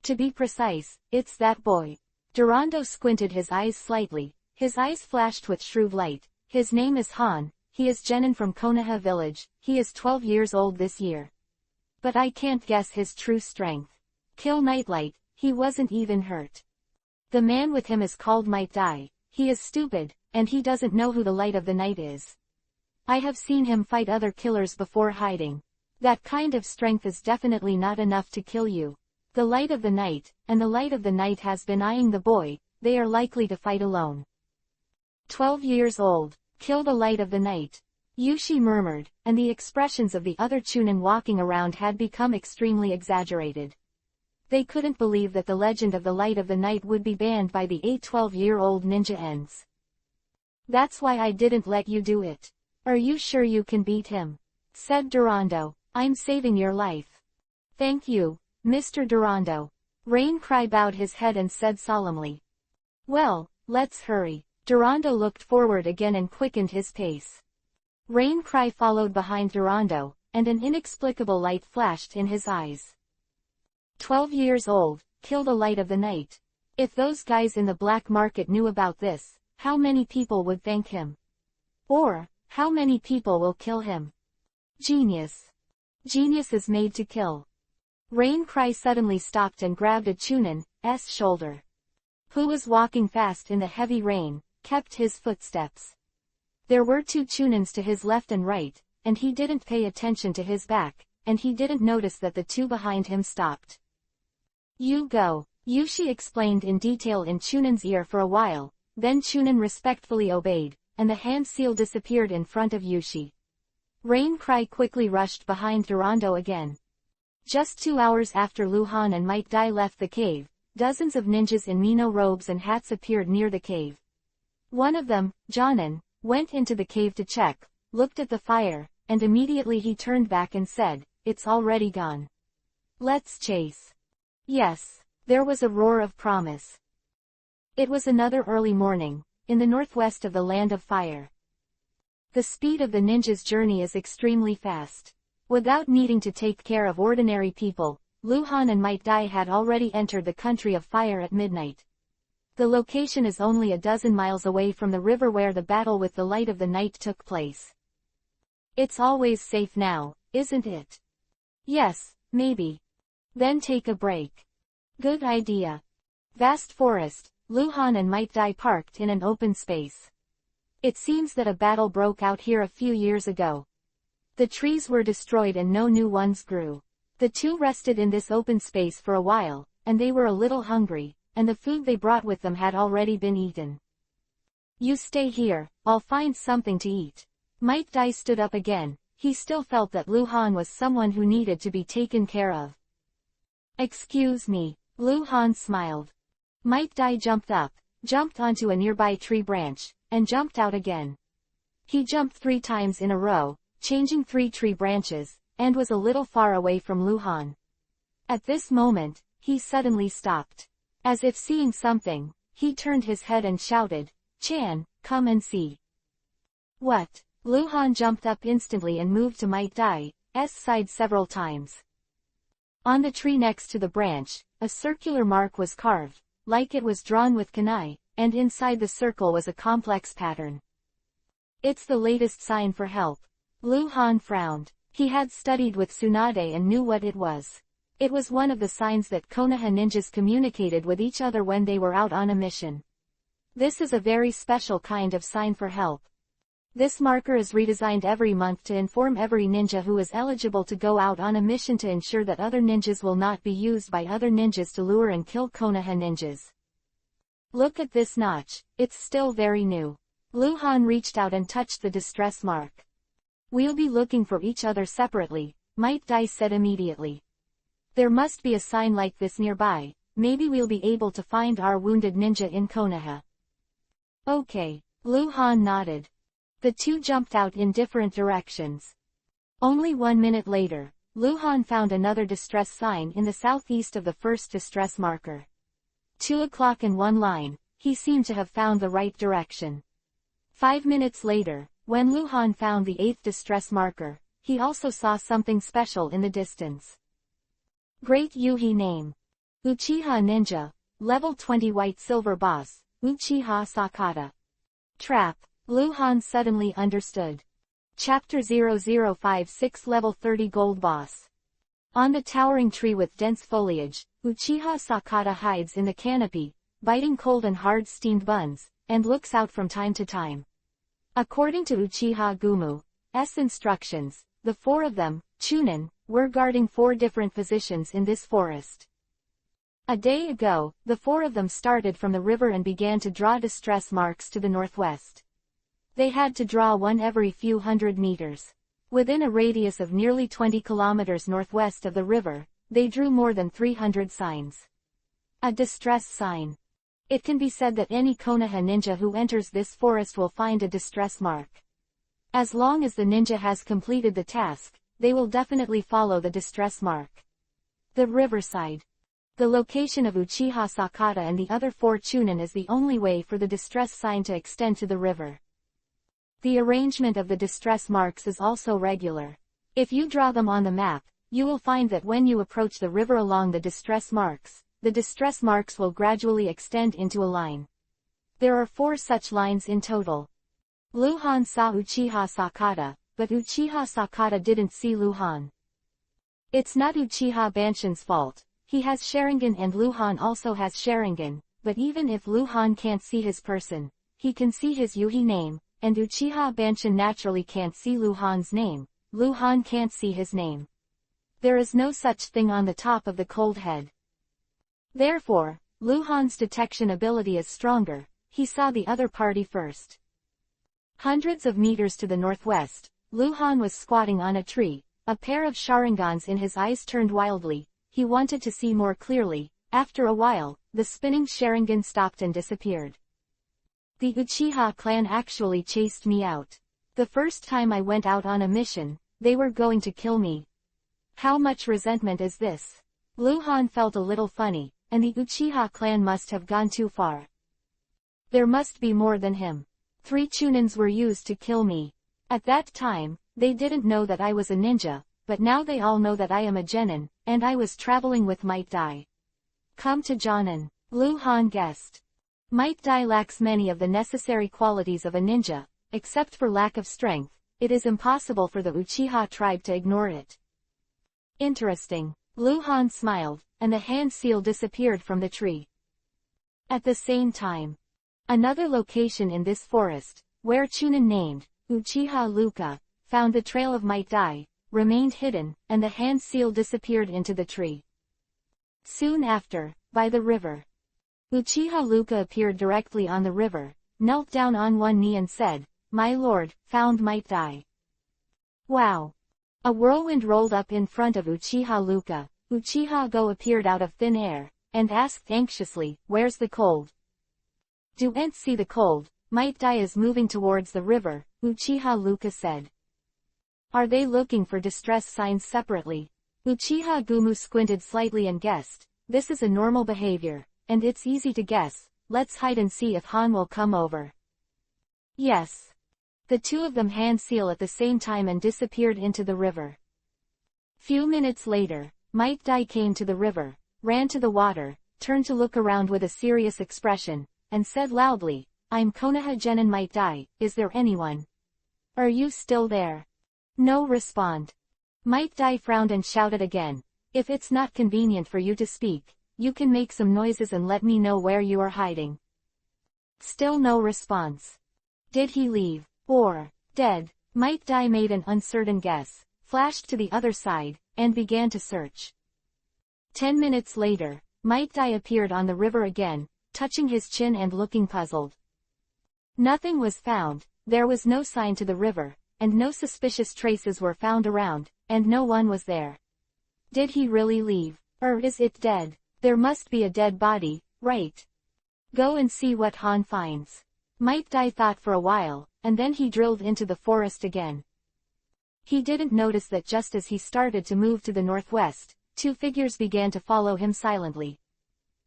[SPEAKER 1] To be precise, it's that boy. Durando squinted his eyes slightly. His eyes flashed with shrewd light. His name is Han. He is Genin from Konoha village. He is 12 years old this year. But I can't guess his true strength. Kill Nightlight. He wasn't even hurt. The man with him is called Might Dai. He is stupid, and he doesn't know who the Light of the Night is. I have seen him fight other killers before hiding. That kind of strength is definitely not enough to kill you. The Light of the Night, and the Light of the Night has been eyeing the boy. They are likely to fight alone. 12 years old. Kill the Light of the Night. Yushi murmured, and the expressions of the other Chunin walking around had become extremely exaggerated. They couldn't believe that the legend of the Light of the Night would be banned by the 12-year-old ninja ends. That's why I didn't let you do it. Are you sure you can beat him? Said Durando. I'm saving your life. Thank you, Mr. Durando. Rain Cry bowed his head and said solemnly. Well, let's hurry. Durando looked forward again and quickened his pace. Rain Cry followed behind Durando, and an inexplicable light flashed in his eyes. 12 years old, kill the Light of the Night. If those guys in the black market knew about this, how many people would thank him? Or, how many people will kill him? Genius. Genius is made to kill. Rain Cry suddenly stopped and grabbed a Chunin's shoulder. Who was walking fast in the heavy rain, kept his footsteps. There were 2 Chunins to his left and right, and he didn't pay attention to his back, and he didn't notice that the 2 behind him stopped. You go. Yushi explained in detail in Chunan's ear for a while, then Chunan respectfully obeyed, and the hand seal disappeared in front of Yushi. Rain Cry quickly rushed behind Durando again. Just 2 hours after Luhan and Might Dai left the cave, dozens of ninjas in Mino robes and hats appeared near the cave. One of them, Jonan, went into the cave to check, looked at the fire, and immediately he turned back and said, "It's already gone. Let's chase." Yes. There was a roar of promise. It was another early morning, in the northwest of the Land of Fire. The speed of the ninja's journey is extremely fast. Without needing to take care of ordinary people, Luhan and Might Dai had already entered the country of fire at midnight. The location is only a dozen miles away from the river where the battle with the light of the night took place. It's always safe now, isn't it? Yes, maybe. Then take a break. Good idea. Vast forest, Luhan and Might Dai parked in an open space. It seems that a battle broke out here a few years ago. The trees were destroyed and no new ones grew. The two rested in this open space for a while, and they were a little hungry, and the food they brought with them had already been eaten. You stay here, I'll find something to eat. Might Dai stood up again. He still felt that Luhan was someone who needed to be taken care of. Excuse me. Luhan smiled. Might Dai jumped up, jumped onto a nearby tree branch, and jumped out again. He jumped 3 times in a row, changing 3 tree branches, and was a little far away from Luhan. At this moment, he suddenly stopped. As if seeing something, he turned his head and shouted, "Chan, come and see." What? Luhan jumped up instantly and moved to Might Dai's side several times. On the tree next to the branch, a circular mark was carved, like it was drawn with kunai, and inside the circle was a complex pattern. It's the latest sign for help. Luhan frowned. He had studied with Tsunade and knew what it was. It was one of the signs that Konoha ninjas communicated with each other when they were out on a mission. This is a very special kind of sign for help. This marker is redesigned every month to inform every ninja who is eligible to go out on a mission to ensure that other ninjas will not be used by other ninjas to lure and kill Konoha ninjas. Look at this notch, it's still very new. Luhan reached out and touched the distress mark. We'll be looking for each other separately, Might Dai said immediately. There must be a sign like this nearby, maybe we'll be able to find our wounded ninja in Konoha. Okay, Luhan nodded. The two jumped out in different directions. Only 1 minute later, Luhan found another distress sign in the southeast of the first distress marker. 2 o'clock in one line, he seemed to have found the right direction. 5 minutes later, when Luhan found the 8th distress marker, he also saw something special in the distance. Great Yuhi name. Uchiha Ninja, Level 20 White Silver Boss, Uchiha Sakata. Trap. Luhan suddenly understood. Chapter 0056 Level 30 Gold Boss. On the towering tree with dense foliage, Uchiha Sakata hides in the canopy, biting cold and hard steamed buns, and looks out from time to time. According to Uchiha Gumu's instructions, the 4 of them, Chunin, were guarding 4 different positions in this forest. A day ago, the 4 of them started from the river and began to draw distress marks to the northwest. They had to draw one every few hundred meters. Within a radius of nearly 20 kilometers northwest of the river, they drew more than 300 signs. A distress sign. It can be said that any Konoha ninja who enters this forest will find a distress mark. As long as the ninja has completed the task, they will definitely follow the distress mark. The riverside. The location of Uchiha Sakata and the other 4 Chunin is the only way for the distress sign to extend to the river. The arrangement of the distress marks is also regular. If you draw them on the map, you will find that when you approach the river along the distress marks will gradually extend into a line. There are 4 such lines in total. Luhan saw Uchiha Sakata, but Uchiha Sakata didn't see Luhan. It's not Uchiha Banshin's fault. He has Sharingan and Luhan also has Sharingan, but even if Luhan can't see his person, he can see his Yuhi name, and Uchiha Banshin naturally can't see Luhan's name. Luhan can't see his name. There is no such thing on the top of the cold head. Therefore, Luhan's detection ability is stronger. He saw the other party first. Hundreds of meters to the northwest, Luhan was squatting on a tree, a pair of Sharingans in his eyes turned wildly. He wanted to see more clearly. After a while, the spinning Sharingan stopped and disappeared. The Uchiha clan actually chased me out. The first time I went out on a mission, they were going to kill me. How much resentment is this? Luhan felt a little funny, and the Uchiha clan must have gone too far. There must be more than him. 3 Chunins were used to kill me. At that time, they didn't know that I was a ninja, but now they all know that I am a genin, and I was traveling with Might Dai. Come to Jonin, Luhan guessed. Might Dai lacks many of the necessary qualities of a ninja, except for lack of strength. It is impossible for the Uchiha tribe to ignore it. Interesting. Luhan smiled, and the hand seal disappeared from the tree. At the same time, another location in this forest, where Chunin named Uchiha Luka found the trail of Might Dai, remained hidden, and the hand seal disappeared into the tree. Soon after, by the river, Uchiha Luka appeared directly on the river, knelt down on one knee and said, "My lord, found Might Dai." Wow! A whirlwind rolled up in front of Uchiha Luka. Uchiha Go appeared out of thin air, and asked anxiously, "Where's the cold?" "Do Ent see the cold? Might Dai is moving towards the river," Uchiha Luka said. "Are they looking for distress signs separately?" Uchiha Gumu squinted slightly and guessed, "This is a normal behavior, and it's easy to guess. Let's hide and see if Han will come over." Yes. The two of them hand seal at the same time and disappeared into the river. Few minutes later, Might Dai came to the river, ran to the water, turned to look around with a serious expression, and said loudly, "I'm Konoha Genin Might Dai, is there anyone? Are you still there?" No respond. Might Dai frowned and shouted again, "If it's not convenient for you to speak, you can make some noises and let me know where you are hiding." Still no response. Did he leave? Or, dead? Might Dai made an uncertain guess, flashed to the other side, and began to search. 10 minutes later, Might Dai appeared on the river again, touching his chin and looking puzzled. Nothing was found, there was no sign to the river, and no suspicious traces were found around, and no one was there. Did he really leave? Or is it dead? There must be a dead body, right? Go and see what Han finds. Might Dai thought for a while, and then he drilled into the forest again. He didn't notice that just as he started to move to the northwest, 2 figures began to follow him silently.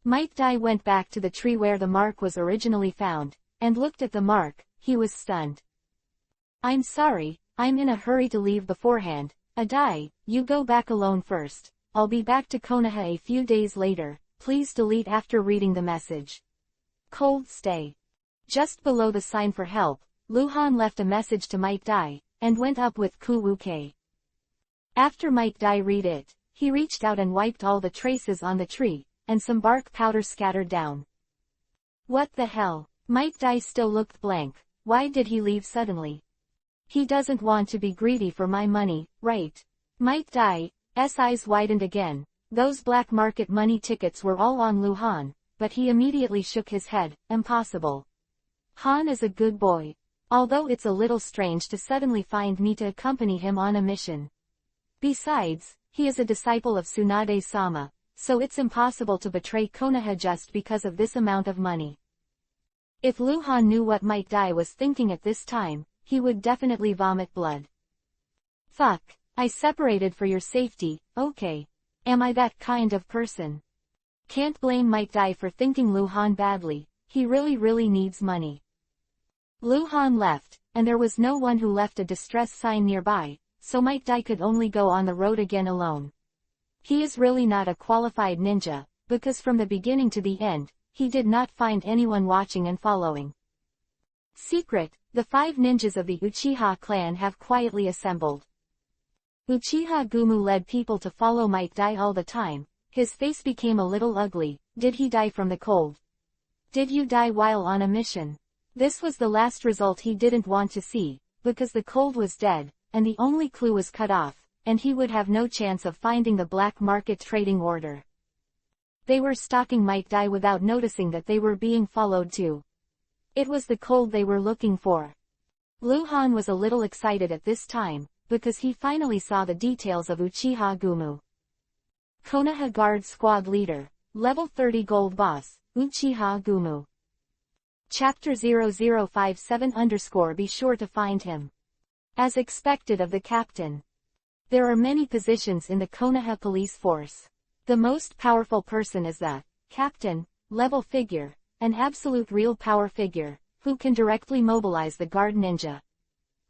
[SPEAKER 1] Might Dai went back to the tree where the mark was originally found, and looked at the mark. He was stunned. "I'm sorry, I'm in a hurry to leave beforehand. Dai, you go back alone first. I'll be back to Konoha a few days later. Please delete after reading the message. Cold stay." Just below the sign for help, Luhan left a message to Might Dai, and went up with Kuwuke. After Might Dai read it, he reached out and wiped all the traces on the tree, and some bark powder scattered down. What the hell? Might Dai still looked blank. Why did he leave suddenly? He doesn't want to be greedy for my money, right? Might Dai's eyes widened again. Those black market money tickets were all on Luhan, but he immediately shook his head. Impossible. Han is a good boy. Although it's a little strange to suddenly find me to accompany him on a mission. Besides, he is a disciple of Tsunade-sama, so it's impossible to betray Konoha just because of this amount of money. If Luhan knew what Might Dai was thinking at this time, he would definitely vomit blood. Fuck, I separated for your safety, okay. Am I that kind of person? Can't blame Might Dai for thinking Luhan badly, he really needs money. Luhan left, and there was no one who left a distress sign nearby, so Might Dai could only go on the road again alone. He is really not a qualified ninja, because from the beginning to the end, he did not find anyone watching and following. Secret, the 5 ninjas of the Uchiha clan have quietly assembled. Uchiha Gumu led people to follow Might Dai all the time. His face became a little ugly. Did he die from the cold? Did you die while on a mission? This was the last result he didn't want to see, because the cold was dead, and the only clue was cut off, and he would have no chance of finding the black market trading order. They were stalking Might Dai without noticing that they were being followed too. It was the cold they were looking for. Luhan was a little excited at this time, because he finally saw the details of Uchiha Gumu. Konoha Guard Squad Leader, Level 30 Gold Boss, Uchiha Gumu. Chapter 0057 Be sure to find him. As expected of the captain. There are many positions in the Konoha police force. The most powerful person is the captain, level figure, an absolute real power figure, who can directly mobilize the guard ninja.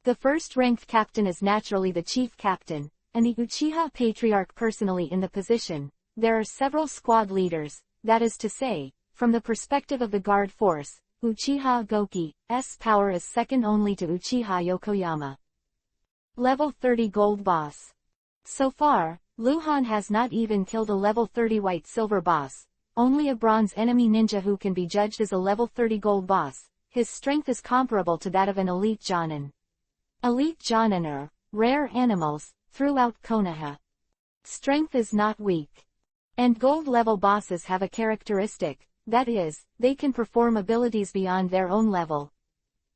[SPEAKER 1] The first-ranked captain is naturally the chief captain, and the Uchiha Patriarch personally in the position. There are several squad leaders, that is to say, from the perspective of the guard force, Uchiha Goki's power is second only to Uchiha Yokoyama. Level 30 Gold Boss. So far, Luhan has not even killed a level 30 white silver boss, only a bronze enemy ninja who can be judged as a level 30 gold boss. His strength is comparable to that of an elite Jonin. Elite Jonin are rare animals throughout Konoha. Strength is not weak. And gold level bosses have a characteristic, that is, they can perform abilities beyond their own level.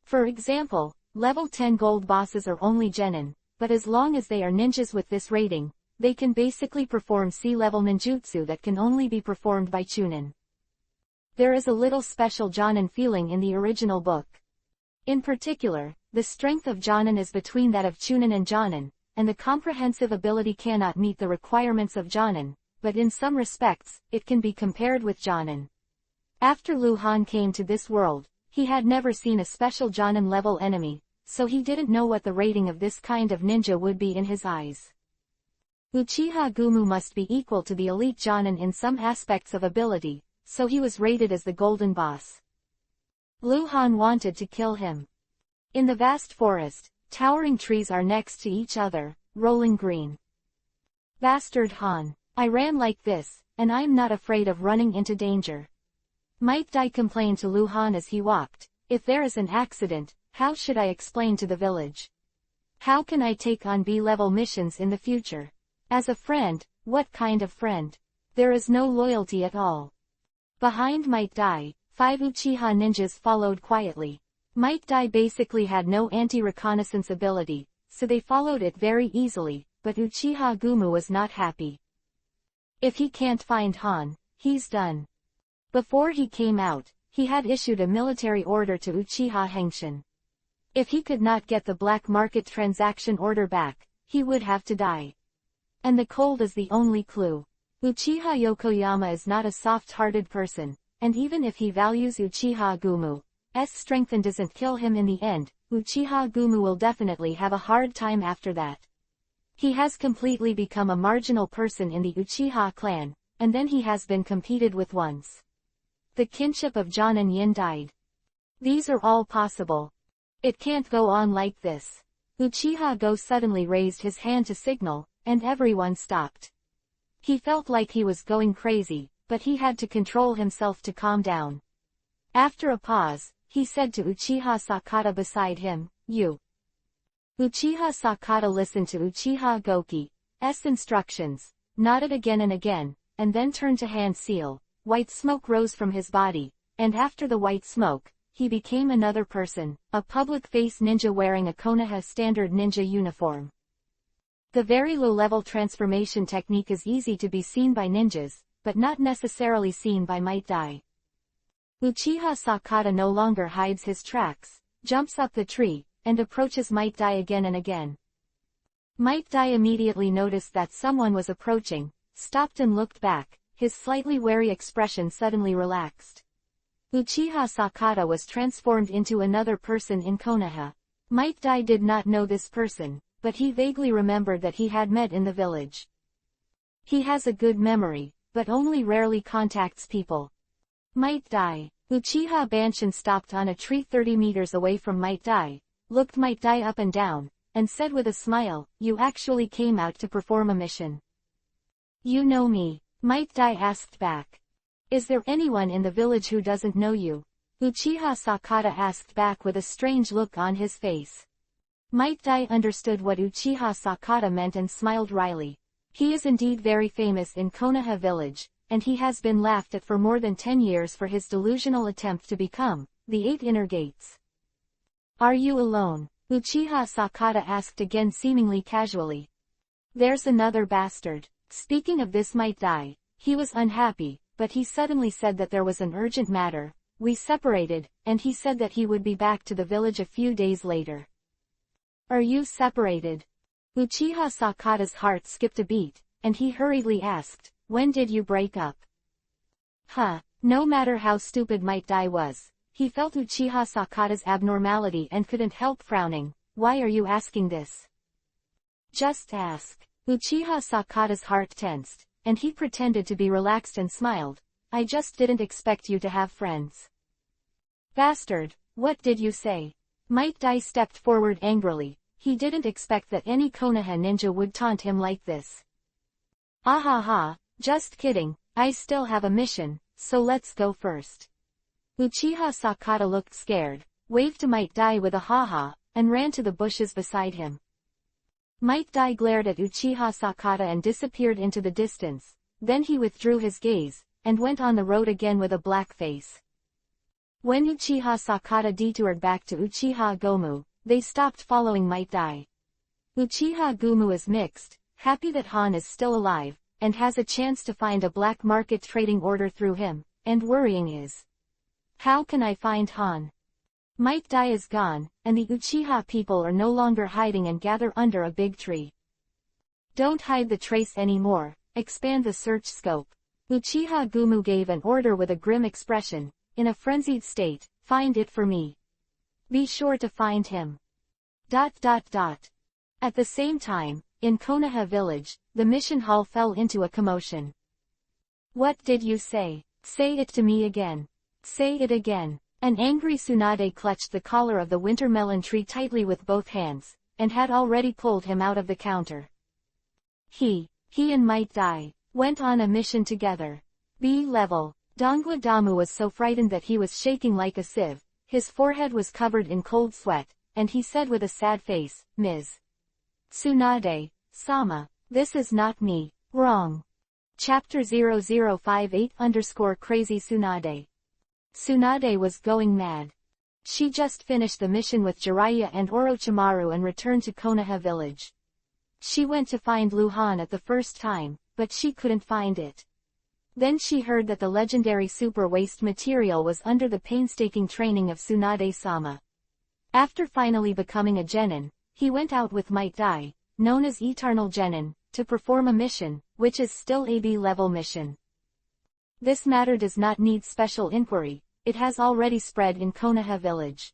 [SPEAKER 1] For example, level 10 gold bosses are only genin, but as long as they are ninjas with this rating, they can basically perform C-level ninjutsu that can only be performed by chunin. There is a little special Jonin feeling in the original book. In particular, the strength of Jonin is between that of chunin and Jonin, and the comprehensive ability cannot meet the requirements of Jonin, but in some respects, it can be compared with Jonin. After Luhan came to this world, he had never seen a special Jonin level enemy, so he didn't know what the rating of this kind of ninja would be in his eyes. Uchiha Gumu must be equal to the elite Jonin in some aspects of ability, so he was rated as the golden boss. Luhan wanted to kill him. In the vast forest, towering trees are next to each other, rolling green. Bastard Han, I ran like this, and I'm not afraid of running into danger. Might Dai complained to Luhan as he walked, if there is an accident, how should I explain to the village? How can I take on B-level missions in the future? As a friend, what kind of friend? There is no loyalty at all. Behind Might Dai, 5 Uchiha ninjas followed quietly. Might Dai basically had no anti-reconnaissance ability, so they followed it very easily, but Uchiha Gumu was not happy. If he can't find Han, he's done. Before he came out, he had issued a military order to Uchiha Henshin. If he could not get the black market transaction order back, he would have to die. And the cold is the only clue. Uchiha Yokoyama is not a soft-hearted person, and even if he values Uchiha Gumu's strength and doesn't kill him in the end, Uchiha Gumu will definitely have a hard time after that. He has completely become a marginal person in the Uchiha clan, and then he has been competed with once. The kinship of Jon and Yin died. These are all possible. It can't go on like this. Uchiha Go suddenly raised his hand to signal, and everyone stopped. He felt like he was going crazy, but he had to control himself to calm down. After a pause, he said to Uchiha Sakata beside him, "You." Uchiha Sakata listened to Uchiha Goki's instructions, nodded again and again, and then turned to hand seal. White smoke rose from his body, and after the white smoke, he became another person, a public-face ninja wearing a Konoha standard ninja uniform. The very low-level transformation technique is easy to be seen by ninjas, but not necessarily seen by Might Dai. Uchiha Sakata no longer hides his tracks, jumps up the tree, and approaches Might Dai again and again. Might Dai immediately noticed that someone was approaching, stopped and looked back, his slightly wary expression suddenly relaxed. Uchiha Sakata was transformed into another person in Konoha. Might Dai did not know this person, but he vaguely remembered that he had met in the village. He has a good memory, but only rarely contacts people. Might Dai. Uchiha Banshin stopped on a tree 30 meters away from Might Dai, looked Might Dai up and down, and said with a smile, "You actually came out to perform a mission." "You know me?" Might Dai asked back. "Is there anyone in the village who doesn't know you?" Uchiha Sakata asked back with a strange look on his face. Might Dai understood what Uchiha Sakata meant and smiled wryly. He is indeed very famous in Konoha village, and he has been laughed at for more than 10 years for his delusional attempt to become the 8 inner gates. Are you alone? Uchiha Sakata asked again seemingly casually. There's another bastard. Speaking of this might die. He was unhappy, but he suddenly said that there was an urgent matter. We separated, and he said that he would be back to the village a few days later. Are you separated? Uchiha Sakata's heart skipped a beat, and he hurriedly asked, when did you break up? No matter how stupid Might Dai was, he felt Uchiha Sakata's abnormality and couldn't help frowning. Why are you asking this? Just ask. Uchiha Sakata's heart tensed, and he pretended to be relaxed and smiled. I just didn't expect you to have friends. Bastard, what did you say? Might Dai stepped forward angrily. He didn't expect that any Konoha ninja would taunt him like this. Ahaha, just kidding, I still have a mission, so let's go first. Uchiha Sakata looked scared, waved to Might Dai with a ha-ha, and ran to the bushes beside him. Might Dai glared at Uchiha Sakata and disappeared into the distance, then he withdrew his gaze, and went on the road again with a black face. When Uchiha Sakata detoured back to Uchiha Gomu, they stopped following Might Dai. Uchiha Gomu is mixed, happy that Han is still alive, and has a chance to find a black market trading order through him, and worrying is, how can I find Han? Might Dai is gone, and the Uchiha people are no longer hiding and gather under a big tree. Don't hide the trace anymore, expand the search scope. Uchiha Gomu gave an order with a grim expression, in a frenzied state, find it for me. Be sure to find him. At the same time, in Konoha village, the mission hall fell into a commotion. What did you say? Say it to me again. Say it again. An angry Tsunade clutched the collar of the winter melon tree tightly with both hands, and had already pulled him out of the counter. He and Might Dai went on a mission together. B-level. Dongwa Damu was so frightened that he was shaking like a sieve. His forehead was covered in cold sweat, and he said with a sad face, Ms. Tsunade, Sama, this is not me. Wrong. Chapter 0058_Crazy Tsunade. Tsunade was going mad. She just finished the mission with Jiraiya and Orochimaru and returned to Konoha village. She went to find Luhan at the first time, but she couldn't find it. Then she heard that the legendary super waste material was under the painstaking training of Tsunade-sama. After finally becoming a genin, he went out with Might Dai, known as Eternal Genin, to perform a mission, which is still a B-level mission. This matter does not need special inquiry, it has already spread in Konoha village.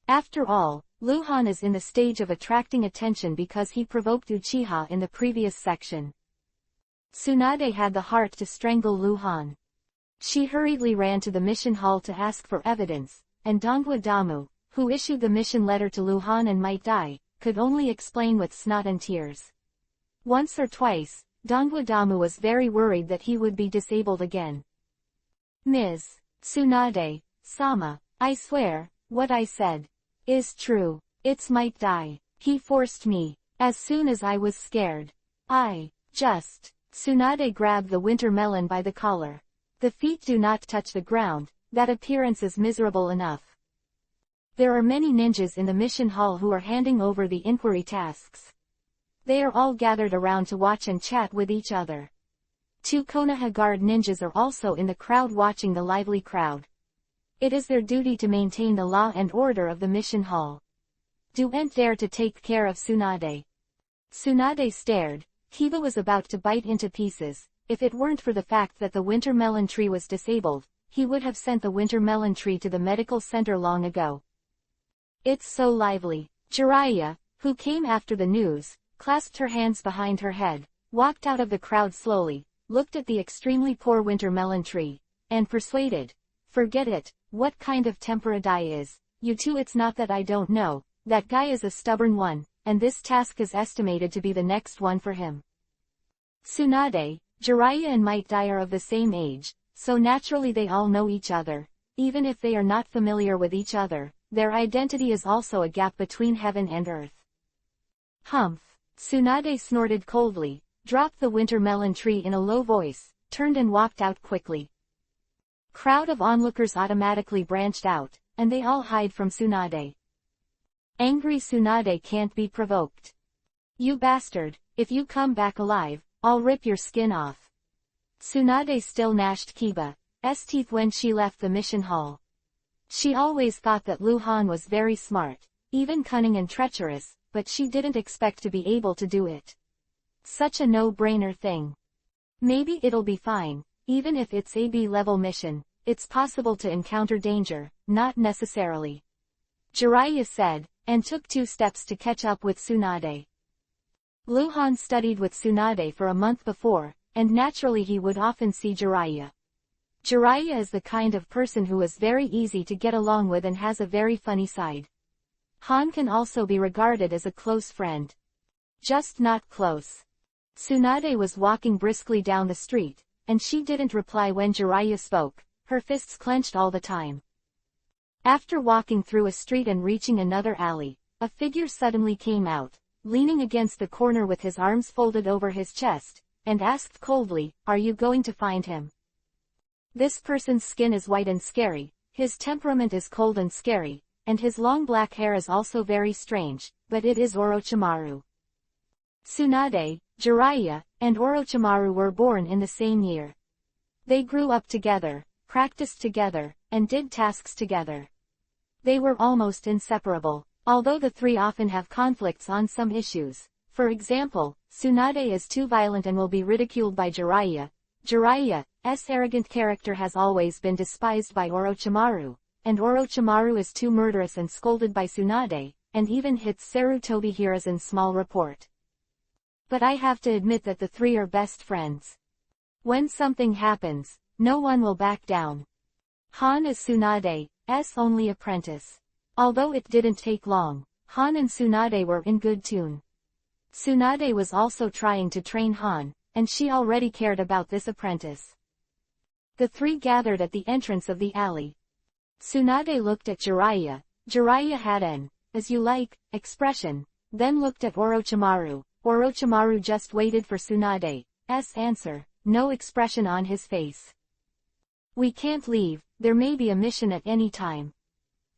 [SPEAKER 1] After all, Luhan is in the stage of attracting attention because he provoked Uchiha in the previous section. Tsunade had the heart to strangle Luhan. She hurriedly ran to the mission hall to ask for evidence, and Dongwa Damu, who issued the mission letter to Luhan and Might Dai, could only explain with snot and tears. Once or twice, Dongwa Damu was very worried that he would be disabled again. Ms. Tsunade, Sama, I swear, what I said is true. It's Might Dai. He forced me. As soon as I was scared. Tsunade grabbed the winter melon by the collar. The feet do not touch the ground, that appearance is miserable enough. There are many ninjas in the mission hall who are handing over the inquiry tasks. They are all gathered around to watch and chat with each other. 2 Konoha guard ninjas are also in the crowd watching the lively crowd. It is their duty to maintain the law and order of the mission hall. Do-ent dare to take care of Tsunade. Tsunade stared. Kiba was about to bite into pieces. If it weren't for the fact that the winter melon tree was disabled, he would have sent the winter melon tree to the medical center long ago. It's so lively. Jiraiya, who came after the news, clasped her hands behind her head, walked out of the crowd slowly, looked at the extremely poor winter melon tree, and persuaded. Forget it, what kind of tempera Dai is, you two, it's not that I don't know, that guy is a stubborn one, and this task is estimated to be the next one for him. Tsunade, Jiraiya and Might Dai are of the same age, so naturally they all know each other. Even if they are not familiar with each other, their identity is also a gap between heaven and earth. Humph. Tsunade snorted coldly, dropped the winter melon tree in a low voice, turned and walked out quickly. Crowd of onlookers automatically branched out, and they all hide from Tsunade. Angry Tsunade can't be provoked. You bastard, if you come back alive, I'll rip your skin off. Tsunade still gnashed Kiba's teeth when she left the mission hall. She always thought that Lu Han was very smart, even cunning and treacherous, but she didn't expect to be able to do it. Such a no-brainer thing. Maybe it'll be fine, even if it's a B-level mission, it's possible to encounter danger, not necessarily. Jiraiya said, and took 2 steps to catch up with Tsunade. Lu Han studied with Tsunade for a month before, and naturally he would often see Jiraiya. Jiraiya is the kind of person who is very easy to get along with and has a very funny side. Han can also be regarded as a close friend. Just not close. Tsunade was walking briskly down the street, and she didn't reply when Jiraiya spoke, her fists clenched all the time. After walking through a street and reaching another alley, a figure suddenly came out, leaning against the corner with his arms folded over his chest, and asked coldly, "Are you going to find him?" This person's skin is white and scary, his temperament is cold and scary, and his long black hair is also very strange, but it is Orochimaru. Tsunade, Jiraiya, and Orochimaru were born in the same year. They grew up together, practiced together, and did tasks together. They were almost inseparable, although the three often have conflicts on some issues. For example, Tsunade is too violent and will be ridiculed by Jiraiya. Jiraiya's arrogant character has always been despised by Orochimaru, and Orochimaru is too murderous and scolded by Tsunade, and even hits Sarutobi Hiruzen small report. But I have to admit that the three are best friends. When something happens, no one will back down. Han is Tsunade's only apprentice. Although it didn't take long, Han and Tsunade were in good tune. Tsunade was also trying to train Han, and she already cared about this apprentice. The three gathered at the entrance of the alley. Tsunade looked at Jiraiya. Jiraiya had an, "as you like," expression, then looked at Orochimaru. Orochimaru just waited for Tsunade's answer, no expression on his face. "We can't leave, there may be a mission at any time."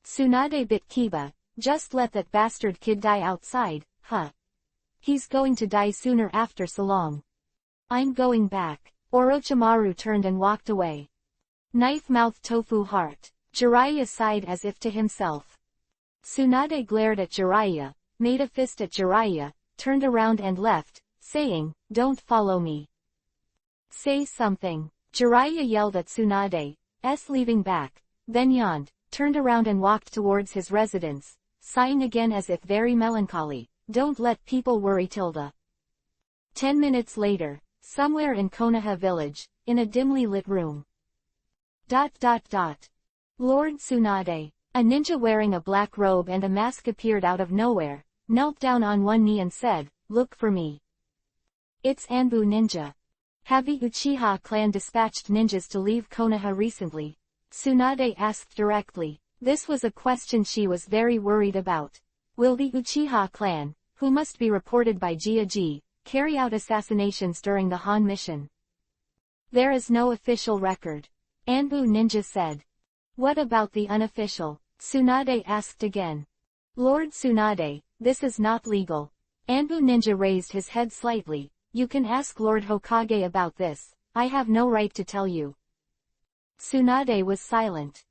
[SPEAKER 1] Tsunade bit Kiba. "Just let that bastard kid die outside, huh? He's going to die sooner after so long. I'm going back." Orochimaru turned and walked away. Knife-mouthed tofu heart. Jiraiya sighed as if to himself. Tsunade glared at Jiraiya, made a fist at Jiraiya, turned around and left, saying, "Don't follow me. Say something." Jiraiya yelled at Tsunade's leaving back, then yawned, turned around and walked towards his residence, sighing again as if very melancholy. "Don't let people worry, Tilda." 10 minutes later, somewhere in Konoha village, in a dimly lit room. Lord Tsunade, a ninja wearing a black robe and a mask appeared out of nowhere, knelt down on one knee and said, "Look for me." "It's Anbu Ninja. Have the Uchiha clan dispatched ninjas to leave Konoha recently?" Tsunade asked directly. This was a question she was very worried about. Will the Uchiha clan, who must be reported by Jiaji, carry out assassinations during the Han mission? There is no official record. Anbu Ninja said. What about the unofficial? Tsunade asked again. Lord Tsunade, this is not legal. Anbu Ninja raised his head slightly. You can ask Lord Hokage about this. I have no right to tell you. Tsunade was silent.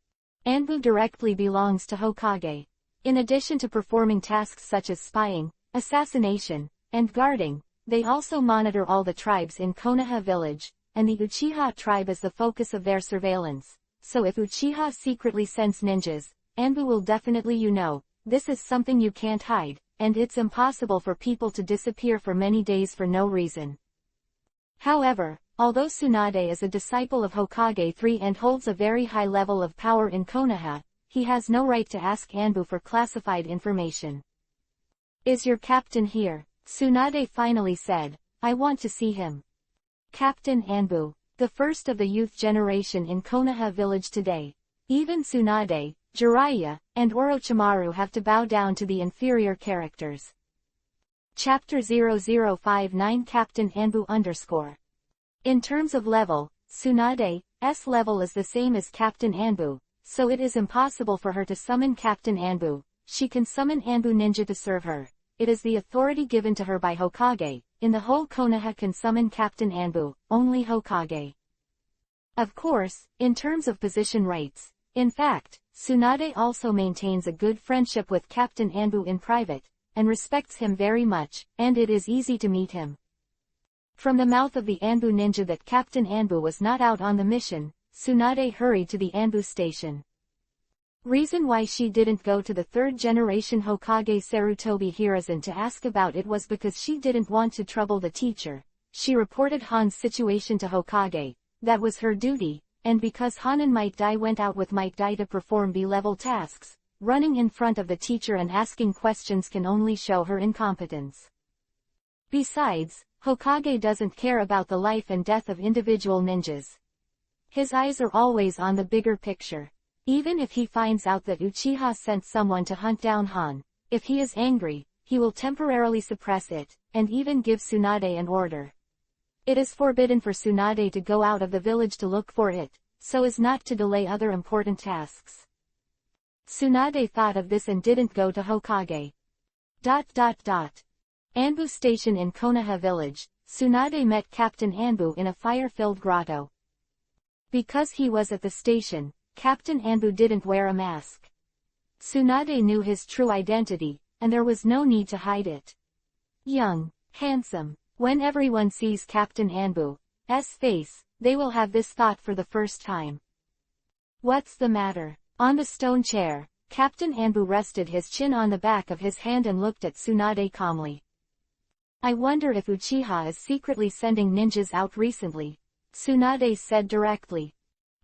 [SPEAKER 1] Anbu directly belongs to Hokage. In addition to performing tasks such as spying, assassination, and guarding, they also monitor all the tribes in Konoha village, and the Uchiha tribe is the focus of their surveillance. So if Uchiha secretly sends ninjas, Anbu will definitely this is something you can't hide, and it's impossible for people to disappear for many days for no reason. However, although Tsunade is a disciple of Hokage III and holds a very high level of power in Konoha, he has no right to ask Anbu for classified information. Is your captain here? Tsunade finally said. I want to see him. Captain Anbu, the first of the youth generation in Konoha village today. Even Tsunade, Jiraiya, and Orochimaru have to bow down to the inferior characters. Chapter 0059 Captain Anbu _ In terms of level, Tsunade's level is the same as Captain Anbu, so it is impossible for her to summon Captain Anbu. She can summon Anbu Ninja to serve her. It is the authority given to her by Hokage. In the whole Konoha can summon Captain Anbu, only Hokage. Of course, in terms of position rights. In fact, Tsunade also maintains a good friendship with Captain Anbu in private, and respects him very much, and it is easy to meet him. From the mouth of the Anbu ninja that Captain Anbu was not out on the mission, Tsunade hurried to the Anbu station. Reason why she didn't go to the third-generation Hokage Sarutobi Hiruzen to ask about it was because she didn't want to trouble the teacher. She reported Han's situation to Hokage. That was her duty, and because Han and Might Dai went out with Might Dai to perform B-level tasks, running in front of the teacher and asking questions can only show her incompetence. Besides, Hokage doesn't care about the life and death of individual ninjas. His eyes are always on the bigger picture. Even if he finds out that Uchiha sent someone to hunt down Han, if he is angry, he will temporarily suppress it, and even give Tsunade an order. It is forbidden for Tsunade to go out of the village to look for it, so as not to delay other important tasks. Tsunade thought of this and didn't go to Hokage. Anbu Station in Konoha Village, Tsunade met Captain Anbu in a fire-filled grotto. Because he was at the station, Captain Anbu didn't wear a mask. Tsunade knew his true identity, and there was no need to hide it. Young, handsome. When everyone sees Captain Anbu's face, they will have this thought for the first time. What's the matter? On the stone chair, Captain Anbu rested his chin on the back of his hand and looked at Tsunade calmly. I wonder if Uchiha is secretly sending ninjas out recently, Tsunade said directly.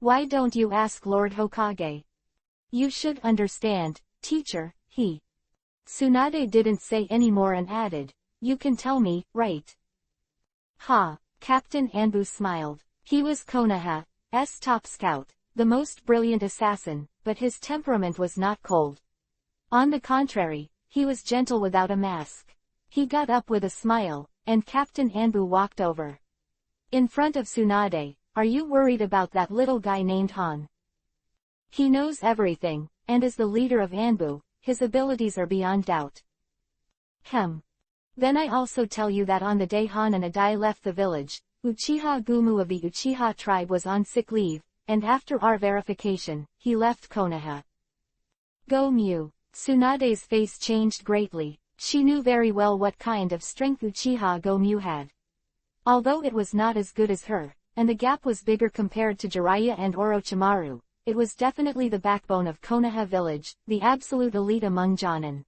[SPEAKER 1] Why don't you ask Lord Hokage? You should understand, teacher, he. Tsunade didn't say any more and added, you can tell me, right? Ha, Captain Anbu smiled. He was Konoha's top scout, the most brilliant assassin, but his temperament was not cold. On the contrary, he was gentle without a mask. He got up with a smile, and Captain Anbu walked over. In front of Tsunade, are you worried about that little guy named Han? He knows everything, and is the leader of Anbu. His abilities are beyond doubt. Then I also tell you that on the day Han and Adai left the village, Uchiha Gumu of the Uchiha tribe was on sick leave, and after our verification, he left Konoha. Gomu. Tsunade's face changed greatly. She knew very well what kind of strength Uchiha Gomu had. Although it was not as good as her, and the gap was bigger compared to Jiraiya and Orochimaru, it was definitely the backbone of Konoha village, the absolute elite among Jonin.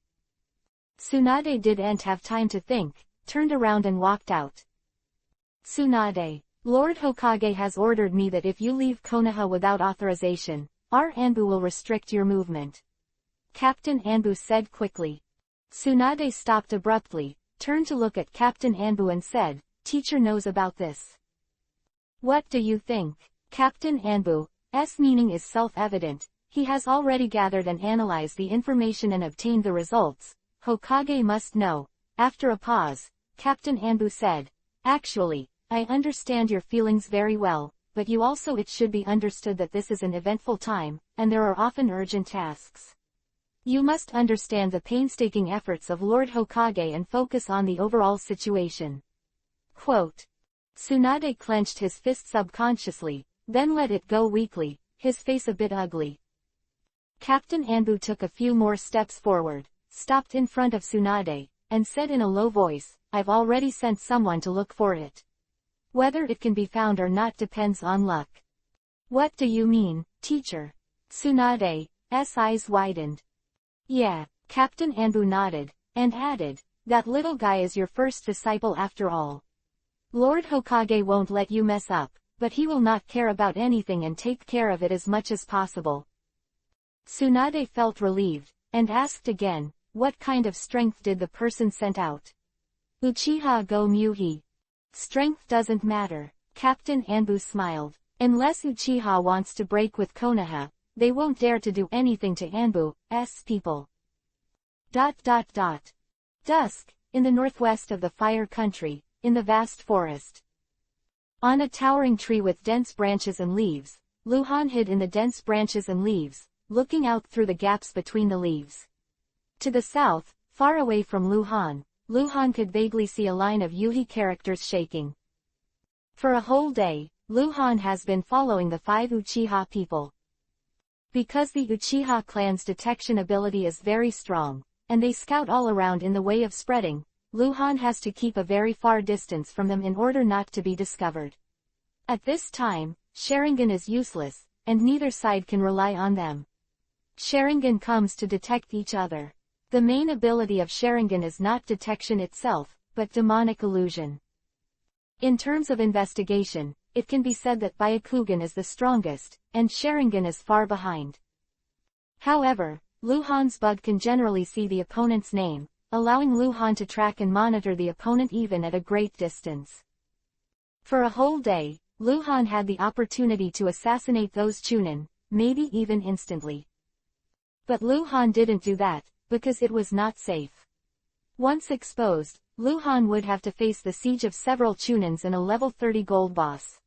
[SPEAKER 1] Tsunade didn't have time to think, turned around and walked out. Tsunade, Lord Hokage has ordered me that if you leave Konoha without authorization, our Anbu will restrict your movement. Captain Anbu said quickly. Tsunade stopped abruptly, turned to look at Captain Anbu and said, teacher knows about this. What do you think? Captain Anbu's meaning is self-evident. He has already gathered and analyzed the information and obtained the results. Hokage must know. After a pause, Captain Anbu said, actually, I understand your feelings very well, but you also it should be understood that this is an eventful time, and there are often urgent tasks. You must understand the painstaking efforts of Lord Hokage and focus on the overall situation. Quote. Tsunade clenched his fist subconsciously, then let it go weakly, his face a bit ugly. Captain Anbu took a few more steps forward, stopped in front of Tsunade, and said in a low voice, I've already sent someone to look for it. Whether it can be found or not depends on luck. What do you mean, teacher? Tsunade's eyes widened. Yeah, Captain Anbu nodded, and added, that little guy is your first disciple after all. Lord Hokage won't let you mess up, but he will not care about anything and take care of it as much as possible. Tsunade felt relieved, and asked again, what kind of strength did the person send out? Uchiha Gomu. Strength doesn't matter, Captain Anbu smiled. Unless Uchiha wants to break with Konoha, they won't dare to do anything to Anbu's people. Dusk, in the northwest of the Fire Country, in the vast forest. On a towering tree with dense branches and leaves, Luhan hid in the dense branches and leaves, looking out through the gaps between the leaves. To the south, far away from Luhan could vaguely see a line of Yuhi characters shaking. For a whole day, Luhan has been following the 5 Uchiha people. Because the Uchiha clan's detection ability is very strong, and they scout all around in the way of spreading, Luhan has to keep a very far distance from them in order not to be discovered. At this time, Sharingan is useless, and neither side can rely on them. Sharingan comes to detect each other. The main ability of Sharingan is not detection itself, but demonic illusion. In terms of investigation, it can be said that Byakugan is the strongest, and Sharingan is far behind. However, Luhan's bug can generally see the opponent's name, allowing Luhan to track and monitor the opponent even at a great distance. For a whole day, Luhan had the opportunity to assassinate those Chunin, maybe even instantly. But Luhan didn't do that, because it was not safe. Once exposed, Luhan would have to face the siege of several Chunins and a level 30 gold boss.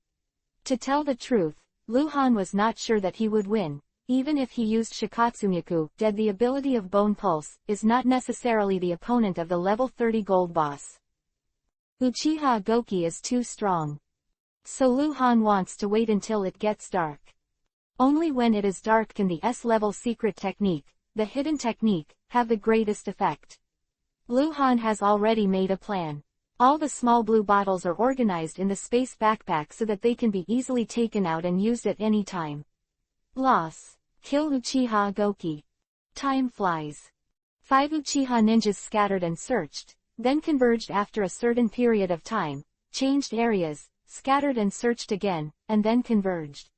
[SPEAKER 1] To tell the truth, Luhan was not sure that he would win, even if he used Shikatsumyaku. The ability of Bone Pulse is not necessarily the opponent of the level 30 gold boss. Uchiha Goki is too strong. So Luhan wants to wait until it gets dark. Only when it is dark can the S-level secret technique, the hidden technique, have the greatest effect. Luhan has already made a plan. All the small blue bottles are organized in the space backpack so that they can be easily taken out and used at any time. Loss. Kill Uchiha Goki. Time flies. 5 Uchiha ninjas scattered and searched, then converged after a certain period of time, changed areas, scattered and searched again, and then converged.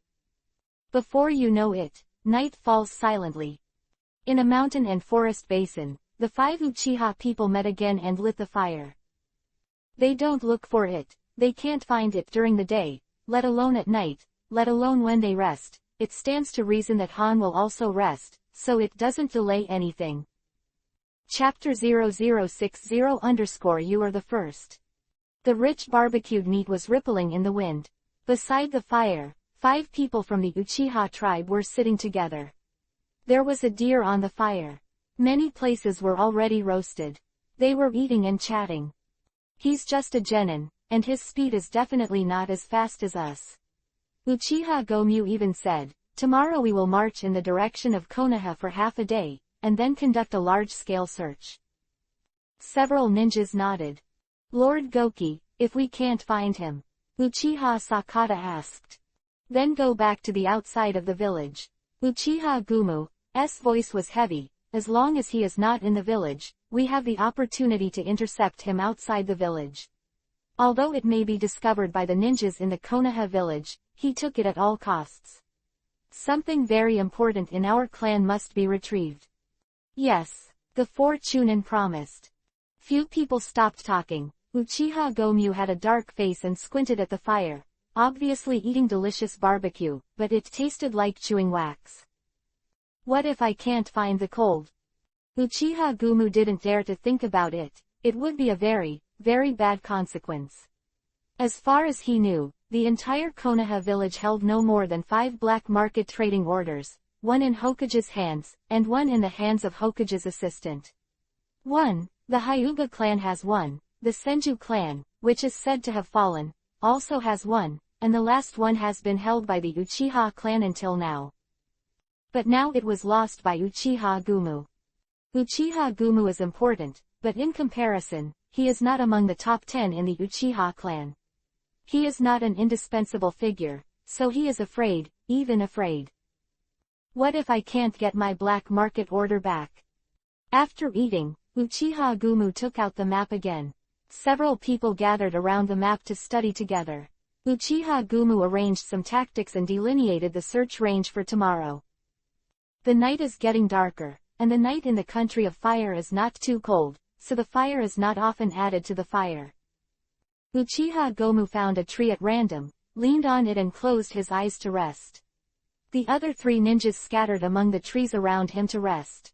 [SPEAKER 1] Before you know it, night falls silently. In a mountain and forest basin, the 5 Uchiha people met again and lit the fire. They don't look for it, they can't find it during the day, let alone at night, let alone when they rest. It stands to reason that Han will also rest, so it doesn't delay anything. Chapter 0060_You are the first. The rich barbecued meat was rippling in the wind. Beside the fire, 5 people from the Uchiha tribe were sitting together. There was a deer on the fire. Many places were already roasted. They were eating and chatting. He's just a genin, and his speed is definitely not as fast as us. Uchiha Gomyu even said, tomorrow we will march in the direction of Konoha for half a day, and then conduct a large-scale search. Several ninjas nodded. Lord Goki, if we can't find him, Uchiha Sakata asked. Then go back to the outside of the village. Uchiha Gumu's voice was heavy. As long as he is not in the village, we have the opportunity to intercept him outside the village. Although it may be discovered by the ninjas in the Konoha village, he took it at all costs. Something very important in our clan must be retrieved. Yes, the 4 Chunin promised. Few people stopped talking. Uchiha Gomyu had a dark face and squinted at the fire, obviously eating delicious barbecue, but it tasted like chewing wax. What if I can't find the cold? Uchiha Gumu didn't dare to think about it. It would be a very, very bad consequence. As far as he knew, the entire Konoha village held no more than 5 black market trading orders, 1 in Hokage's hands, and 1 in the hands of Hokage's assistant. 1. The Hyuga clan has 1, the Senju clan, which is said to have fallen, also has 1, and the last one has been held by the Uchiha clan until now. But now it was lost by Uchiha Gumu. Uchiha Gumu is important, but in comparison, he is not among the top 10 in the Uchiha clan. He is not an indispensable figure, so he is afraid, even afraid. What if I can't get my black market order back? After eating, Uchiha Gumu took out the map again. Several people gathered around the map to study together. Uchiha Gumu arranged some tactics and delineated the search range for tomorrow. The night is getting darker, and the night in the country of fire is not too cold, so the fire is not often added to the fire. Uchiha Gomu found a tree at random, leaned on it and closed his eyes to rest. The other 3 ninjas scattered among the trees around him to rest.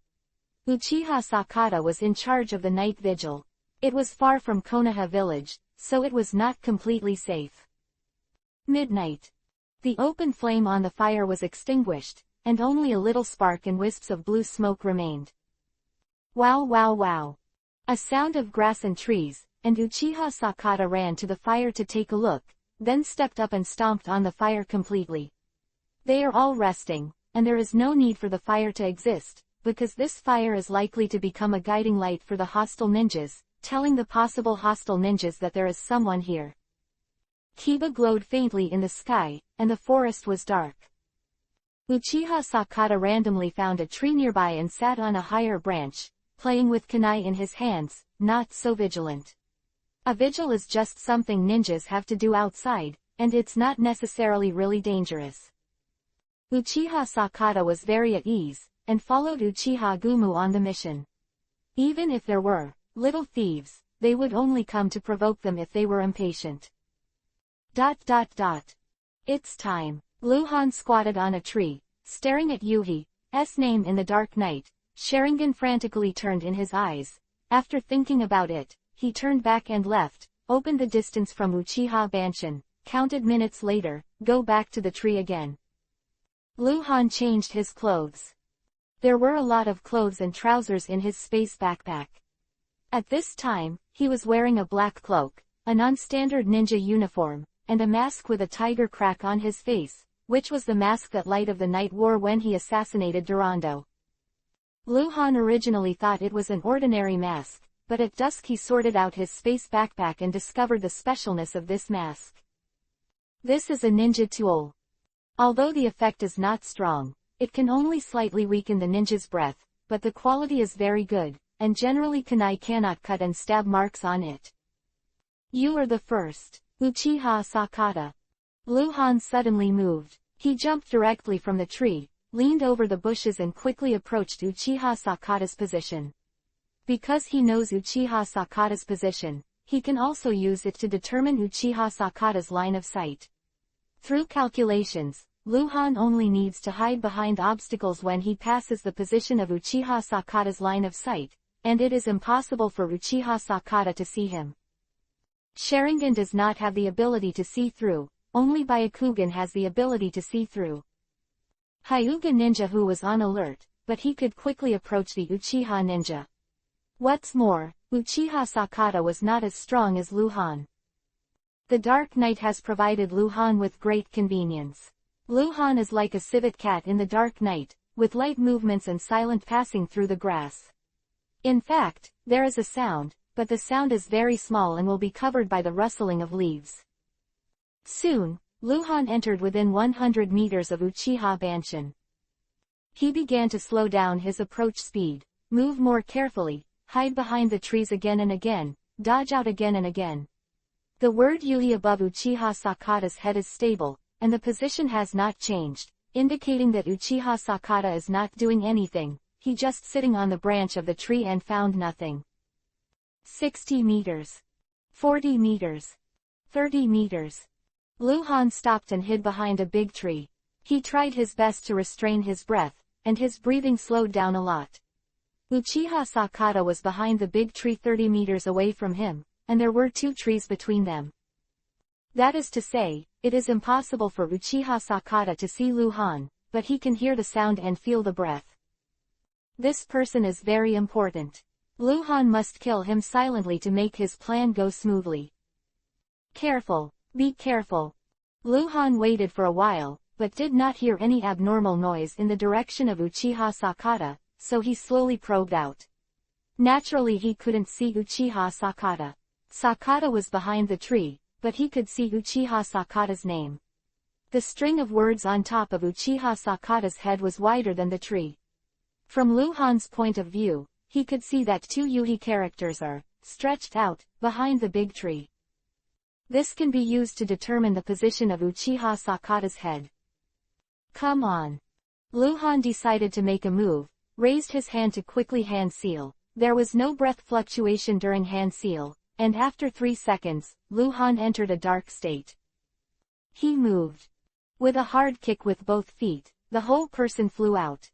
[SPEAKER 1] Uchiha Sakata was in charge of the night vigil. It was far from Konoha village, so it was not completely safe. Midnight. The open flame on the fire was extinguished, and only a little spark and wisps of blue smoke remained. Wow wow wow. A sound of grass and trees, and Uchiha Sakata ran to the fire to take a look, then stepped up and stomped on the fire completely. They are all resting, and there is no need for the fire to exist, because this fire is likely to become a guiding light for the hostile ninjas, telling the possible hostile ninjas that there is someone here. Kiba glowed faintly in the sky, and the forest was dark. Uchiha Sakata randomly found a tree nearby and sat on a higher branch, playing with kunai in his hands, not so vigilant. A vigil is just something ninjas have to do outside, and it's not necessarily really dangerous. Uchiha Sakata was very at ease, and followed Uchiha Gumu on the mission. Even if there were little thieves, they would only come to provoke them if they were impatient. It's time. Luhan squatted on a tree, staring at Yuhi's name in the dark night. Sharingan frantically turned in his eyes. After thinking about it, he turned back and left, opened the distance from Uchiha Banshin, counted minutes later, go back to the tree again. Luhan changed his clothes. There were a lot of clothes and trousers in his space backpack. At this time, he was wearing a black cloak, a non-standard ninja uniform, and a mask with a tiger crack on his face, which was the mask that Light of the Night wore when he assassinated Durando. Luhan originally thought it was an ordinary mask, but at dusk he sorted out his space backpack and discovered the specialness of this mask. This is a ninja tool. Although the effect is not strong, it can only slightly weaken the ninja's breath, but the quality is very good, and generally kunai cannot cut and stab marks on it. You are the first, Uchiha Sakata. Luhan suddenly moved. He jumped directly from the tree, leaned over the bushes and quickly approached Uchiha Sakata's position. Because he knows Uchiha Sakata's position, he can also use it to determine Uchiha Sakata's line of sight. Through calculations, Luhan only needs to hide behind obstacles when he passes the position of Uchiha Sakata's line of sight, and it is impossible for Uchiha Sakata to see him. Sharingan does not have the ability to see through, only Byakugan has the ability to see through. Hyuga Ninja who was on alert, but he could quickly approach the Uchiha Ninja. What's more, Uchiha Sakata was not as strong as Luhan. The dark night has provided Luhan with great convenience. Luhan is like a civet cat in the dark night, with light movements and silent passing through the grass. In fact, there is a sound, but the sound is very small and will be covered by the rustling of leaves. Soon, Luhan entered within 100 meters of Uchiha Banshin. He began to slow down his approach speed, move more carefully, hide behind the trees again and again, dodge out again and again. The word Yui above Uchiha Sakata's head is stable, and the position has not changed, indicating that Uchiha Sakata is not doing anything, he just sitting on the branch of the tree and found nothing. 60 meters. 40 meters. 30 meters. Luhan stopped and hid behind a big tree. He tried his best to restrain his breath, and his breathing slowed down a lot. Uchiha Sakata was behind the big tree 30 meters away from him, and there were 2 trees between them. That is to say, it is impossible for Uchiha Sakata to see Luhan, but he can hear the sound and feel the breath. This person is very important. Luhan must kill him silently to make his plan go smoothly. Careful, be careful. Luhan waited for a while, but did not hear any abnormal noise in the direction of Uchiha Sakata, so he slowly probed out. Naturally he couldn't see Uchiha Sakata. Sakata was behind the tree, but he could see Uchiha Sakata's name. The string of words on top of Uchiha Sakata's head was wider than the tree. From Luhan's point of view, he could see that 2 Yuhi characters are stretched out behind the big tree. This can be used to determine the position of Uchiha Sakata's head. Come on. Luhan decided to make a move, raised his hand to quickly hand seal. There was no breath fluctuation during hand seal, and after 3 seconds, Luhan entered a dark state. He moved. With a hard kick with both feet, the whole person flew out.